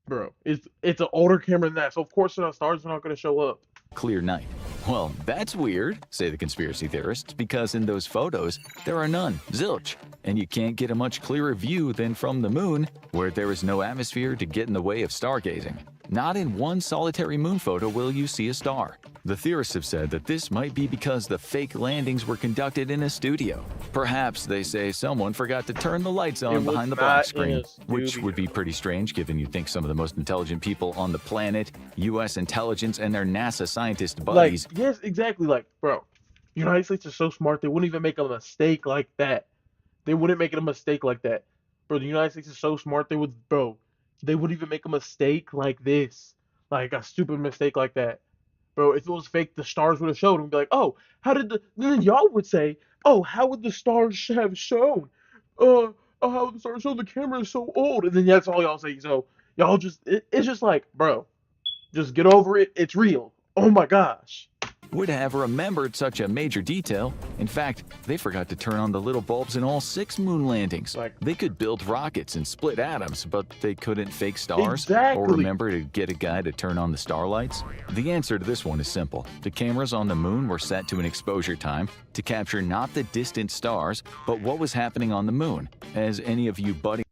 bro, it's an older camera than that, so of course the stars are not going to show up. Clear night. Well, that's weird, say the conspiracy theorists, because in those photos, there are none, zilch, and you can't get a much clearer view than from the moon, where there is no atmosphere to get in the way of stargazing. Not in one solitary moon photo will you see a star. The theorists have said that this might be because the fake landings were conducted in a studio. Perhaps, they say, someone forgot to turn the lights on behind the black screen, which would be pretty strange given you think some of the most intelligent people on the planet, U.S. intelligence, and their NASA scientist buddies... Like, yes, exactly. Like, bro, the United States is so smart, they wouldn't even make a mistake like that. They wouldn't make a mistake like that. Bro, the United States is so smart, they wouldn't even make a mistake like this. Like, a stupid mistake like that. Bro, if it was fake, the stars would have showed and be like, oh, then y'all would say, oh, how would the stars have shown? How would the stars show? The camera is so old. And then that's all y'all say. So y'all it's just like, bro, just get over it. It's real. Oh my gosh. Would have remembered such a major detail. In fact, they forgot to turn on the little bulbs in all 6 moon landings. They could build rockets and split atoms, but they couldn't fake stars or remember to get a guy to turn on the starlights. The answer to this one is simple. The cameras on the moon were set to an exposure time to capture not the distant stars, but what was happening on the moon. As any of you buddy...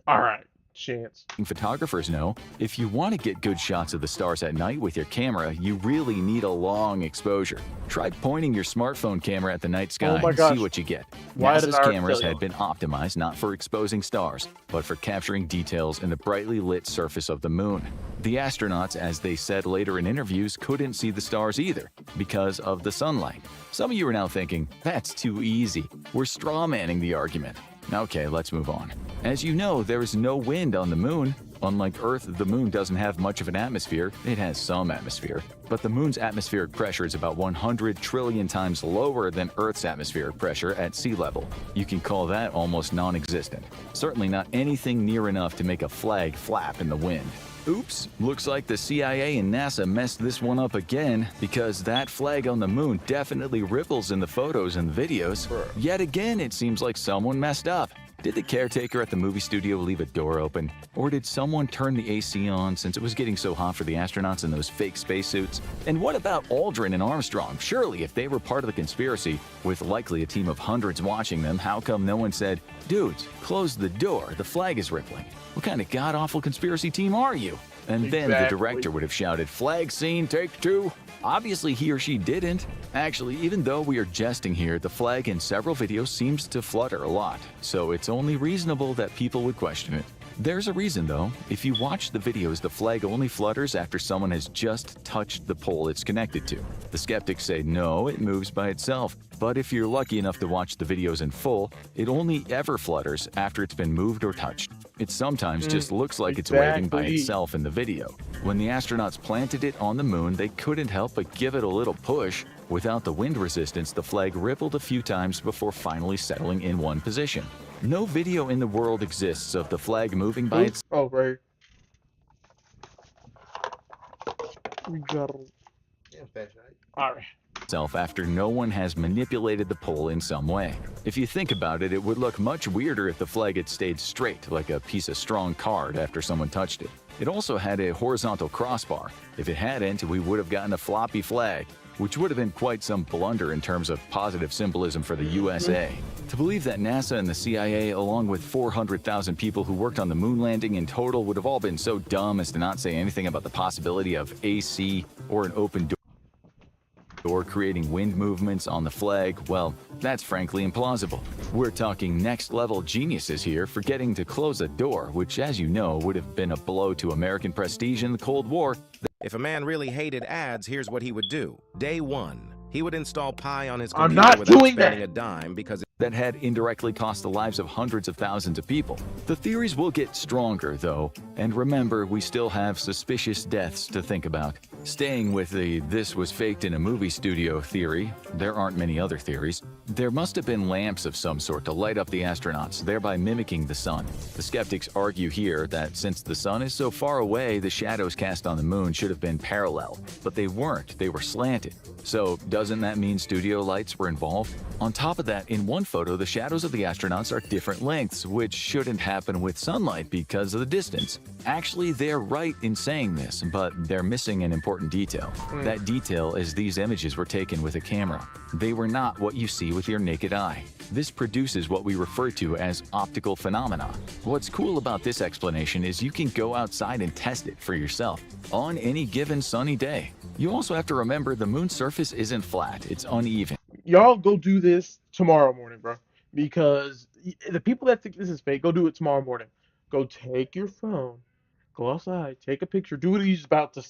All right, chance. Photographers know, if you want to get good shots of the stars at night with your camera, you really need a long exposure. Try pointing your smartphone camera at the night sky Oh my and gosh. see what you get. Why did NASA's I already cameras tell had you? been optimized not for exposing stars, but for capturing details in the brightly lit surface of the moon. The astronauts, as they said later in interviews, couldn't see the stars either because of the sunlight. Some of you are now thinking, that's too easy. We're strawmanning the argument. Okay, let's move on. As you know, there is no wind on the moon. Unlike Earth, the moon doesn't have much of an atmosphere. It has some atmosphere. But the moon's atmospheric pressure is about 100 trillion times lower than Earth's atmospheric pressure at sea level. You can call that almost non-existent. Certainly not anything near enough to make a flag flap in the wind. Oops, looks like the CIA and NASA messed this one up again because that flag on the moon definitely ripples in the photos and the videos. Yet again, it seems like someone messed up. Did the caretaker at the movie studio leave a door open? Or did someone turn the AC on since it was getting so hot for the astronauts in those fake spacesuits? And what about Aldrin and Armstrong? Surely, if they were part of the conspiracy, with likely a team of hundreds watching them, how come no one said, dudes, close the door, the flag is rippling? What kind of god-awful conspiracy team are you? And then the director would have shouted, flag scene, take two. Obviously, he or she didn't. Actually, even though we are jesting here, the flag in several videos seems to flutter a lot, so it's only reasonable that people would question it. There's a reason though. If you watch the videos, the flag only flutters after someone has just touched the pole it's connected to. The skeptics say no, it moves by itself. But if you're lucky enough to watch the videos in full, it only ever flutters after it's been moved or touched. It sometimes just looks like it's waving by itself in the video. When the astronauts planted it on the moon, they couldn't help but give it a little push. Without the wind resistance, the flag rippled a few times before finally settling in one position. No video in the world exists of the flag moving by itself. Oh, right. We got him. Yeah, that's right. All right. After no one has manipulated the pole in some way. If you think about it, it would look much weirder if the flag had stayed straight, like a piece of strong card after someone touched it. It also had a horizontal crossbar. If it hadn't, we would have gotten a floppy flag, which would have been quite some blunder in terms of positive symbolism for the USA. To believe that NASA and the CIA, along with 400,000 people who worked on the moon landing in total, would have all been so dumb as to not say anything about the possibility of AC or an open door creating wind movements on the flag, well, that's frankly implausible. We're talking next-level geniuses here, forgetting to close a door, which, as you know, would have been a blow to American prestige in the Cold War. If a man really hated ads, here's what he would do. Day one, he would install Pi on his I'm computer not without doing spending that. a dime because that had indirectly cost the lives of hundreds of thousands of people. The theories will get stronger, though, and remember, we still have suspicious deaths to think about. Staying with the "this was faked in a movie studio" theory, there aren't many other theories. There must have been lamps of some sort to light up the astronauts, thereby mimicking the sun. The skeptics argue here that since the sun is so far away, the shadows cast on the moon should have been parallel, but they weren't, they were slanted. So doesn't that mean studio lights were involved? On top of that, in one photo, the shadows of the astronauts are different lengths, which shouldn't happen with sunlight because of the distance. Actually, they're right in saying this, but they're missing an important detail. That detail is these images were taken with a camera. They were not what you see with your naked eye. This produces what we refer to as optical phenomena. What's cool about this explanation is you can go outside and test it for yourself on any given sunny day. You also have to remember the moon's surface isn't flat, it's uneven. Y'all go do this tomorrow morning, bro. Because the people that think this is fake, go do it tomorrow morning. Go take your phone, go outside, take a picture, do what he's about to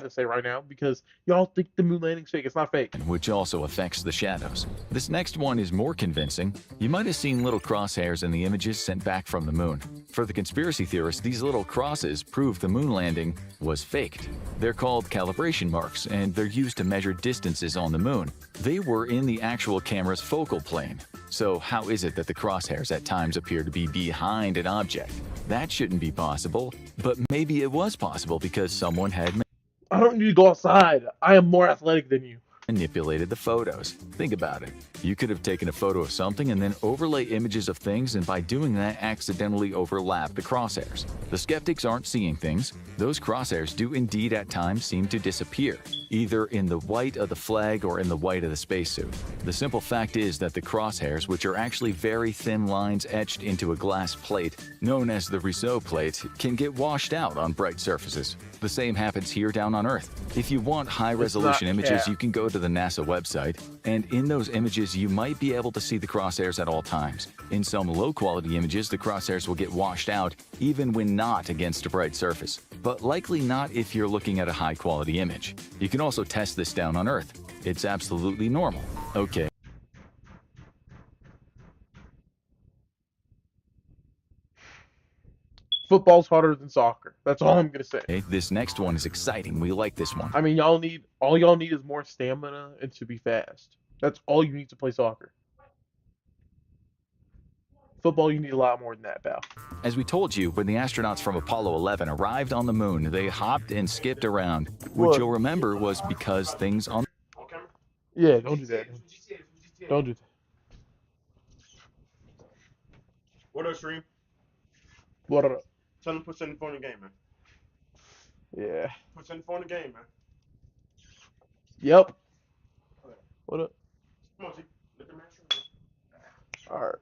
say right now, because y'all think the moon landing's fake. It's not fake. Which also affects the shadows. This next one is more convincing. You might have seen little crosshairs in the images sent back from the moon. For the conspiracy theorists, these little crosses prove the moon landing was faked. They're called calibration marks, and they're used to measure distances on the moon. They were in the actual camera's focal plane. So how is it that the crosshairs at times appear to be behind an object? That shouldn't be possible, but maybe it was possible because someone had I don't need to go outside. I am more athletic than you. manipulated the photos. Think about it. You could have taken a photo of something and then overlay images of things, and by doing that, accidentally overlap the crosshairs. The skeptics aren't seeing things. Those crosshairs do indeed at times seem to disappear, either in the white of the flag or in the white of the spacesuit. The simple fact is that the crosshairs, which are actually very thin lines etched into a glass plate, known as the Rousseau plate, can get washed out on bright surfaces. The same happens here down on Earth. If you want high-resolution images, you can go to the NASA website, and in those images, you might be able to see the crosshairs at all times. In some low-quality images, the crosshairs will get washed out, even when not against a bright surface, but likely not if you're looking at a high-quality image. You can also test this down on Earth. It's absolutely normal. Okay. Football's harder than soccer. That's all I'm gonna say. This next one is exciting. We like this one. I mean, all y'all need is more stamina and to be fast. That's all you need to play soccer. Football, you need a lot more than that, pal. As we told you, when the astronauts from Apollo 11 arrived on the moon, they hopped and skipped around, which you'll remember was because things on... Yeah, don't do that. Don't do that. What up, Stream? What up? Tell them put something for the game, man. Yeah. Put something for the game, man. Yep. What up? Come on, G. Let the man shoot. All right.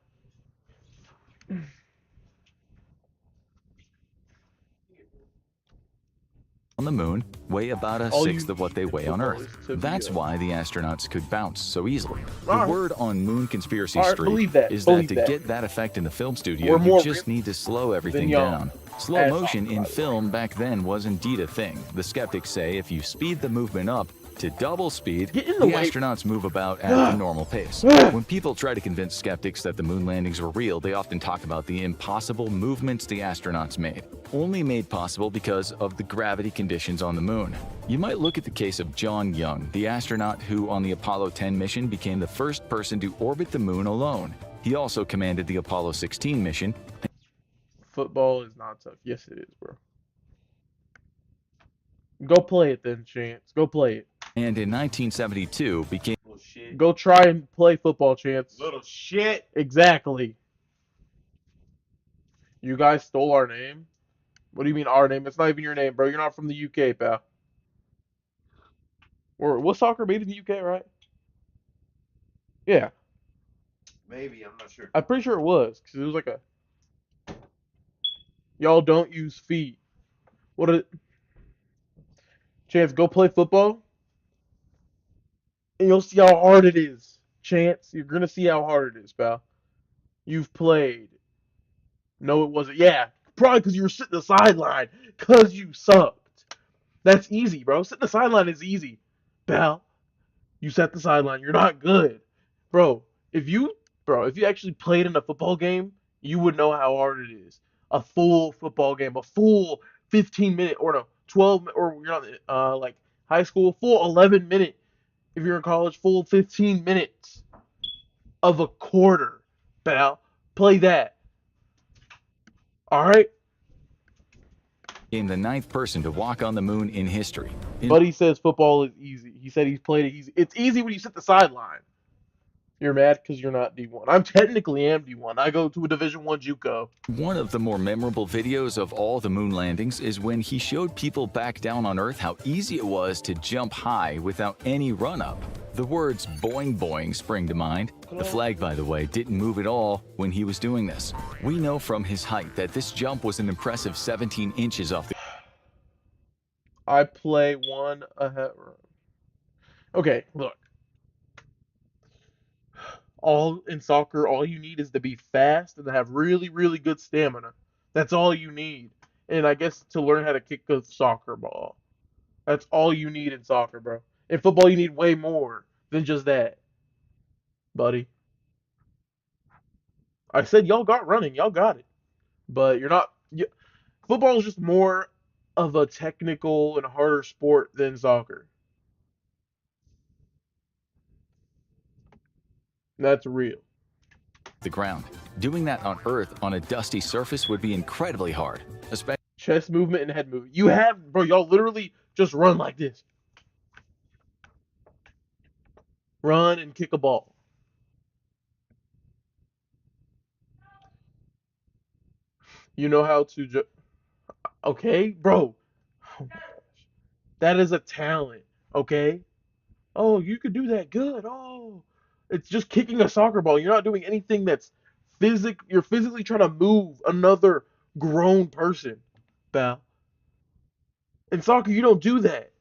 On the moon weigh about a sixth of what they weigh on Earth. That's why the astronauts could bounce so easily. The word on Moon Conspiracy Street is that to get that effect in the film studio, you just need to slow everything down. Slow motion in film back then was indeed a thing. The skeptics say if you speed the movement up to double speed, the astronauts move about at the normal pace. When people try to convince skeptics that the moon landings were real, they often talk about the impossible movements the astronauts made, only made possible because of the gravity conditions on the moon. You might look at the case of John Young, the astronaut who on the Apollo 10 mission became the first person to orbit the moon alone. He also commanded the Apollo 16 mission. Football is not tough. Yes, it is, bro. Go play it then, Chance. Go play it. And in 1972 became... Go try and play football, Chance. Little shit. Exactly. You guys stole our name? What do you mean our name? It's not even your name, bro. You're not from the UK, pal. Or was soccer made in the UK, right? Yeah. Maybe, I'm not sure. I'm pretty sure it was, because it was like a... Y'all don't use feet. What a... Chance, go play football. And you'll see how hard it is. Chance, you're going to see how hard it is, pal. You've played. No, it wasn't. Yeah, probably because you were sitting the sideline. Because you sucked. That's easy, bro. Sitting the sideline is easy, pal. You sat the sideline. You're not good. Bro, if you actually played in a football game, you would know how hard it is. A full football game. A full 15-minute or no, 12, or you're not like high school, full 11-minute. If you're in college, full 15 minutes of a quarter, pal. Play that. All right? Became the 9th person to walk on the moon in history. Buddy says football is easy. He said he's played it easy. It's easy when you sit the sideline. You're mad because you're not D1. I'm technically am D1. I go to a Division I JUCO. One of the more memorable videos of all the moon landings is when he showed people back down on Earth how easy it was to jump high without any run-up. The words boing boing spring to mind. The flag, by the way, didn't move at all when he was doing this. We know from his height that this jump was an impressive 17 inches off the... I play one ahead. Okay, look. All in soccer, all you need is to be fast and to have really, really good stamina. That's all you need. And I guess to learn how to kick a soccer ball. That's all you need in soccer, bro. In football, you need way more than just that, buddy. I said y'all got running. Y'all got it. But you're not... Football is just more of a technical and harder sport than soccer. That's real. The ground. Doing that on Earth on a dusty surface would be incredibly hard. Especially chest movement and head movement. You have, bro, y'all literally just run like this. Run and kick a ball. You know how to okay, bro. Oh my gosh. That is a talent, okay? Oh, you could do that good. Oh, it's just kicking a soccer ball. You're not doing anything that's you're physically trying to move another grown person, pal. In soccer, you don't do that.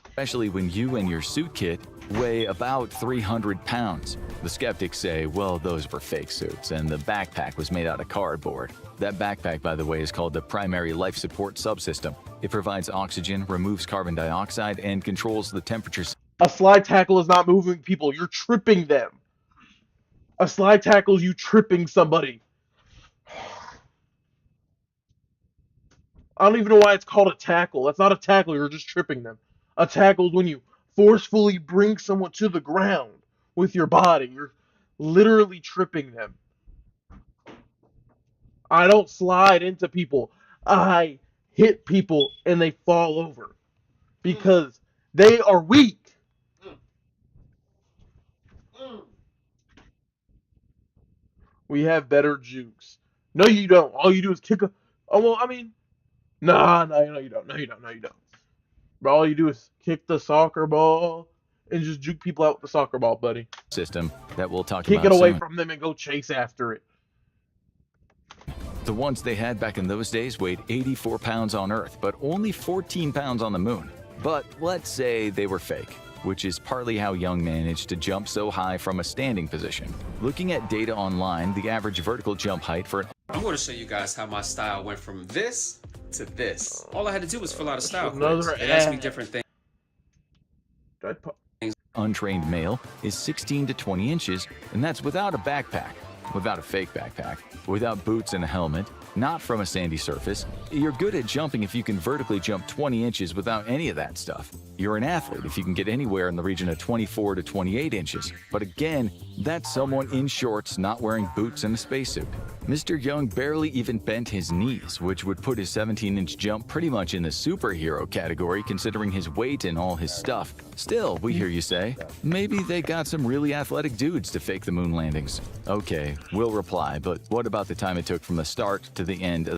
Especially when you and your suit kit weigh about 300 pounds. The skeptics say, well, those were fake suits, and the backpack was made out of cardboard. That backpack, by the way, is called the Primary Life Support Subsystem. It provides oxygen, removes carbon dioxide, and controls the temperature. A slide tackle is not moving people. You're tripping them. A slide tackle is you tripping somebody. I don't even know why it's called a tackle. That's not a tackle. You're just tripping them. A tackle is when you forcefully bring someone to the ground with your body. You're literally tripping them. I don't slide into people. I hit people and they fall over because they are weak. We have better jukes. No, you don't. All you do is kick a... Oh, well, I mean... Nah, no, you don't. No, you don't. No, you don't. But all you do is kick the soccer ball and just juke people out with the soccer ball, buddy. System that we'll talk Kick about it away soon. from them and go chase after it. The ones they had back in those days weighed 84 pounds on Earth, but only 14 pounds on the moon. But let's say they were fake, which is partly how Young managed to jump so high from a standing position. Looking at data online, the average vertical jump height for an... I'm going to show you guys how my style went from this to this. All I had to do was fill out a style quiz. Another It asked me ad. different things. untrained male is 16 to 20 inches, and that's without a backpack, without a fake backpack, without boots and a helmet, not from a sandy surface. You're good at jumping if you can vertically jump 20 inches without any of that stuff. You're an athlete if you can get anywhere in the region of 24 to 28 inches. But again, that's someone in shorts not wearing boots and a spacesuit. Mr. Young barely even bent his knees, which would put his 17-inch jump pretty much in the superhero category considering his weight and all his stuff. Still, we hear you say, maybe they got some really athletic dudes to fake the moon landings. Okay, we'll reply, but what about the time it took from the start to the end of...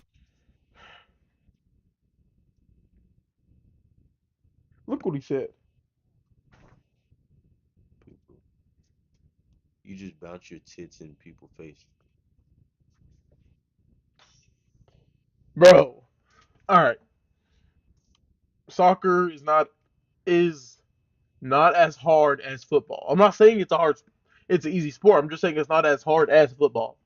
Look what he said. You just bounce your tits in people's face. Bro. Alright. Soccer is not as hard as football. I'm not saying it's it's an easy sport. I'm just saying it's not as hard as football.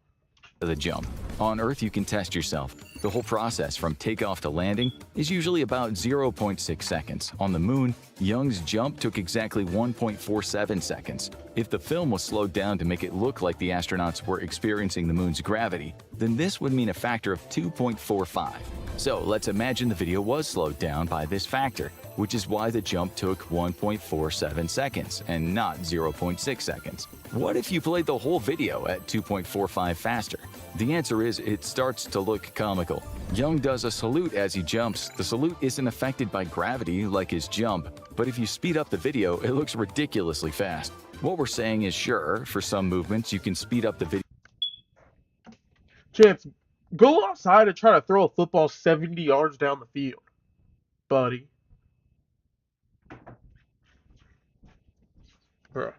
The jump. On Earth, you can test yourself. The whole process from takeoff to landing is usually about 0.6 seconds. On the moon, Young's jump took exactly 1.47 seconds. If the film was slowed down to make it look like the astronauts were experiencing the moon's gravity, then this would mean a factor of 2.45. So let's imagine the video was slowed down by this factor, which is why the jump took 1.47 seconds and not 0.6 seconds. What if you played the whole video at 2.45 faster? The answer is it starts to look comical. Young does a salute as he jumps. The salute isn't affected by gravity like his jump, but if you speed up the video, it looks ridiculously fast. What we're saying is sure, for some movements you can speed up the video. Chance, go outside and try to throw a football 70 yards down the field, buddy. Bruh.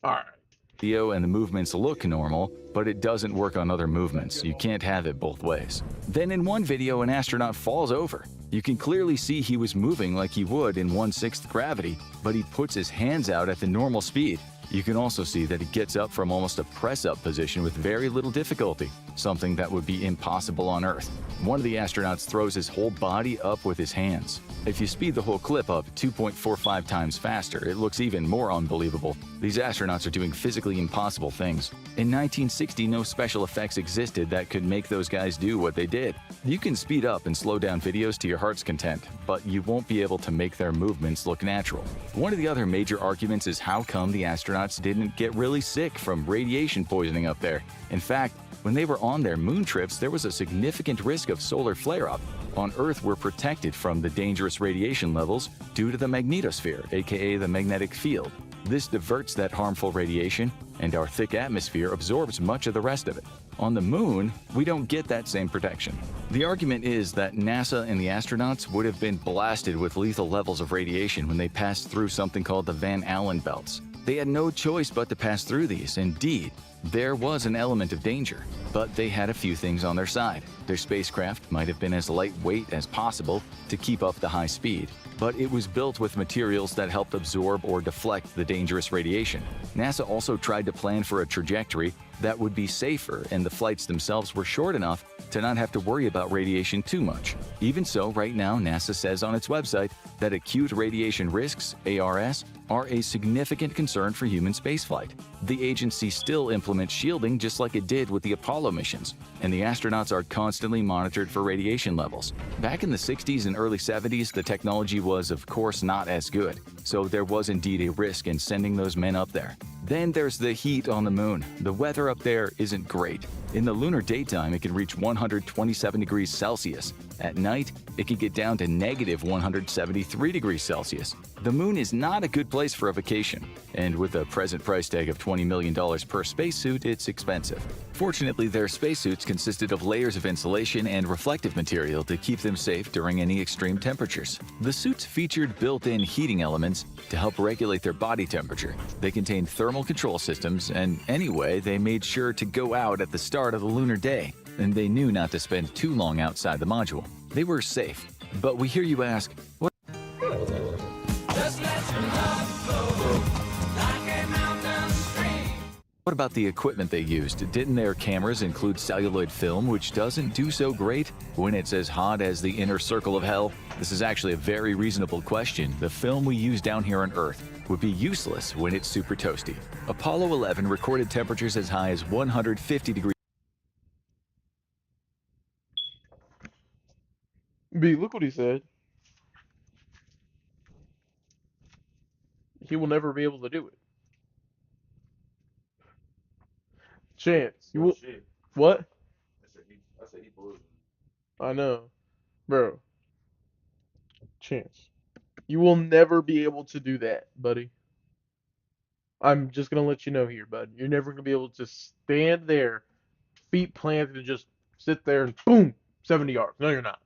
Alright. Video and the movements look normal, but it doesn't work on other movements. You can't have it both ways. Then in one video, an astronaut falls over. You can clearly see he was moving like he would in 1/6 gravity, but he puts his hands out at the normal speed. You can also see that he gets up from almost a press-up position with very little difficulty, something that would be impossible on Earth. One of the astronauts throws his whole body up with his hands. If you speed the whole clip up 2.45 times faster, it looks even more unbelievable. These astronauts are doing physically impossible things. In 1960, no special effects existed that could make those guys do what they did. You can speed up and slow down videos to your heart's content, but you won't be able to make their movements look natural. One of the other major arguments is how come the astronauts didn't get really sick from radiation poisoning up there. In fact, when they were on their moon trips, there was a significant risk of solar flare-up. On Earth, we're protected from the dangerous radiation levels due to the magnetosphere, aka the magnetic field. This diverts that harmful radiation, and our thick atmosphere absorbs much of the rest of it. On the moon, we don't get that same protection. The argument is that NASA and the astronauts would have been blasted with lethal levels of radiation when they passed through something called the Van Allen belts. They had no choice but to pass through these. Indeed, there was an element of danger, but they had a few things on their side. Their spacecraft might have been as lightweight as possible to keep up the high speed, but it was built with materials that helped absorb or deflect the dangerous radiation. NASA also tried to plan for a trajectory that would be safer, and the flights themselves were short enough to not have to worry about radiation too much. Even so, right now, NASA says on its website that acute radiation risks, ARS, are a significant concern for human spaceflight. The agency still implements shielding just like it did with the Apollo missions, and the astronauts are constantly monitored for radiation levels. Back in the 60s and early 70s, the technology was, of course, not as good, so there was indeed a risk in sending those men up there. Then there's the heat on the moon. The weather up there isn't great. In the lunar daytime, it can reach 127 degrees Celsius. At night, it can get down to negative 173 degrees Celsius. The moon is not a good place for a vacation, and with a present price tag of $20 million per spacesuit, it's expensive. Fortunately, their spacesuits consisted of layers of insulation and reflective material to keep them safe during any extreme temperatures. The suits featured built-in heating elements to help regulate their body temperature. They contained thermal control systems, and anyway, they made sure to go out at the start of the lunar day, and they knew not to spend too long outside the module. They were safe. But we hear you ask, what? What about the equipment they used? Didn't their cameras include celluloid film, which doesn't do so great when it's as hot as the inner circle of hell? This is actually a very reasonable question. The film we use down here on Earth would be useless when it's super toasty. Apollo 11 recorded temperatures as high as 150 degrees. B, look what he said. He will never be able to do it. Chance, you will. What? I said he bullshit. I know, bro. Chance, you will never be able to do that, buddy. I'm just gonna let you know here, bud. You're never gonna be able to stand there, feet planted, and just sit there and boom, 70 yards. No, you're not.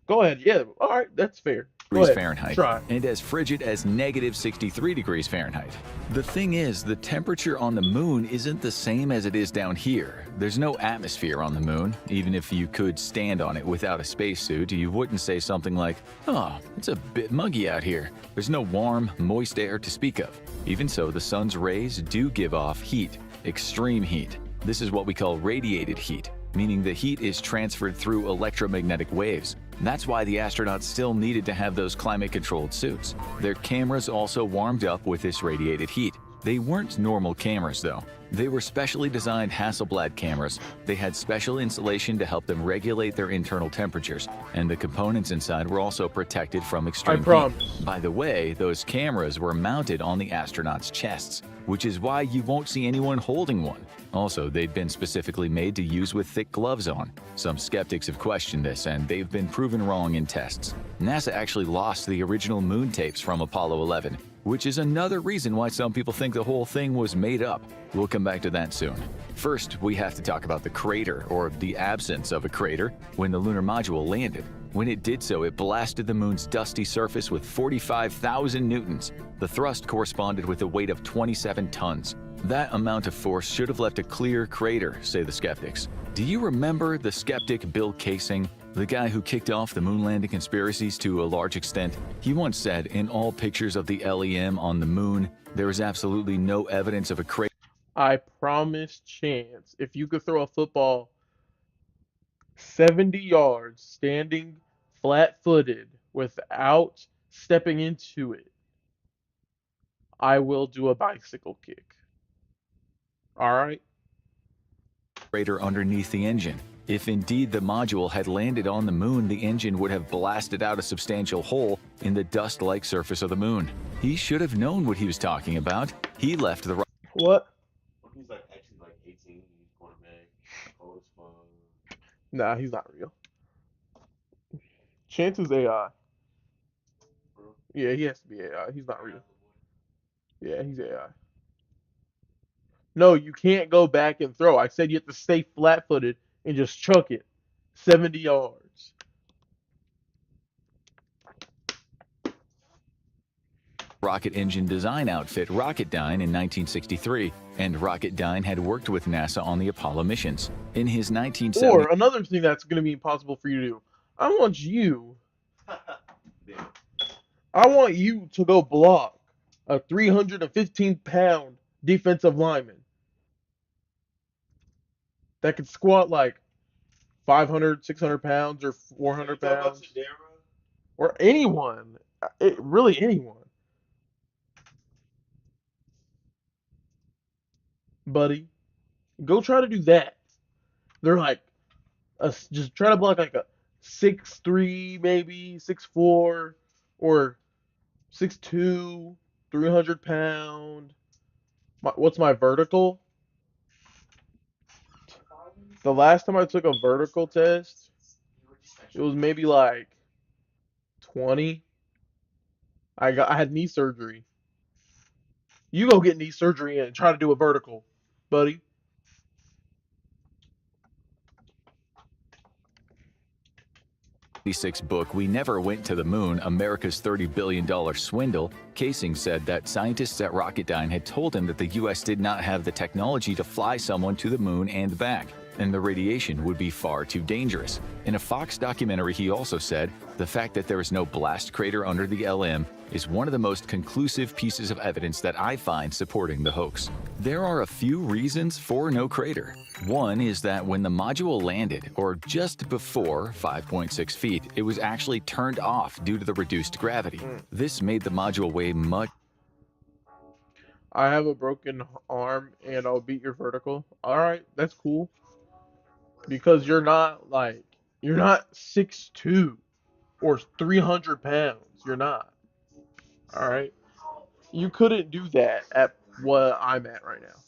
Go ahead. Yeah, all right, that's fair. Go ahead. Fahrenheit, Try. and as frigid as negative 63 degrees Fahrenheit. The thing is, the temperature on the moon isn't the same as it is down here. There's no atmosphere on the moon. Even if you could stand on it without a spacesuit, you wouldn't say something like, "Oh, it's a bit muggy out here." There's no warm, moist air to speak of. Even so, the sun's rays do give off heat, extreme heat. This is what we call radiated heat, meaning the heat is transferred through electromagnetic waves. That's why the astronauts still needed to have those climate-controlled suits. Their cameras also warmed up with this radiated heat. They weren't normal cameras, though. They were specially designed Hasselblad cameras. They had special insulation to help them regulate their internal temperatures, and the components inside were also protected from extreme heat. By the way, those cameras were mounted on the astronauts' chests, which is why you won't see anyone holding one. Also, they'd been specifically made to use with thick gloves on. Some skeptics have questioned this, and they've been proven wrong in tests. NASA actually lost the original moon tapes from Apollo 11, which is another reason why some people think the whole thing was made up. We'll come back to that soon. First, we have to talk about the crater, or the absence of a crater, when the lunar module landed. When it did so, it blasted the moon's dusty surface with 45,000 newtons. The thrust corresponded with a weight of 27 tons. That amount of force should have left a clear crater, say the skeptics. Do you remember the skeptic Bill Kaysing, the guy who kicked off the moon landing conspiracies to a large extent? He once said, in all pictures of the LEM on the moon, there is absolutely no evidence of a crater. I promise, Chance, if you could throw a football 70 yards standing flat-footed without stepping into it, I will do a bicycle kick. All right? Crater underneath the engine. If indeed the module had landed on the moon, the engine would have blasted out a substantial hole in the dust-like surface of the moon. He should have known what he was talking about. He left the right. What? He's like actually like 18, he's quarterback, cold as fuck. Nah, he's not real. Chance is AI. Yeah, he has to be AI. He's not real. Yeah, he's AI. No, you can't go back and throw. I said you have to stay flat-footed and just chuck it 70 yards. Rocket engine design outfit Rocketdyne in 1963, and Rocketdyne had worked with NASA on the Apollo missions. In his 1970... Or another thing that's going to be impossible for you to do. I want you to go block a 315-pound defensive lineman that could squat like 500, 600 pounds or 400 pounds. Or anyone. Really anyone. Buddy, go try to do that. They're like, just try to block like a 6'3", maybe 6'4", or 6'2", 300 pound. What's my vertical? The last time I took a vertical test, it was maybe like 20. I had knee surgery. You go get knee surgery and try to do a vertical, buddy. book, We Never Went to the Moon, America's $30 billion Swindle, Casing said that scientists at Rocketdyne had told him that the U.S. did not have the technology to fly someone to the moon and back, and the radiation would be far too dangerous. In a Fox documentary, he also said, the fact that there is no blast crater under the LM is one of the most conclusive pieces of evidence that I find supporting the hoax. There are a few reasons for no crater. One is that when the module landed, or just before 5.6 feet, it was actually turned off due to the reduced gravity. This made the module weigh much. I have a broken arm and I'll beat your vertical. Alright, that's cool. Because you're not 6'2" or 300 pounds. You're not. Alright? You couldn't do that at what I'm at right now.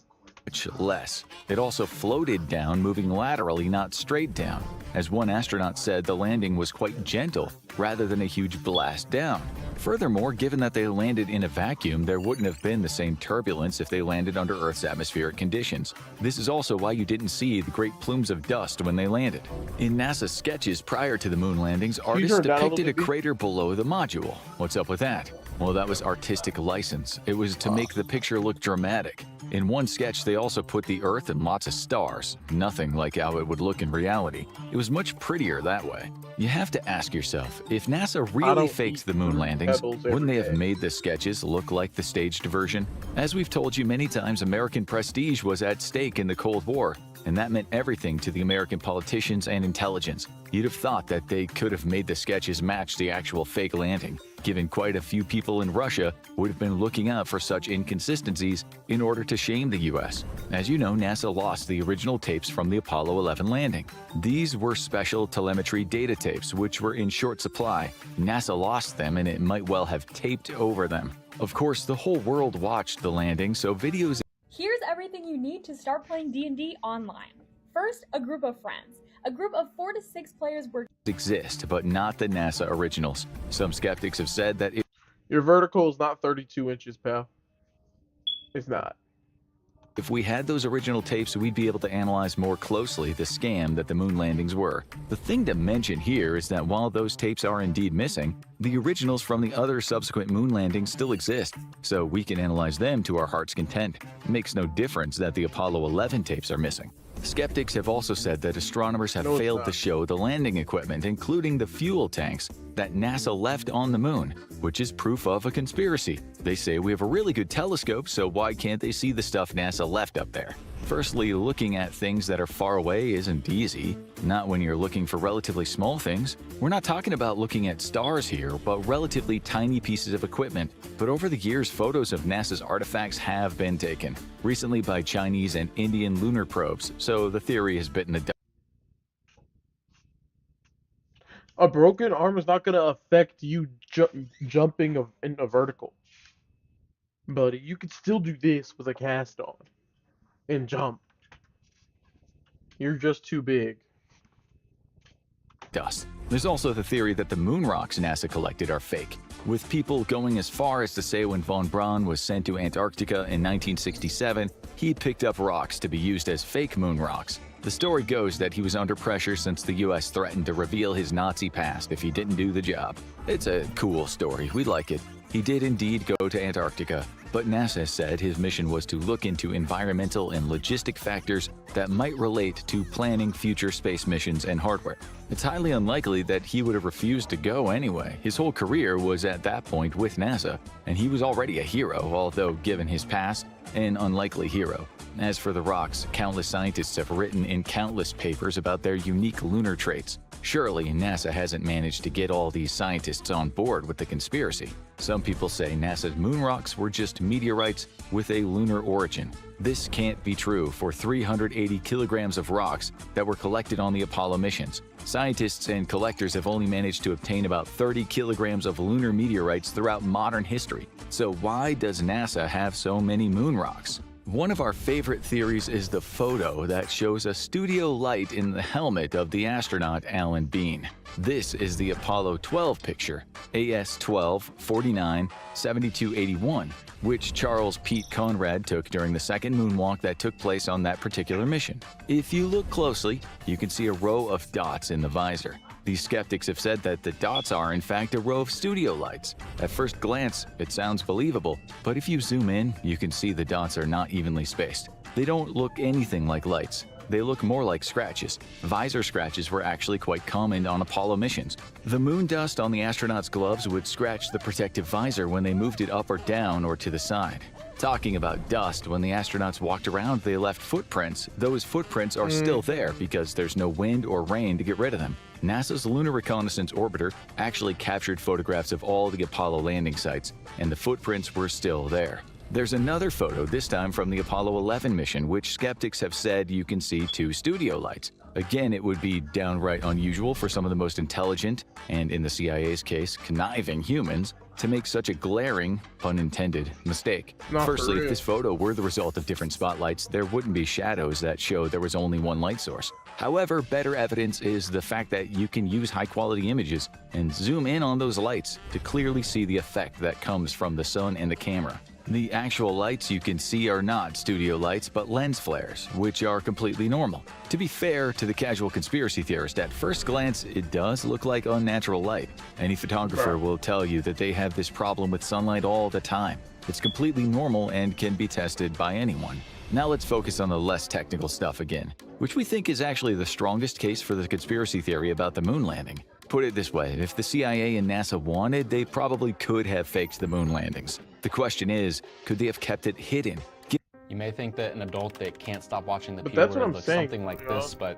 Much less. It also floated down, moving laterally, not straight down. As one astronaut said, the landing was quite gentle, rather than a huge blast down. Furthermore, given that they landed in a vacuum, there wouldn't have been the same turbulence if they landed under Earth's atmospheric conditions. This is also why you didn't see the great plumes of dust when they landed. In NASA sketches prior to the moon landings, artists depicted a crater below the module. What's up with that? Well, that was artistic license. It was to make the picture look dramatic. In one sketch, they also put the Earth and lots of stars. Nothing like how it would look in reality. It was much prettier that way. You have to ask yourself, if NASA really faked the moon landings, wouldn't they have made the sketches look like the staged version? As we've told you many times, American prestige was at stake in the Cold War, and that meant everything to the American politicians and intelligence. You'd have thought that they could have made the sketches match the actual fake landing, given quite a few people in Russia would have been looking out for such inconsistencies in order to shame the US. As you know, NASA lost the original tapes from the Apollo 11 landing. These were special telemetry data tapes, which were in short supply. NASA lost them, and it might well have taped over them. Of course, the whole world watched the landing, so videos... Here's everything you need to start playing D&D online. First, a group of friends. A group of 4 to 6 players were exist, but not the NASA originals. Some skeptics have said that your vertical is not 32 inches, pal. It's not. If we had those original tapes, we'd be able to analyze more closely the scam that the moon landings were. The thing to mention here is that while those tapes are indeed missing, the originals from the other subsequent moon landings still exist, so we can analyze them to our heart's content. It makes no difference that the Apollo 11 tapes are missing. Skeptics have also said that astronomers have failed to show the landing equipment, including the fuel tanks, that NASA left on the moon, which is proof of a conspiracy. They say we have a really good telescope, so why can't they see the stuff NASA left up there? Firstly, looking at things that are far away isn't easy, not when you're looking for relatively small things. We're not talking about looking at stars here, but relatively tiny pieces of equipment. But over the years, photos of NASA's artifacts have been taken, recently by Chinese and Indian lunar probes, so the theory has bitten the dust. A broken arm is not going to affect you jumping in a vertical. Buddy, you could still do this with a cast on and jump. You're just too big. Dust. There's also the theory that the moon rocks NASA collected are fake, with people going as far as to say when von Braun was sent to Antarctica in 1967, he picked up rocks to be used as fake moon rocks. The story goes that he was under pressure since the US threatened to reveal his Nazi past if he didn't do the job. It's a cool story, we like it. He did indeed go to Antarctica, but NASA said his mission was to look into environmental and logistic factors that might relate to planning future space missions and hardware. It's highly unlikely that he would have refused to go anyway. His whole career was at that point with NASA, and he was already a hero, although given his past, an unlikely hero. As for the rocks, countless scientists have written in countless papers about their unique lunar traits. Surely, NASA hasn't managed to get all these scientists on board with the conspiracy. Some people say NASA's moon rocks were just meteorites with a lunar origin. This can't be true for 380 kilograms of rocks that were collected on the Apollo missions. Scientists and collectors have only managed to obtain about 30 kilograms of lunar meteorites throughout modern history. So why does NASA have so many moon rocks? One of our favorite theories is the photo that shows a studio light in the helmet of the astronaut Alan Bean. This is the Apollo 12 picture, AS-12-49-7281, which Charles Pete Conrad took during the second moonwalk that took place on that particular mission. If you look closely, you can see a row of dots in the visor. These skeptics have said that the dots are, in fact, a row of studio lights. At first glance, it sounds believable, but if you zoom in, you can see the dots are not evenly spaced. They don't look anything like lights. They look more like scratches. Visor scratches were actually quite common on Apollo missions. The moon dust on the astronauts' gloves would scratch the protective visor when they moved it up or down or to the side. Talking about dust, when the astronauts walked around, they left footprints. Those footprints are still there because there's no wind or rain to get rid of them. NASA's Lunar Reconnaissance Orbiter actually captured photographs of all the Apollo landing sites, and the footprints were still there. There's another photo, this time from the Apollo 11 mission, which skeptics have said you can see two studio lights. Again, it would be downright unusual for some of the most intelligent, and in the CIA's case, conniving humans, to make such a glaring, pun intended, mistake. Firstly, if this photo were the result of different spotlights, there wouldn't be shadows that show there was only one light source. However, better evidence is the fact that you can use high-quality images and zoom in on those lights to clearly see the effect that comes from the sun and the camera. The actual lights you can see are not studio lights, but lens flares, which are completely normal. To be fair to the casual conspiracy theorist, at first glance, it does look like unnatural light. Any photographer will tell you that they have this problem with sunlight all the time. It's completely normal and can be tested by anyone. Now let's focus on the less technical stuff again, which we think is actually the strongest case for the conspiracy theory about the moon landing. Put it this way, if the CIA and NASA wanted, they probably could have faked the moon landings. The question is, could they have kept it hidden? You may think that an adult that can't stop watching the But P that's word what I'm looks saying, something like bro. this, but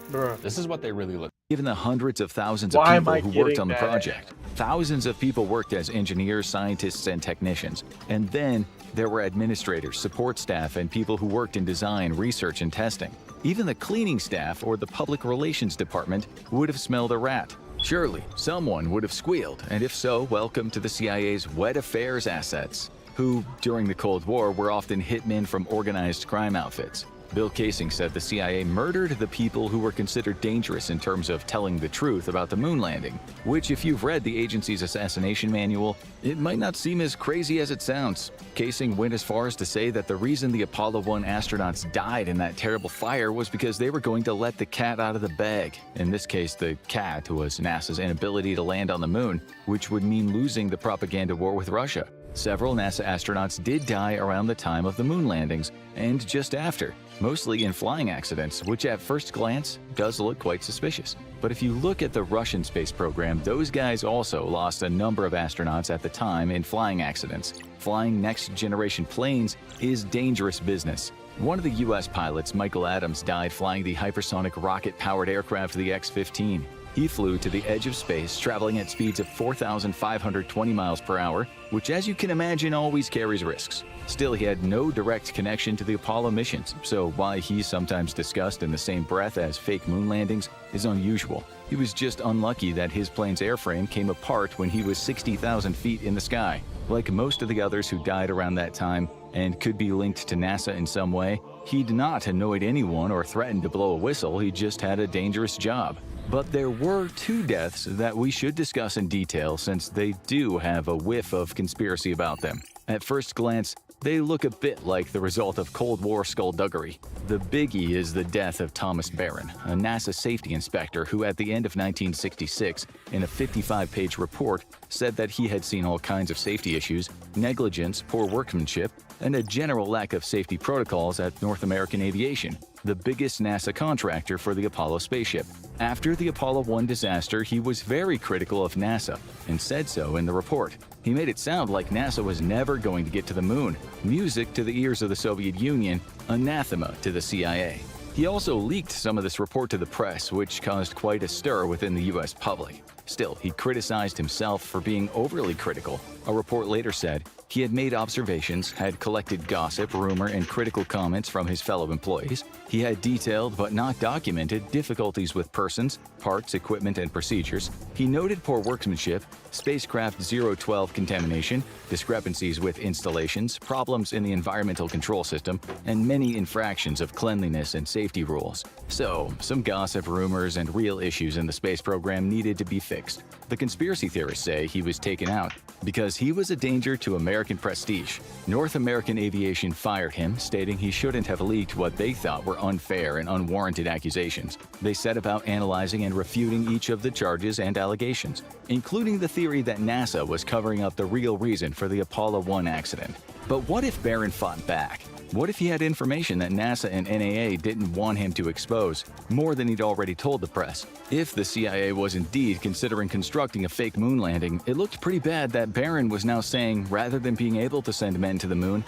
Bruh. this is what they really look. Given the hundreds of thousands of Why am people I who worked getting on the that? project, thousands of people worked as engineers, scientists, and technicians. And then there were administrators, support staff, and people who worked in design, research, and testing. Even the cleaning staff or the public relations department would have smelled a rat. Surely, someone would have squealed, and if so, welcome to the CIA's wet affairs assets, who, during the Cold War, were often hitmen from organized crime outfits. Bill Kaysing said the CIA murdered the people who were considered dangerous in terms of telling the truth about the moon landing, which, if you've read the agency's assassination manual, it might not seem as crazy as it sounds. Kaysing went as far as to say that the reason the Apollo 1 astronauts died in that terrible fire was because they were going to let the cat out of the bag. In this case, the cat was NASA's inability to land on the moon, which would mean losing the propaganda war with Russia. Several NASA astronauts did die around the time of the moon landings, and just after, mostly in flying accidents, which at first glance does look quite suspicious. But if you look at the Russian space program, those guys also lost a number of astronauts at the time in flying accidents. Flying next-generation planes is dangerous business. One of the US pilots, Michael Adams, died flying the hypersonic rocket-powered aircraft the X-15. He flew to the edge of space, traveling at speeds of 4,520 miles per hour, which, as you can imagine, always carries risks. Still, he had no direct connection to the Apollo missions, so why he's sometimes discussed in the same breath as fake moon landings is unusual. He was just unlucky that his plane's airframe came apart when he was 60,000 feet in the sky. Like most of the others who died around that time and could be linked to NASA in some way, he'd not annoyed anyone or threatened to blow a whistle, he just had a dangerous job. But there were 2 deaths that we should discuss in detail since they do have a whiff of conspiracy about them. At first glance, they look a bit like the result of Cold War skullduggery. The biggie is the death of Thomas Barron, a NASA safety inspector who at the end of 1966, in a 55-page report, said that he had seen all kinds of safety issues, negligence, poor workmanship, and a general lack of safety protocols at North American Aviation, the biggest NASA contractor for the Apollo spaceship. After the Apollo 1 disaster, he was very critical of NASA and said so in the report. He made it sound like NASA was never going to get to the moon, music to the ears of the Soviet Union, anathema to the CIA. He also leaked some of this report to the press, which caused quite a stir within the US public. Still, he criticized himself for being overly critical. A report later said he had made observations, had collected gossip, rumor, and critical comments from his fellow employees. He had detailed but not documented difficulties with persons, parts, equipment, and procedures. He noted poor workmanship, spacecraft 012 contamination, discrepancies with installations, problems in the environmental control system, and many infractions of cleanliness and safety rules. So, some gossip, rumors, and real issues in the space program needed to be fixed. The conspiracy theorists say he was taken out because he was a danger to American prestige. North American Aviation fired him, stating he shouldn't have leaked what they thought were unfair and unwarranted accusations. They set about analyzing and refuting each of the charges and allegations, including the theory that NASA was covering up the real reason for the Apollo 1 accident. But what if Barron fought back? What if he had information that NASA and NAA didn't want him to expose, more than he'd already told the press? If the CIA was indeed considering constructing a fake moon landing, it looked pretty bad that Barron was now saying, rather than being able to send men to the moon,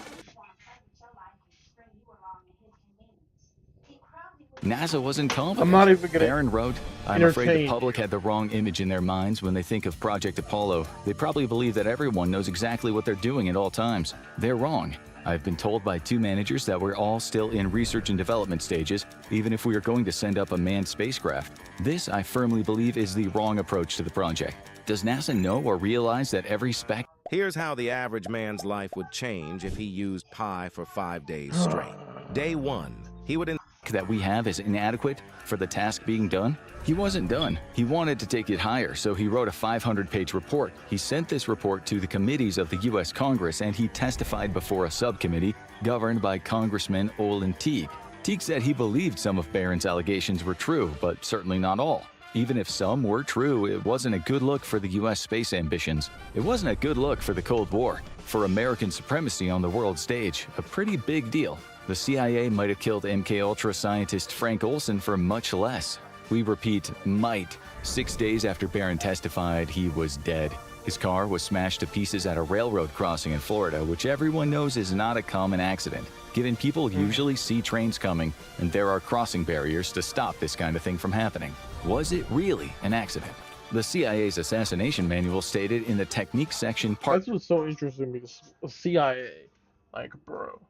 NASA wasn't confident. I'm not even gonna Barron wrote, I'm afraid the entertain. public had the wrong image in their minds when they think of Project Apollo. They probably believe that everyone knows exactly what they're doing at all times. They're wrong. I've been told by 2 managers that we're all still in research and development stages, even if we are going to send up a manned spacecraft. This, I firmly believe, is the wrong approach to the project. Does NASA know or realize that every spec... Here's how the average man's life would change if he used pi for 5 days straight. Day 1, he would... that we have is inadequate for the task being done? He wasn't done. He wanted to take it higher, so he wrote a 500-page report. He sent this report to the committees of the U.S. Congress, and he testified before a subcommittee governed by Congressman Olin Teague. Teague said he believed some of Barron's allegations were true, but certainly not all. Even if some were true, it wasn't a good look for the U.S. space ambitions. It wasn't a good look for the Cold War, for American supremacy on the world stage, a pretty big deal. The CIA might have killed MKUltra scientist Frank Olson for much less. We repeat, might. 6 days after Barron testified, he was dead. His car was smashed to pieces at a railroad crossing in Florida, which everyone knows is not a common accident, given people usually see trains coming, and there are crossing barriers to stop this kind of thing from happening. Was it really an accident? The CIA's assassination manual stated in the technique section That's what's so interesting, because the CIA, like, bro,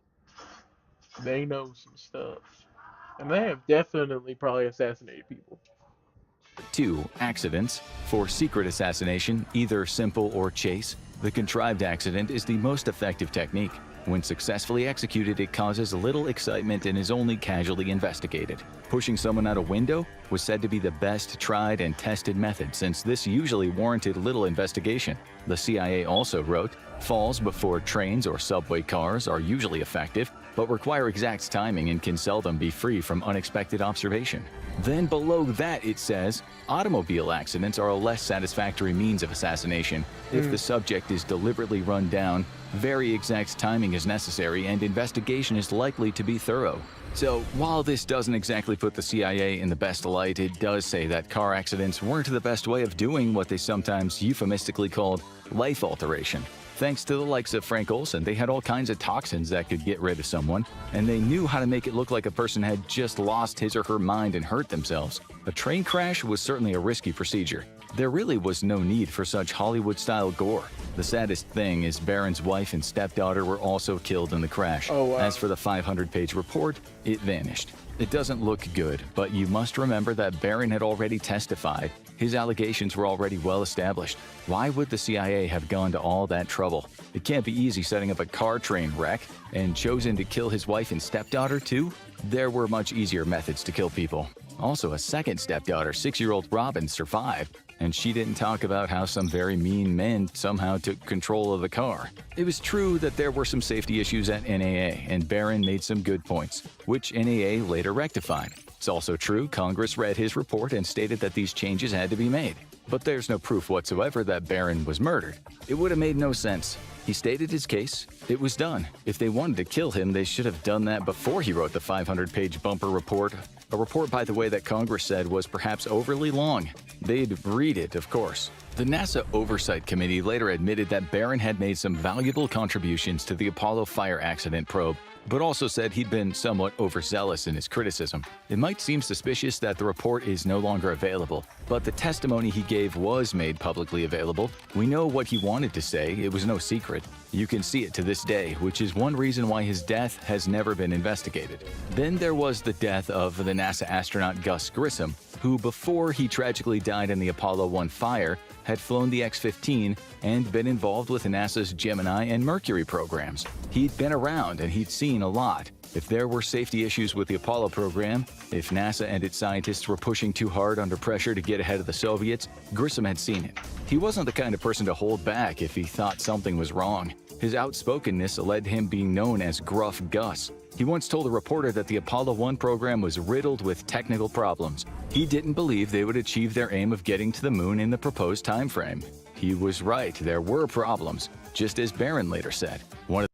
they know some stuff. And they have definitely probably assassinated people. 2. Accidents. For secret assassination, either simple or chase, the contrived accident is the most effective technique. When successfully executed, it causes little excitement and is only casually investigated. Pushing someone out a window was said to be the best tried and tested method, since this usually warranted little investigation. The CIA also wrote, falls before trains or subway cars are usually effective, but require exact timing and can seldom be free from unexpected observation. Then below that it says, automobile accidents are a less satisfactory means of assassination. If the subject is deliberately run down, very exact timing is necessary and investigation is likely to be thorough. So, while this doesn't exactly put the CIA in the best light, it does say that car accidents weren't the best way of doing what they sometimes euphemistically called life alteration. Thanks to the likes of Frank Olson, they had all kinds of toxins that could get rid of someone, and they knew how to make it look like a person had just lost his or her mind and hurt themselves. A train crash was certainly a risky procedure. There really was no need for such Hollywood-style gore. The saddest thing is Barron's wife and stepdaughter were also killed in the crash. Oh, wow. As for the 500-page report, it vanished. It doesn't look good, but you must remember that Barron had already testified. His allegations were already well established. Why would the CIA have gone to all that trouble? It can't be easy setting up a car train wreck and chosen to kill his wife and stepdaughter too? There were much easier methods to kill people. Also, a second stepdaughter, 6-year-old Robin, survived, and she didn't talk about how some very mean men somehow took control of the car. It was true that there were some safety issues at NAA, and Barron made some good points, which NAA later rectified. It's also true Congress read his report and stated that these changes had to be made. But there's no proof whatsoever that Barron was murdered. It would have made no sense. He stated his case. It was done. If they wanted to kill him, they should have done that before he wrote the 500-page bumper report. A report, by the way, that Congress said was perhaps overly long. They'd read it, of course. The NASA Oversight Committee later admitted that Barron had made some valuable contributions to the Apollo fire accident probe, but also said he'd been somewhat overzealous in his criticism. It might seem suspicious that the report is no longer available, but the testimony he gave was made publicly available. We know what he wanted to say. It was no secret. You can see it to this day, which is one reason why his death has never been investigated. Then there was the death of the NASA astronaut Gus Grissom, who before he tragically died in the Apollo 1 fire, had flown the X-15 and been involved with NASA's Gemini and Mercury programs. He'd been around and he'd seen a lot. If there were safety issues with the Apollo program, if NASA and its scientists were pushing too hard under pressure to get ahead of the Soviets, Grissom had seen it. He wasn't the kind of person to hold back if he thought something was wrong. His outspokenness led to him being known as Gruff Gus. He once told a reporter that the Apollo 1 program was riddled with technical problems. He didn't believe they would achieve their aim of getting to the moon in the proposed time frame. He was right, there were problems, just as Barron later said. One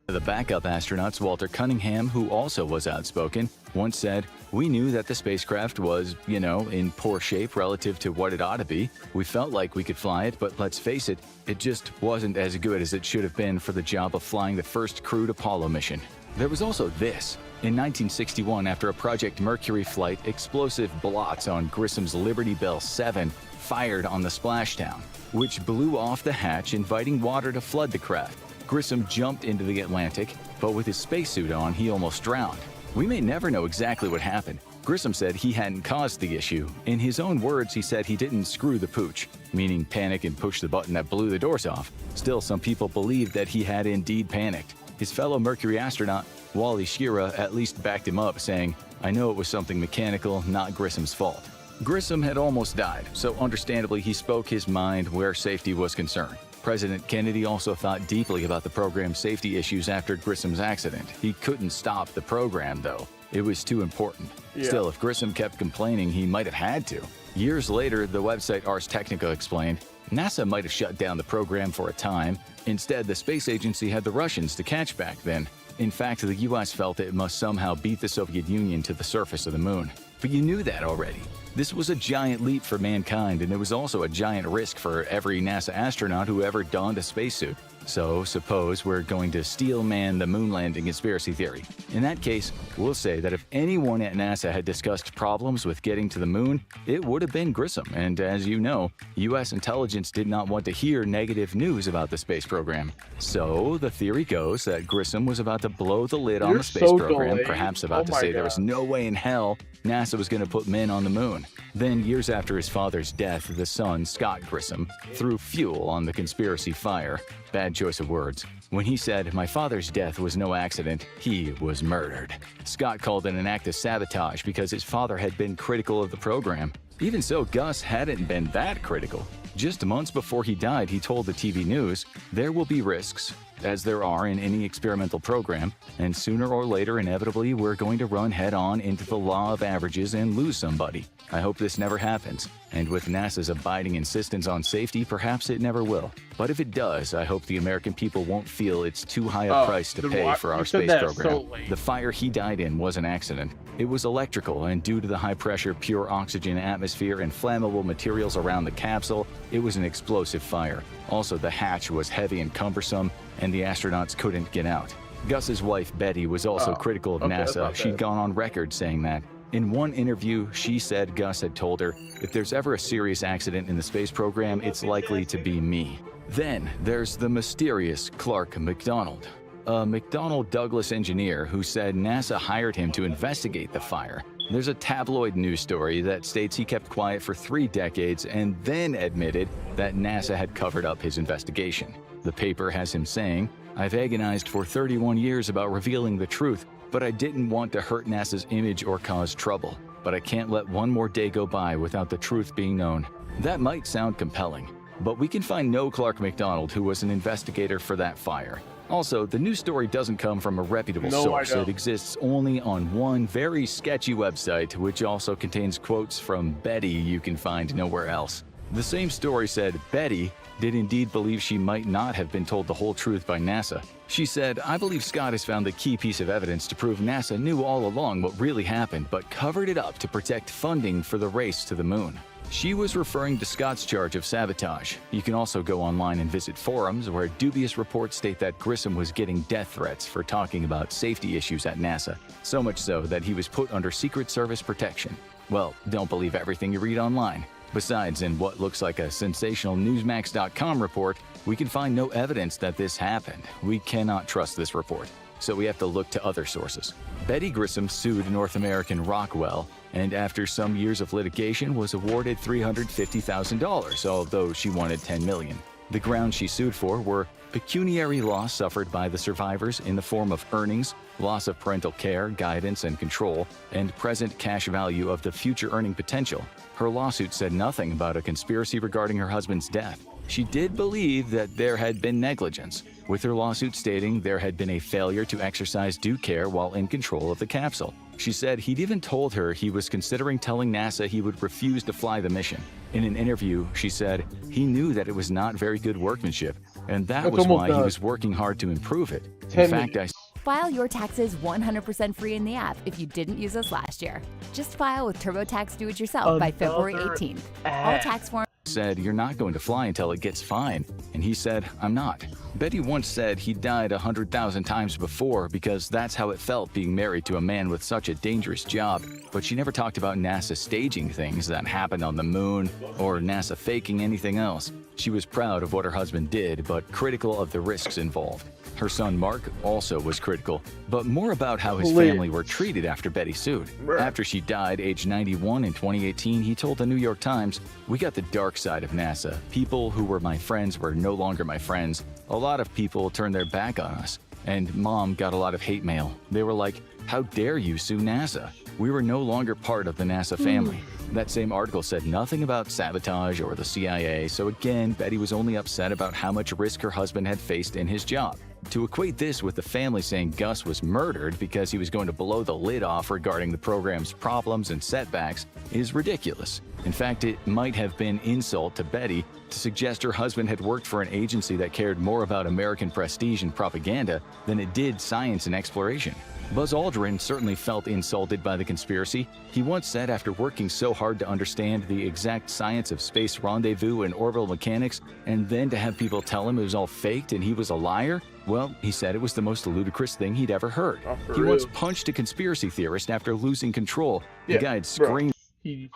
of the backup astronauts, Walter Cunningham, who also was outspoken, once said, "We knew that the spacecraft was, in poor shape relative to what it ought to be. We felt like we could fly it, but let's face it, it just wasn't as good as it should have been for the job of flying the first crewed Apollo mission." There was also this. In 1961, after a Project Mercury flight, explosive blots on Grissom's Liberty Bell 7 fired on the splashdown, which blew off the hatch, inviting water to flood the craft. Grissom jumped into the Atlantic, but with his spacesuit on, he almost drowned. We may never know exactly what happened. Grissom said he hadn't caused the issue. In his own words, he said he didn't screw the pooch, meaning panic and push the button that blew the doors off. Still, some people believed that he had indeed panicked. His fellow Mercury astronaut, Wally Schirra, at least backed him up, saying, "I know it was something mechanical, not Grissom's fault." Grissom had almost died, so understandably he spoke his mind where safety was concerned. President Kennedy also thought deeply about the program's safety issues after Grissom's accident. He couldn't stop the program, though. It was too important. Yeah. Still, if Grissom kept complaining, he might have had to. Years later, the website Ars Technica explained, NASA might have shut down the program for a time. Instead, the space agency had the Russians to catch back then. In fact, the US felt it must somehow beat the Soviet Union to the surface of the moon. But you knew that already. This was a giant leap for mankind, and it was also a giant risk for every NASA astronaut who ever donned a spacesuit. So, suppose we're going to steel man the moon landing conspiracy theory. In that case, we'll say that if anyone at NASA had discussed problems with getting to the moon, it would have been Grissom. And as you know, US intelligence did not want to hear negative news about the space program. So, the theory goes that Grissom was about to blow the lid on You're the space so program, delayed. perhaps about Oh to my say there was God. no way in hell NASA was going to put men on the moon. Then, years after his father's death, the son, Scott Grissom, threw fuel on the conspiracy fire. Bad choice of words. When he said, "My father's death was no accident, he was murdered." Scott called it an act of sabotage because his father had been critical of the program. Even so, Gus hadn't been that critical. Just months before he died, he told the TV news, "There will be risks, as there are in any experimental program, and sooner or later, inevitably, we're going to run head-on into the law of averages and lose somebody. I hope this never happens, and with NASA's abiding insistence on safety, perhaps it never will. But if it does, I hope the American people won't feel it's too high a price to then pay why- for you our said space that program." so late. The fire he died in was an accident. It was electrical, and due to the high-pressure, pure oxygen atmosphere and flammable materials around the capsule, it was an explosive fire. Also, the hatch was heavy and cumbersome, and the astronauts couldn't get out. Gus's wife, Betty, was also critical of okay, that's NASA. not She'd bad. gone on record saying that. In one interview, she said Gus had told her, "If there's ever a serious accident in the space program, it's likely to be me." Then there's the mysterious Clark McDonald, a McDonnell Douglas engineer who said NASA hired him to investigate the fire. There's a tabloid news story that states he kept quiet for 3 decades and then admitted that NASA had covered up his investigation. The paper has him saying, I've agonized for 31 years about revealing the truth, but I didn't want to hurt NASA's image or cause trouble. But I can't let one more day go by without the truth being known. That might sound compelling, but we can find no Clark McDonald who was an investigator for that fire. Also, the news story doesn't come from a reputable source. It exists only on one very sketchy website, which also contains quotes from Betty you can find nowhere else. The same story said Betty did indeed believe she might not have been told the whole truth by NASA. She said, "I believe Scott has found the key piece of evidence to prove NASA knew all along what really happened, but covered it up to protect funding for the race to the moon." She was referring to Scott's charge of sabotage. You can also go online and visit forums where dubious reports state that Grissom was getting death threats for talking about safety issues at NASA, so much so that he was put under Secret Service protection. Well, don't believe everything you read online. Besides, in what looks like a sensational Newsmax.com report, we can find no evidence that this happened. We cannot trust this report, so we have to look to other sources. Betty Grissom sued North American Rockwell, and after some years of litigation was awarded $350,000, although she wanted $10 million. The grounds she sued for were pecuniary loss suffered by the survivors in the form of earnings, loss of parental care, guidance, and control, and present cash value of the future earning potential. Her lawsuit said nothing about a conspiracy regarding her husband's death. She did believe that there had been negligence, with her lawsuit stating there had been a failure to exercise due care while in control of the capsule. She said he'd even told her he was considering telling NASA he would refuse to fly the mission. In an interview, she said he knew that it was not very good workmanship, and that was why he was working hard to improve it. In fact, File your taxes 100% free in the app if you didn't use us last year. Just file with TurboTax Do-It-Yourself by February 18th. All tax forms said, "You're not going to fly until it gets fine." And he said, "I'm not." Betty once said he died 100,000 times before because that's how it felt being married to a man with such a dangerous job. But she never talked about NASA staging things that happened on the moon or NASA faking anything else. She was proud of what her husband did, but critical of the risks involved. Her son Mark also was critical, but more about how his family were treated after Betty sued. After she died, age 91 in 2018, he told the New York Times, "We got the dark side of NASA. People who were my friends were no longer my friends. A lot of people turned their back on us. And Mom got a lot of hate mail. They were like, 'How dare you sue NASA?' We were no longer part of the NASA family." That same article said nothing about sabotage or the CIA, so again, Betty was only upset about how much risk her husband had faced in his job. To equate this with the family saying Gus was murdered because he was going to blow the lid off regarding the program's problems and setbacks is ridiculous. In fact, it might have been insult to Betty to suggest her husband had worked for an agency that cared more about American prestige and propaganda than it did science and exploration. Buzz Aldrin certainly felt insulted by the conspiracy. He once said after working so hard to understand the exact science of space rendezvous and orbital mechanics, and then to have people tell him it was all faked and he was a liar, well, he said it was the most ludicrous thing he'd ever heard. He once punched a conspiracy theorist after losing control. The guy had screamed. He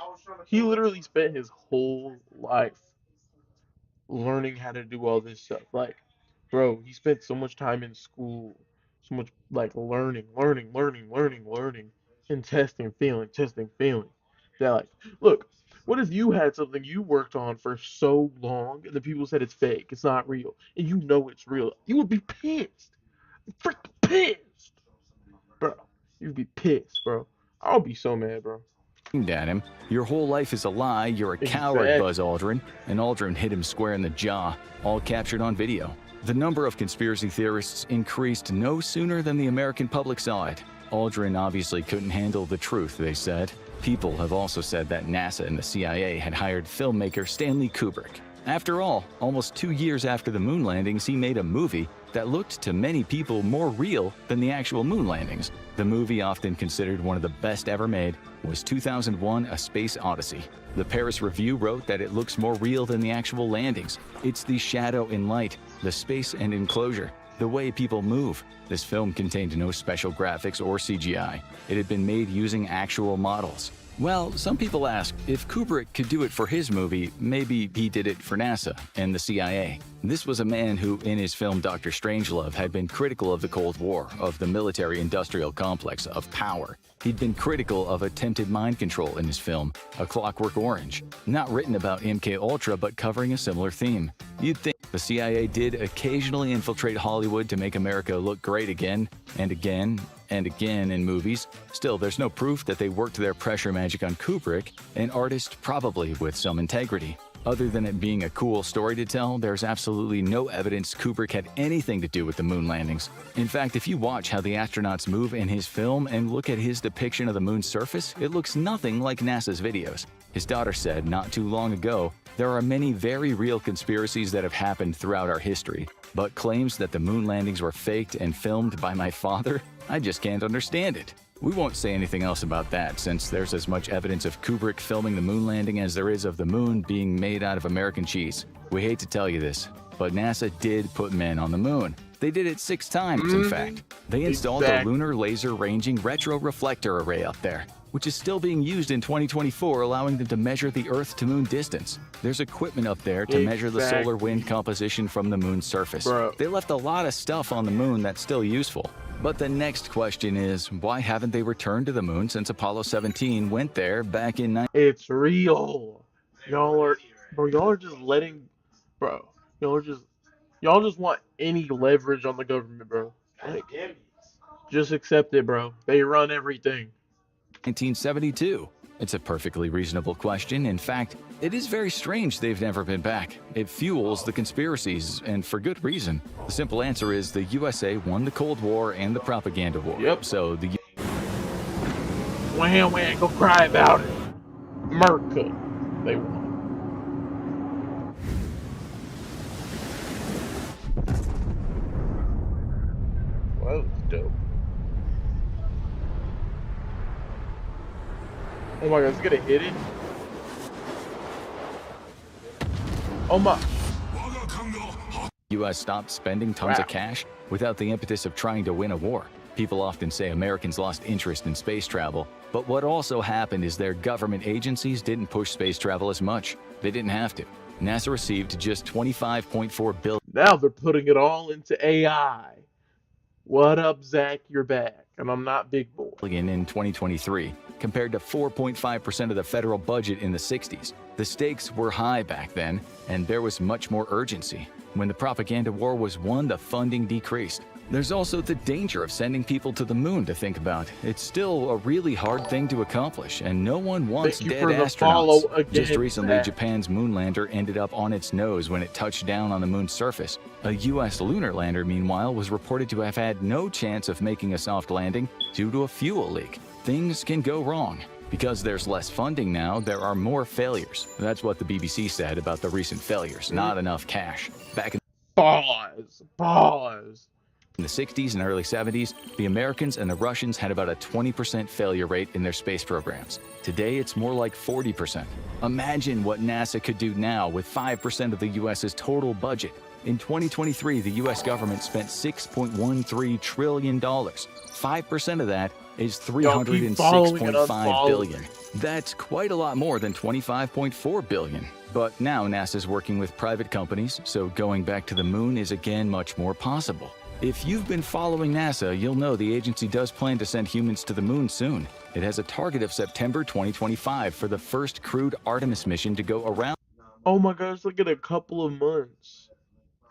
literally spent his whole life learning how to do all this stuff. Like, bro, he spent so much time in school, so much like learning, and testing, failing. That like, look, what if you had something you worked on for so long and the people said it's fake, it's not real, and you know it's real? You would be pissed, freaking pissed, bro. You'd be pissed, bro. I'll be so mad, bro. At him, "Your whole life is a lie, you're a coward, Buzz Aldrin," and Aldrin hit him square in the jaw, all captured on video. The number of conspiracy theorists increased no sooner than the American public saw it. Aldrin obviously couldn't handle the truth, they said. People have also said that NASA and the CIA had hired filmmaker Stanley Kubrick. After all, almost 2 years after the moon landings, he made a movie that looked to many people more real than the actual moon landings. The movie, often considered one of the best ever made, was 2001: A Space Odyssey. The Paris Review wrote that it looks more real than the actual landings. It's the shadow in light, the space and enclosure, the way people move. This film contained no special graphics or CGI. It had been made using actual models. Well, some people ask, if Kubrick could do it for his movie, maybe he did it for NASA and the CIA. This was a man who, in his film Dr. Strangelove, had been critical of the Cold War, of the military-industrial complex, of power. He'd been critical of attempted mind control in his film, A Clockwork Orange. Not written about MK Ultra, but covering a similar theme. You'd think The CIA did occasionally infiltrate Hollywood to make America look great again and again and again in movies. Still, there's no proof that they worked their pressure magic on Kubrick, an artist probably with some integrity. Other than it being a cool story to tell, there's absolutely no evidence Kubrick had anything to do with the moon landings. In fact, if you watch how the astronauts move in his film and look at his depiction of the moon's surface, it looks nothing like NASA's videos. His daughter said not too long ago, there are many very real conspiracies that have happened throughout our history, but claims that the moon landings were faked and filmed by my father? I just can't understand it. We won't say anything else about that, since there's as much evidence of Kubrick filming the moon landing as there is of the moon being made out of American cheese. We hate to tell you this, but NASA did put men on the moon. They did it 6 times, in fact. They installed a lunar laser ranging retro reflector array up there, which is still being used in 2024, allowing them to measure the Earth to moon distance. There's equipment up there to measure the solar wind composition from the moon's surface. They left a lot of stuff on the moon that's still useful. But the next question is, why haven't they returned to the moon since Apollo 17 went there back in It's real. Y'all are just letting, bro. Y'all just want any leverage on the government, bro. Like, just accept it, bro. They run everything. 1972? It's a perfectly reasonable question. In fact, it is very strange they've never been back. It fuels the conspiracies, and for good reason. The simple answer is the USA won the Cold War and the propaganda war. Yep. So the Wham, wham, go cry about it. America. They won. Well, that was dope. Oh my god, it's gonna hit it? Oh my. U.S. stopped spending tons of cash without the impetus of trying to win a war. People often say Americans lost interest in space travel, but what also happened is their government agencies didn't push space travel as much. They didn't have to. NASA received just $25.4 billion. Now they're putting it all into AI. What up, Zach? You're back. And I'm not Big Boy. In 2023, compared to 4.5% of the federal budget in the 60s. The stakes were high back then, and there was much more urgency. When the propaganda war was won, the funding decreased. There's also the danger of sending people to the moon to think about. It's still a really hard thing to accomplish, and no one wants dead astronauts. Just recently, Japan's moonlander ended up on its nose when it touched down on the moon's surface. A U.S. lunar lander, meanwhile, was reported to have had no chance of making a soft landing due to a fuel leak. Things can go wrong. Because there's less funding now, there are more failures. That's what the BBC said about the recent failures. Not enough cash. Back in in the 60s and early 70s, the Americans and the Russians had about a 20% failure rate in their space programs. Today, it's more like 40%. Imagine what NASA could do now with 5% of the U.S.'s total budget. In 2023, the U.S. government spent $6.13 trillion. 5% of that is $306.5 billion. That's quite a lot more than $25.4 billion. But now NASA's working with private companies, so going back to the moon is again much more possible. If you've been following NASA, you'll know the agency does plan to send humans to the moon soon. It has a target of September 2025 for the first crewed Artemis mission to go around. Oh my gosh, look at a couple of months.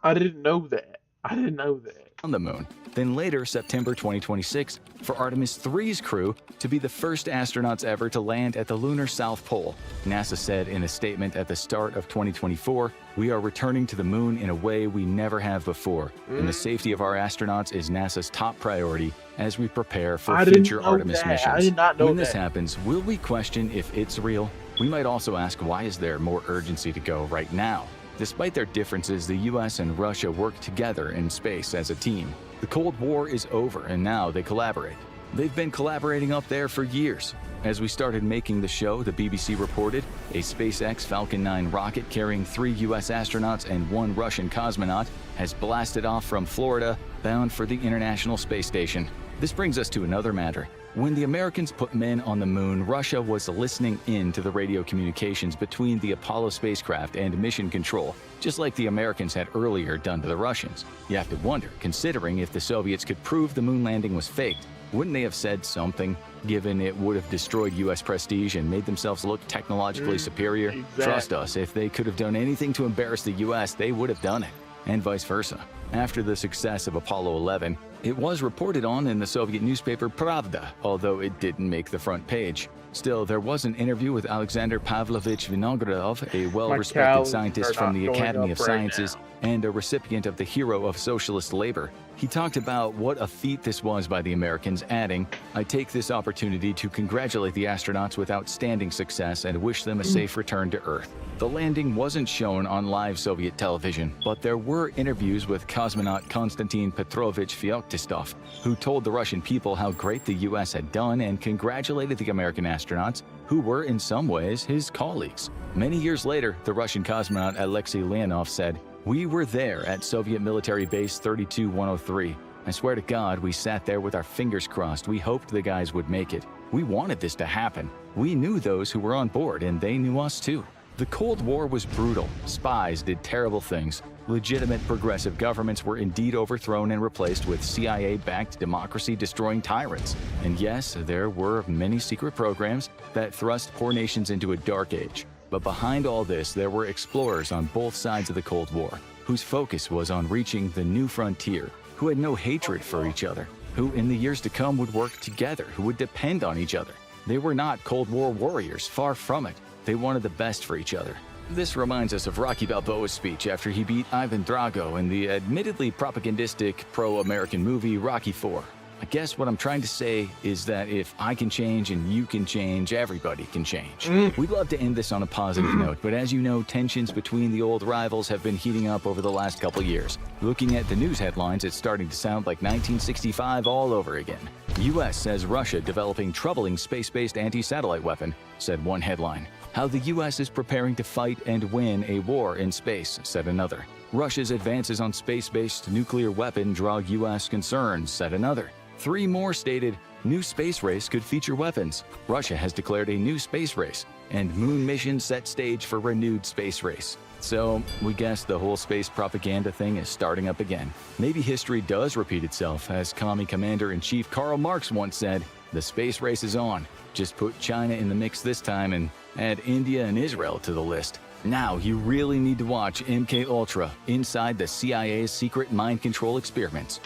I didn't know that. On the moon. Then later, September 2026, for Artemis 3's crew to be the first astronauts ever to land at the lunar South Pole. NASA said in a statement at the start of 2024, "We are returning to the moon in a way we never have before, and the safety of our astronauts is NASA's top priority as we prepare for future Artemis missions." I did not know when this happens, will we question if it's real? We might also ask, why is there more urgency to go right now? Despite their differences, the US and Russia work together in space as a team. The Cold War is over, and now they collaborate. They've been collaborating up there for years. As we started making the show, the BBC reported a SpaceX Falcon 9 rocket carrying 3 US astronauts and 1 Russian cosmonaut has blasted off from Florida, bound for the International Space Station. This brings us to another matter. When the Americans put men on the moon, Russia was listening in to the radio communications between the Apollo spacecraft and mission control, just like the Americans had earlier done to the Russians. You have to wonder, considering if the Soviets could prove the moon landing was faked, wouldn't they have said something, given it would have destroyed U.S. prestige and made themselves look technologically superior? Exactly. Trust us, if they could have done anything to embarrass the U.S., they would have done it. and vice versa. After the success of Apollo 11, it was reported on in the Soviet newspaper Pravda, although it didn't make the front page. Still, there was an interview with Alexander Pavlovich Vinogradov, a well-respected scientist from the Academy of Sciences and a recipient of the Hero of Socialist Labor. He talked about what a feat this was by the Americans, adding, "I take this opportunity to congratulate the astronauts with outstanding success and wish them a safe return to Earth." The landing wasn't shown on live Soviet television, but there were interviews with cosmonaut Konstantin Petrovich Feoktistov, who told the Russian people how great the US had done and congratulated the American astronauts, who were in some ways his colleagues. Many years later, the Russian cosmonaut Alexei Leonov said, "We were there at Soviet military base 32103. I swear to God, we sat there with our fingers crossed. We hoped the guys would make it. We wanted this to happen. We knew those who were on board, and they knew us too." The Cold War was brutal. Spies did terrible things. Legitimate progressive governments were indeed overthrown and replaced with CIA-backed democracy-destroying tyrants. And yes, there were many secret programs that thrust poor nations into a dark age. But behind all this, there were explorers on both sides of the Cold War, whose focus was on reaching the new frontier, who had no hatred for each other, who in the years to come would work together, who would depend on each other. They were not Cold War warriors, far from it. They wanted the best for each other. This reminds us of Rocky Balboa's speech after he beat Ivan Drago in the admittedly propagandistic pro-American movie Rocky IV. I guess what I'm trying to say is that if I can change and you can change, everybody can change. We'd love to end this on a positive note, but as you know, tensions between the old rivals have been heating up over the last couple years. Looking at the news headlines, it's starting to sound like 1965 all over again. U.S. says Russia developing troubling space-based anti-satellite weapon, said one headline. How the U.S. is preparing to fight and win a war in space, said another. Russia's advances on space-based nuclear weapon draw U.S. concerns, said another. Three more stated, new space race could feature weapons. Russia has declared a new space race, and moon mission set stage for renewed space race. So, we guess the whole space propaganda thing is starting up again. Maybe history does repeat itself, as Commie Commander-in-Chief Karl Marx once said, "The space race is on. Just put China in the mix this time and add India and Israel to the list." Now you really need to watch MK Ultra, inside the CIA's secret mind control experiments.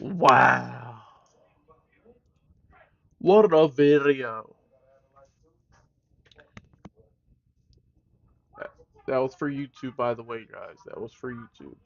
Wow. What a video. That was for YouTube, by the way, guys. That was for YouTube.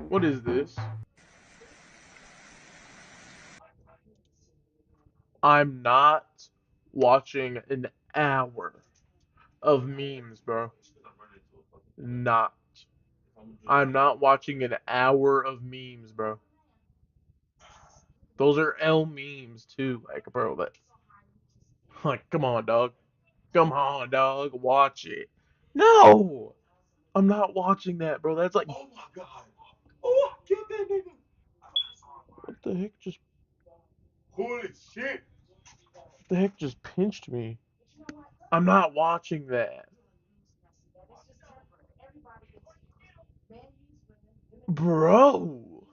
What is this? I'm not watching an hour of memes, bro. Not. I'm not watching an hour of memes, bro. Those are L memes too, like, bro. Like, come on, dog. Come on, dog. Watch it. No, I'm not watching that, bro. That's like, oh my god. Oh, get that nigga. What the heck just? Holy shit. What the heck just pinched me? I'm not watching that. Bro.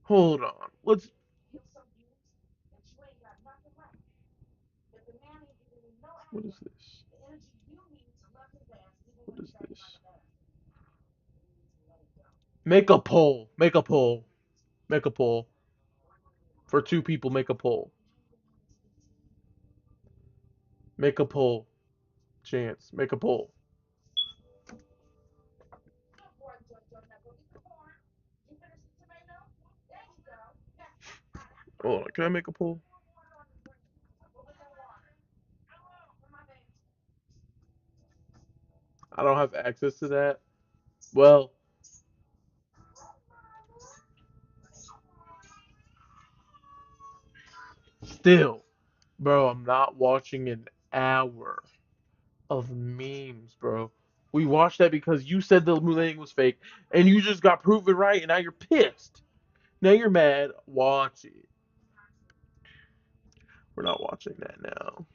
Hold on. Let's. What is this? What is this? Make a poll. Make a poll. Make a poll. For two people, make a poll. Make a poll. Chance. Make a poll. Hold on. Can I make a poll? I don't have access to that. Well, still, bro, I'm not watching an hour of memes, bro. We watched that because you said the moon landing was fake, and you just got proven right, and now you're pissed. Now you're mad. Watch it. We're not watching that now.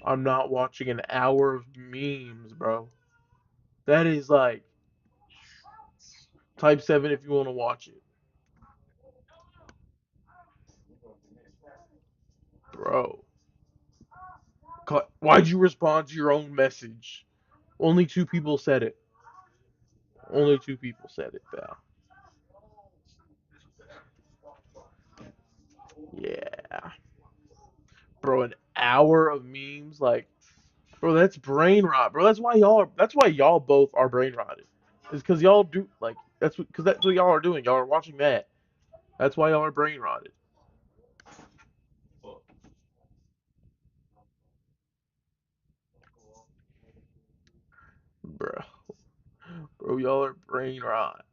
I'm not watching an hour of memes, bro. That is like type 7 if you want to watch it. Bro. Why'd you respond to your own message? Only 2 people said it. Only 2 people said it, pal. Yeah. Bro, an hour of memes, like, bro, that's brain rot, bro. That's why y'all both are brain rotted. It's because y'all do, like, that's what y'all are doing. Y'all are watching that. That's why y'all are brain rotted. Bro, y'all are brain rot.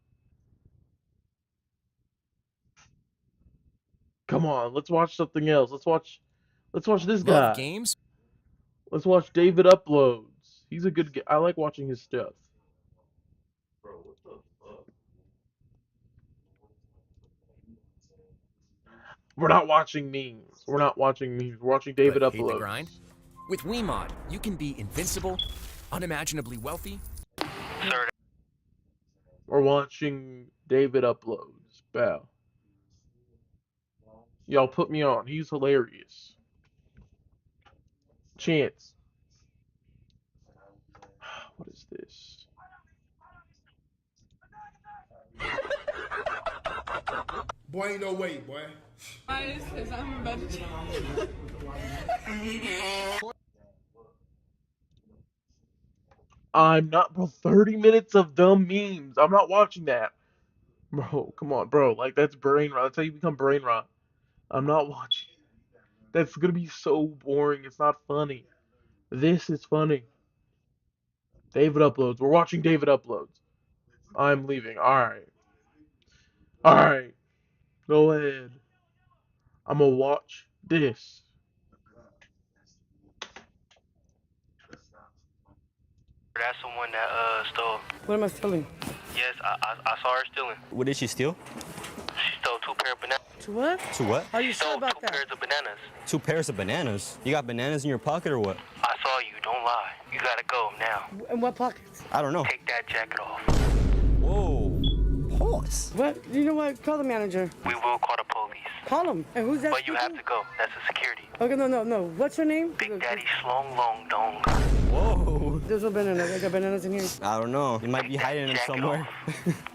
Come on, let's watch something else. Let's watch this guy. Love games? Let's watch David Uploads. He's a good guy. I like watching his stuff. Bro, what the fuck? We're not watching memes. We're watching David But hate the Uploads. grind? With Wiimod, you can be invincible, unimaginably wealthy. We're watching David Uploads. Bow. Y'all put me on. He's hilarious. Chance. What is this? Boy, ain't no way, boy. Because I'm about to I'm not, bro. 30 minutes of dumb memes. I'm not watching that. Bro, come on, bro. Like, that's brain rot. That's how you become brain rot. I'm not watching. That's gonna be so boring. It's not funny. This is funny. David Uploads. We're watching David Uploads. I'm leaving. Alright. Alright. Go ahead. I'm gonna watch this. That's the one that stole. What am I stealing? Yes, I saw her stealing. What did she steal? She stole 2 pairs of bananas. To what? To what? How you sure about 2 that? pairs of bananas. 2 pairs of bananas. You got bananas in your pocket or what? I saw you. Don't lie. You gotta go now. In what pockets? I don't know. Take that jacket off. Whoa. Pause. What? You know what? Call the manager. We will call the police. Call him. And who's that? But you have to go. That's the security. Okay, no. What's your name? Big Daddy Slong Long Dong. Whoa. There's no bananas. I got bananas in here. I don't know. You might be hiding them somewhere.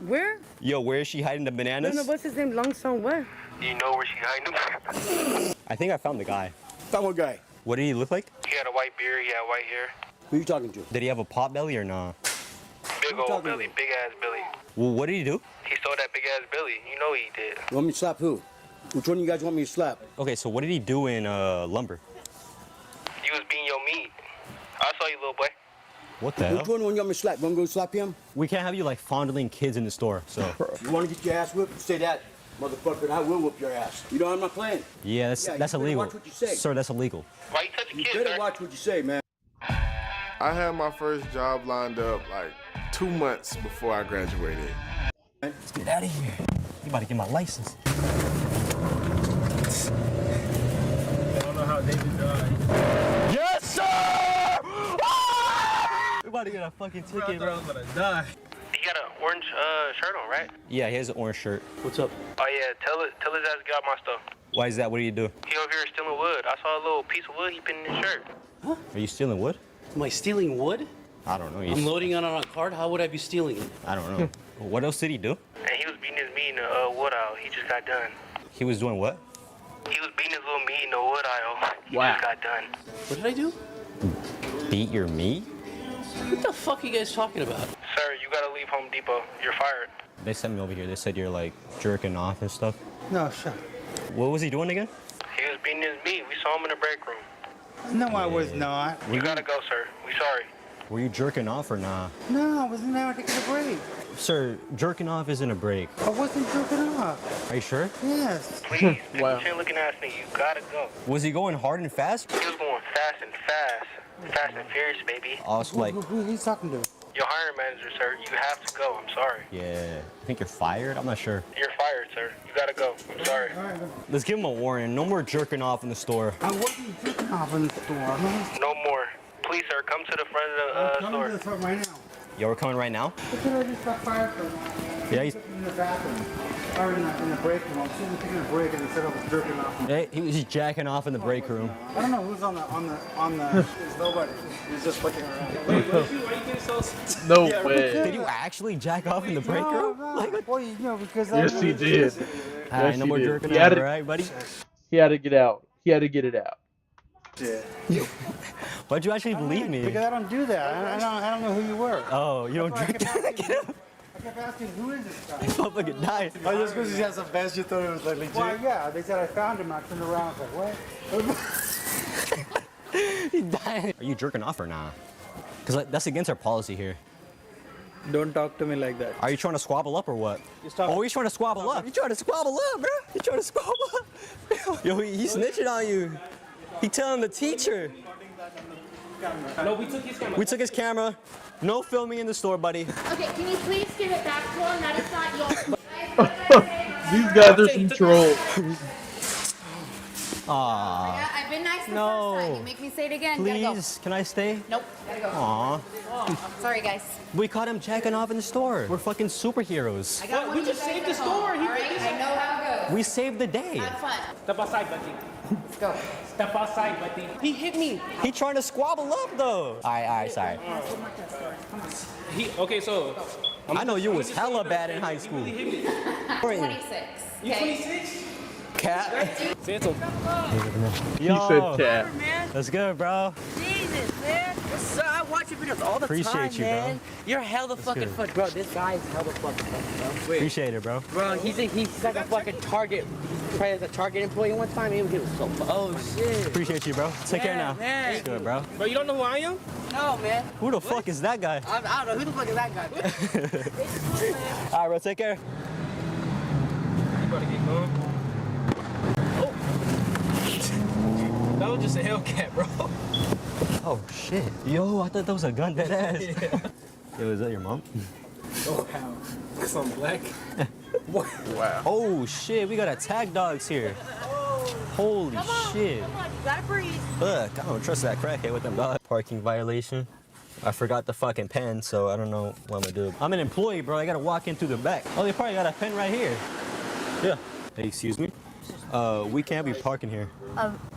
Where? Yo, where is she hiding the bananas? No, what's his name? Long Song what? You know where she hiding them? I think I found the guy. Found what guy? What did he look like? He had a white beard. He had white hair. Who you talking to? Did he have a pot belly or nah? Big old belly. Big ass belly. Well, what did he do? He stole that big ass belly. You know he did. You want me to slap who? Which one of you guys want me to slap? Okay, so what did he do in lumber? You was being your meat. I saw you, little boy. What the hell? Which one you want me to slap? You want me to go slap him? We can't have you like fondling kids in the store, so. You want to get your ass whipped? Say that, motherfucker, and I will whip your ass. You know I'm not playing. Yeah, that's you that's better illegal. watch what you say. Sir, that's illegal. Why you touching You kids, better sir? watch what you say, man. I had my first job lined up like 2 months before I graduated. Let's get out of here. You about to get my license. I don't know how David died. Yes, sir! We're about to get a fucking ticket, bro. I'm gonna die. He got an orange shirt on, right? Yeah, he has an orange shirt. What's up? Oh yeah, tell his ass to get out my stuff. Why is that? What do you do? He over here stealing wood. I saw a little piece of wood he put in his shirt. Are you stealing wood? Am I stealing wood? I don't know. I'm loading it on a cart. How would I be stealing it? I don't know. What else did he do? And he was beating his meat in the wood aisle. He just got done. He was doing what? He was beating his little meat in the wood aisle. He Wow. just got done. What did I do? Beat your meat? What the fuck are you guys talking about? Sir, you gotta leave Home Depot. You're fired. They sent me over here. They said you're like jerking off and stuff. No, shut What was he doing again? He was beating his meat. We saw him in the break room. No, I was not. You gotta go, sir. We sorry. Were you jerking off or nah? No, I wasn't there taking a break. Sir, jerking off isn't a break. I wasn't jerking off. Are you sure? Yes. Please, Wow. chin looking ass nigga, you gotta go. Was he going hard and fast? He was going fast and fast. Fast and Furious, baby. Oh, it's like. Who he's talking to? Your hiring manager, sir. You have to go. I'm sorry. Yeah. I think you're fired? I'm not sure. You're fired, sir. You gotta go. I'm sorry. Let's give him a warning. No more jerking off in the store. I wasn't jerking off in the store. No more. Please, sir, come to the front of the store. Come to the front right now. Yo, we're coming right now? Look at I just got fired for Yeah, he's in the bathroom. Or in the break room. I was sitting taking a break and instead I was jerking off. Hey, he was just jacking off in the break room. I don't know who's on the There's nobody. He's just looking around. No way. Did you actually jack off in the break room? Like, well, you know, because Yes, he did. All right, Yes, no he more did. jerking He had off, to- all right, buddy? He had to get out. He had to get it out. Yeah. Why'd you actually believe me? Because I don't do that. I don't know who you were. Oh, you don't drink? I kept asking, who is this guy? Fucking died. Oh, just because he has a vest, you thought it was like legit? Well, yeah. They said I found him. I turned around. I was like, what? He died. Are you jerking off or not? Because like, that's against our policy here. Don't talk to me like that. Are you trying to squabble up or what? Oh, he's trying to squabble up. You trying to squabble up, bro? You trying to squabble up? Yo, he's snitching on you. He telling the teacher. No, we took his camera. We took his camera. No filming in the store, buddy. Okay, can you please give it back to him? That is not yours. These guys are some trolls. Aww. I've been nice the No. first time. You make me say it again. Gotta go. Please, can I stay? Nope, gotta go. Aw. Sorry, guys. We caught him jacking off in the store. We're fucking superheroes. I got We just saved the store. He All right, I know how it goes. We saved the day. Have fun. Step outside, buddy. Let's go. Step outside, buddy. He hit me. He trying to squabble up though. All right, sorry. Okay, so I know you was hella bad in high school. he hit me. 26. You Okay. 26? Cat. Say it to him. Yo, He said cat. That's good, bro. Jesus, man. So I watch your videos all the Appreciate time, you, bro. man. You're hella fucking good. fun. Bro, this guy's hella fucking fun, bro. Appreciate it, bro. Bro, he's like a fucking Target. Probably as a Target employee one time. He was so Oh, shit. Appreciate you, bro. Take care now. Man. That's good, bro. Bro, you don't know who I am? No, man. Who the fuck is that guy? I don't know. Who the fuck is that guy? All right, bro. Take care. You about to get going? Oh. That was just a Hellcat, bro. Oh shit. Yo, I thought that was a gun, dead ass. Yo, is that your mom? Oh, how? Because I'm black. Wow. Oh shit, we got attack dogs here. Holy shit. Come on, you gotta breathe. Look, I don't trust that crackhead with them dogs. Parking violation. I forgot the fucking pen, so I don't know what I'm gonna do. I'm an employee, bro. I gotta walk in through the back. Oh, they probably got a pen right here. Yeah. Hey, excuse me. We can't be parking here.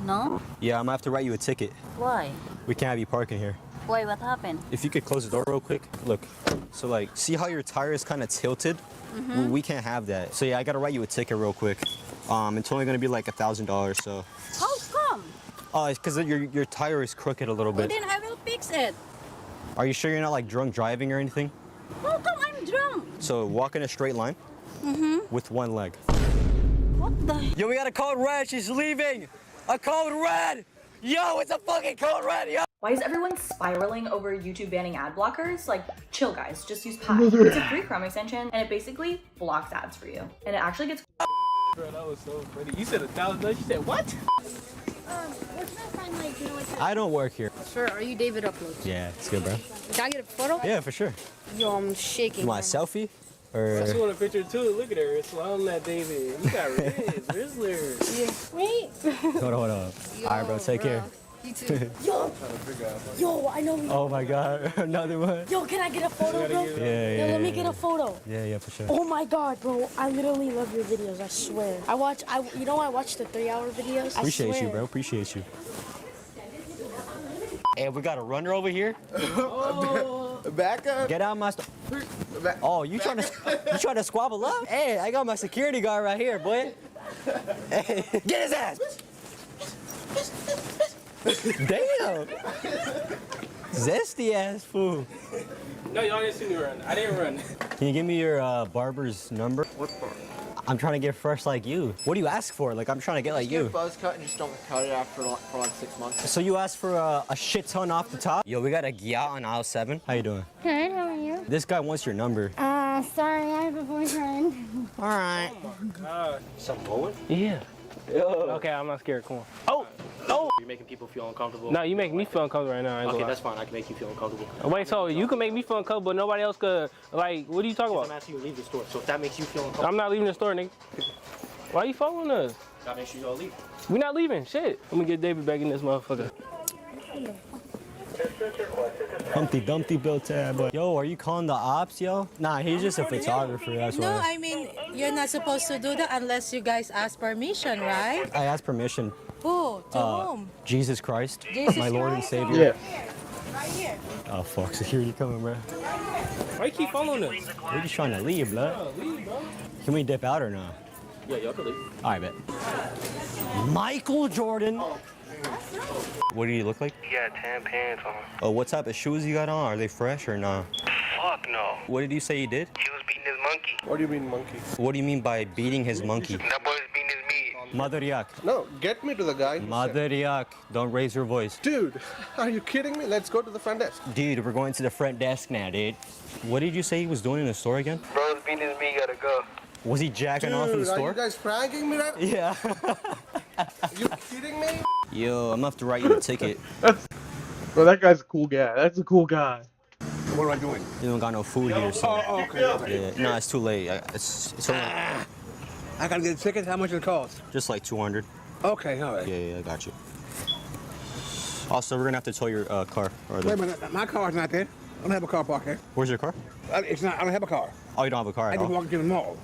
No? Yeah, I'm gonna have to write you a ticket. Why? We can't be parking here. Why? What happened? If you could close the door real quick. Look, so like, see how your tire is kind of tilted? Mm-hmm. We can't have that. So yeah, I gotta write you a ticket real quick. It's only gonna be like $1,000, so. How come? It's because your tire is crooked a little Well, bit. then I will fix it. Are you sure you're not like drunk driving or anything? How come I'm drunk? So walk in a straight line Mm-hmm. with one leg. What the? Yo, we got a code red. She's leaving. A code red. Yo, it's a fucking code red. Yo. Why is everyone spiraling over YouTube banning ad blockers? Like, chill guys, just use Pi. Another It's a free Chrome extension and it basically blocks ads for you. And it actually gets Bro, that was so funny. You said $1,000. You said what? Where's my friend, like, you know, like I don't work here. Sure, are you David Uploads? Yeah, it's good, bro. Can I get a photo? Yeah, for sure. Yo, I'm shaking. You want a selfie? Or I just want a picture too. Look at her. It's on that David. You got Rizzler. Yeah. Wait. hold on. All right, bro. Take care. You too. Yo, I know. Oh my God, another one. Yo, can I get a photo, bro? Yeah. Yo, let me get a photo. Yeah, for sure. Oh my God, bro! I literally love your videos. I swear. I watch the 3-hour videos. Appreciate you, bro. Appreciate you. Hey, we got a runner over here. Back up. Get out my Oh, you trying to squabble up? Hey, I got my security guard right here, boy. Hey, get his ass. Damn. Zesty ass fool. No, y'all didn't see me run. I didn't run. Can you give me your barber's number? What part? I'm trying to get fresh like you. What do you ask for? Like, I'm trying to get like you. Buzz cut and just don't cut it after for like 6 months. So you asked for a shit ton off the top? Yo, we got a Gia on aisle 7. How you doing? Good, how are you? This guy wants your number. Sorry, I have a boyfriend. All right. Oh my God. Something going? Yeah. Yo. Okay, I'm not scared. Come on. Oh! You're making people feel uncomfortable. No, you make me feel uncomfortable right now. I ain't Okay, gonna that's fine. I can make you feel uncomfortable. Wait, so you can make me feel uncomfortable, but nobody else could. Like, what are you talking about? I'm asking you to leave the store. So if that makes you feel uncomfortable. I'm not leaving the store, nigga. Why are you following us? Gotta make sure you all leave. We not leaving. Shit. I'm gonna get David back in this motherfucker. Humpty Dumpty built tab. Yo, are you calling the ops, yo? Nah, he's just a photographer, that's No, why. I mean, you're not supposed to do that unless you guys ask permission, right? I asked permission. Who? To whom? Jesus Christ, Jesus my Lord and Christ? Savior. Right here. Oh, fuck, security coming, bro. Why you keep following us? We're just trying to leave, blood. Can we dip out or not? Yeah, y'all can leave. All right, bet. Michael Jordan. What do you look like? He got tan pants on. Oh, what type of shoes you got on? Are they fresh or not? Fuck no. What did you say you did? He was beating his monkey. What do you mean, monkey? What do you mean by beating his monkey? That boy was beating his meat. Mother yak. No, get me to the guy. Mother yak. Don't raise your voice. Dude, are you kidding me? Let's go to the front desk. Dude, we're going to the front desk now, dude. What did you say he was doing in the store again? Bro was beating his meat, gotta go. Was he jacking off in the Dude, are store? you guys pranking me right? Yeah. Are you kidding me? Yo, I'm gonna have to write you a ticket. Bro, that guy's a cool guy. That's a cool guy. What am I doing? You don't got no food here, so. Oh, okay. Yeah, no, it's too late. It's only I gotta get a ticket. How much it cost? just like 200. Okay, all right. Yeah, I got you. Also, we're gonna have to tow your car. Or Wait a minute, my car's not there. I don't have a car parked there. Where's your car? It's not. I don't have a car. Oh, you don't have a car I at just all? walked into the mall.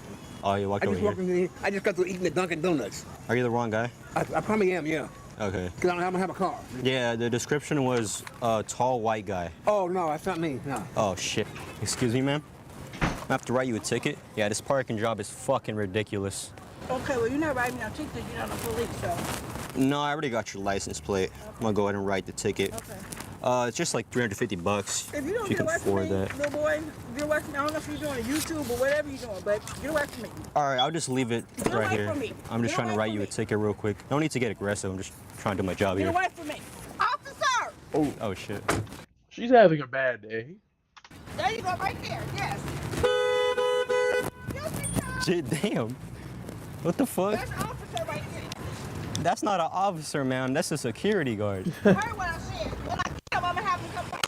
Oh, you walked I over just here. walked into the. I just got through eating the Dunkin' Donuts. Are you the wrong guy? I probably am, yeah. Okay. Cause I don't have a car. Yeah, the description was tall white guy. Oh no, that's not me. No. Oh shit. Excuse me, ma'am. I have to write you a ticket. Yeah, this parking job is fucking ridiculous. Okay, well, you're not writing no ticket. You're not the police, so. No, I already got your license plate. I'm gonna go ahead and write the ticket. Okay. It's just like $350 If you don't you get can away from afford me, that. little boy, get away from me. I don't know if you're doing YouTube or whatever you're doing, but get away from me. All right, I'll just leave it Get right away here. from me. I'm just Get trying to away write from you a me. ticket real quick. No need to get aggressive. I'm just trying to do my job Get here. away from me. Officer! Oh shit. She's having a bad day. There you go, right there. Yes. Shit, damn. What the fuck? There's an officer right there. That's not an officer, man. That's a security guard. Heard what I said. When I get him, I'm gonna have him come back.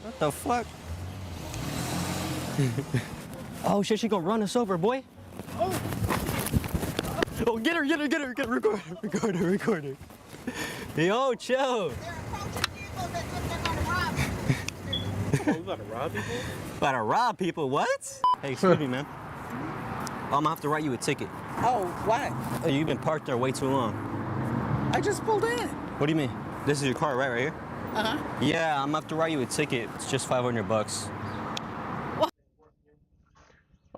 What the fuck? Oh shit, she gonna run us over, boy. Oh, get her, record her. Yo, chill. We about to rob people? About to rob people, what? Hey, excuse me, man. I'm gonna have to write you a ticket. Oh, what? You've been parked there way too long. I just pulled in. What do you mean? This is your car, right here? Uh-huh. Yeah, I'm gonna have to write you a ticket. It's just $500.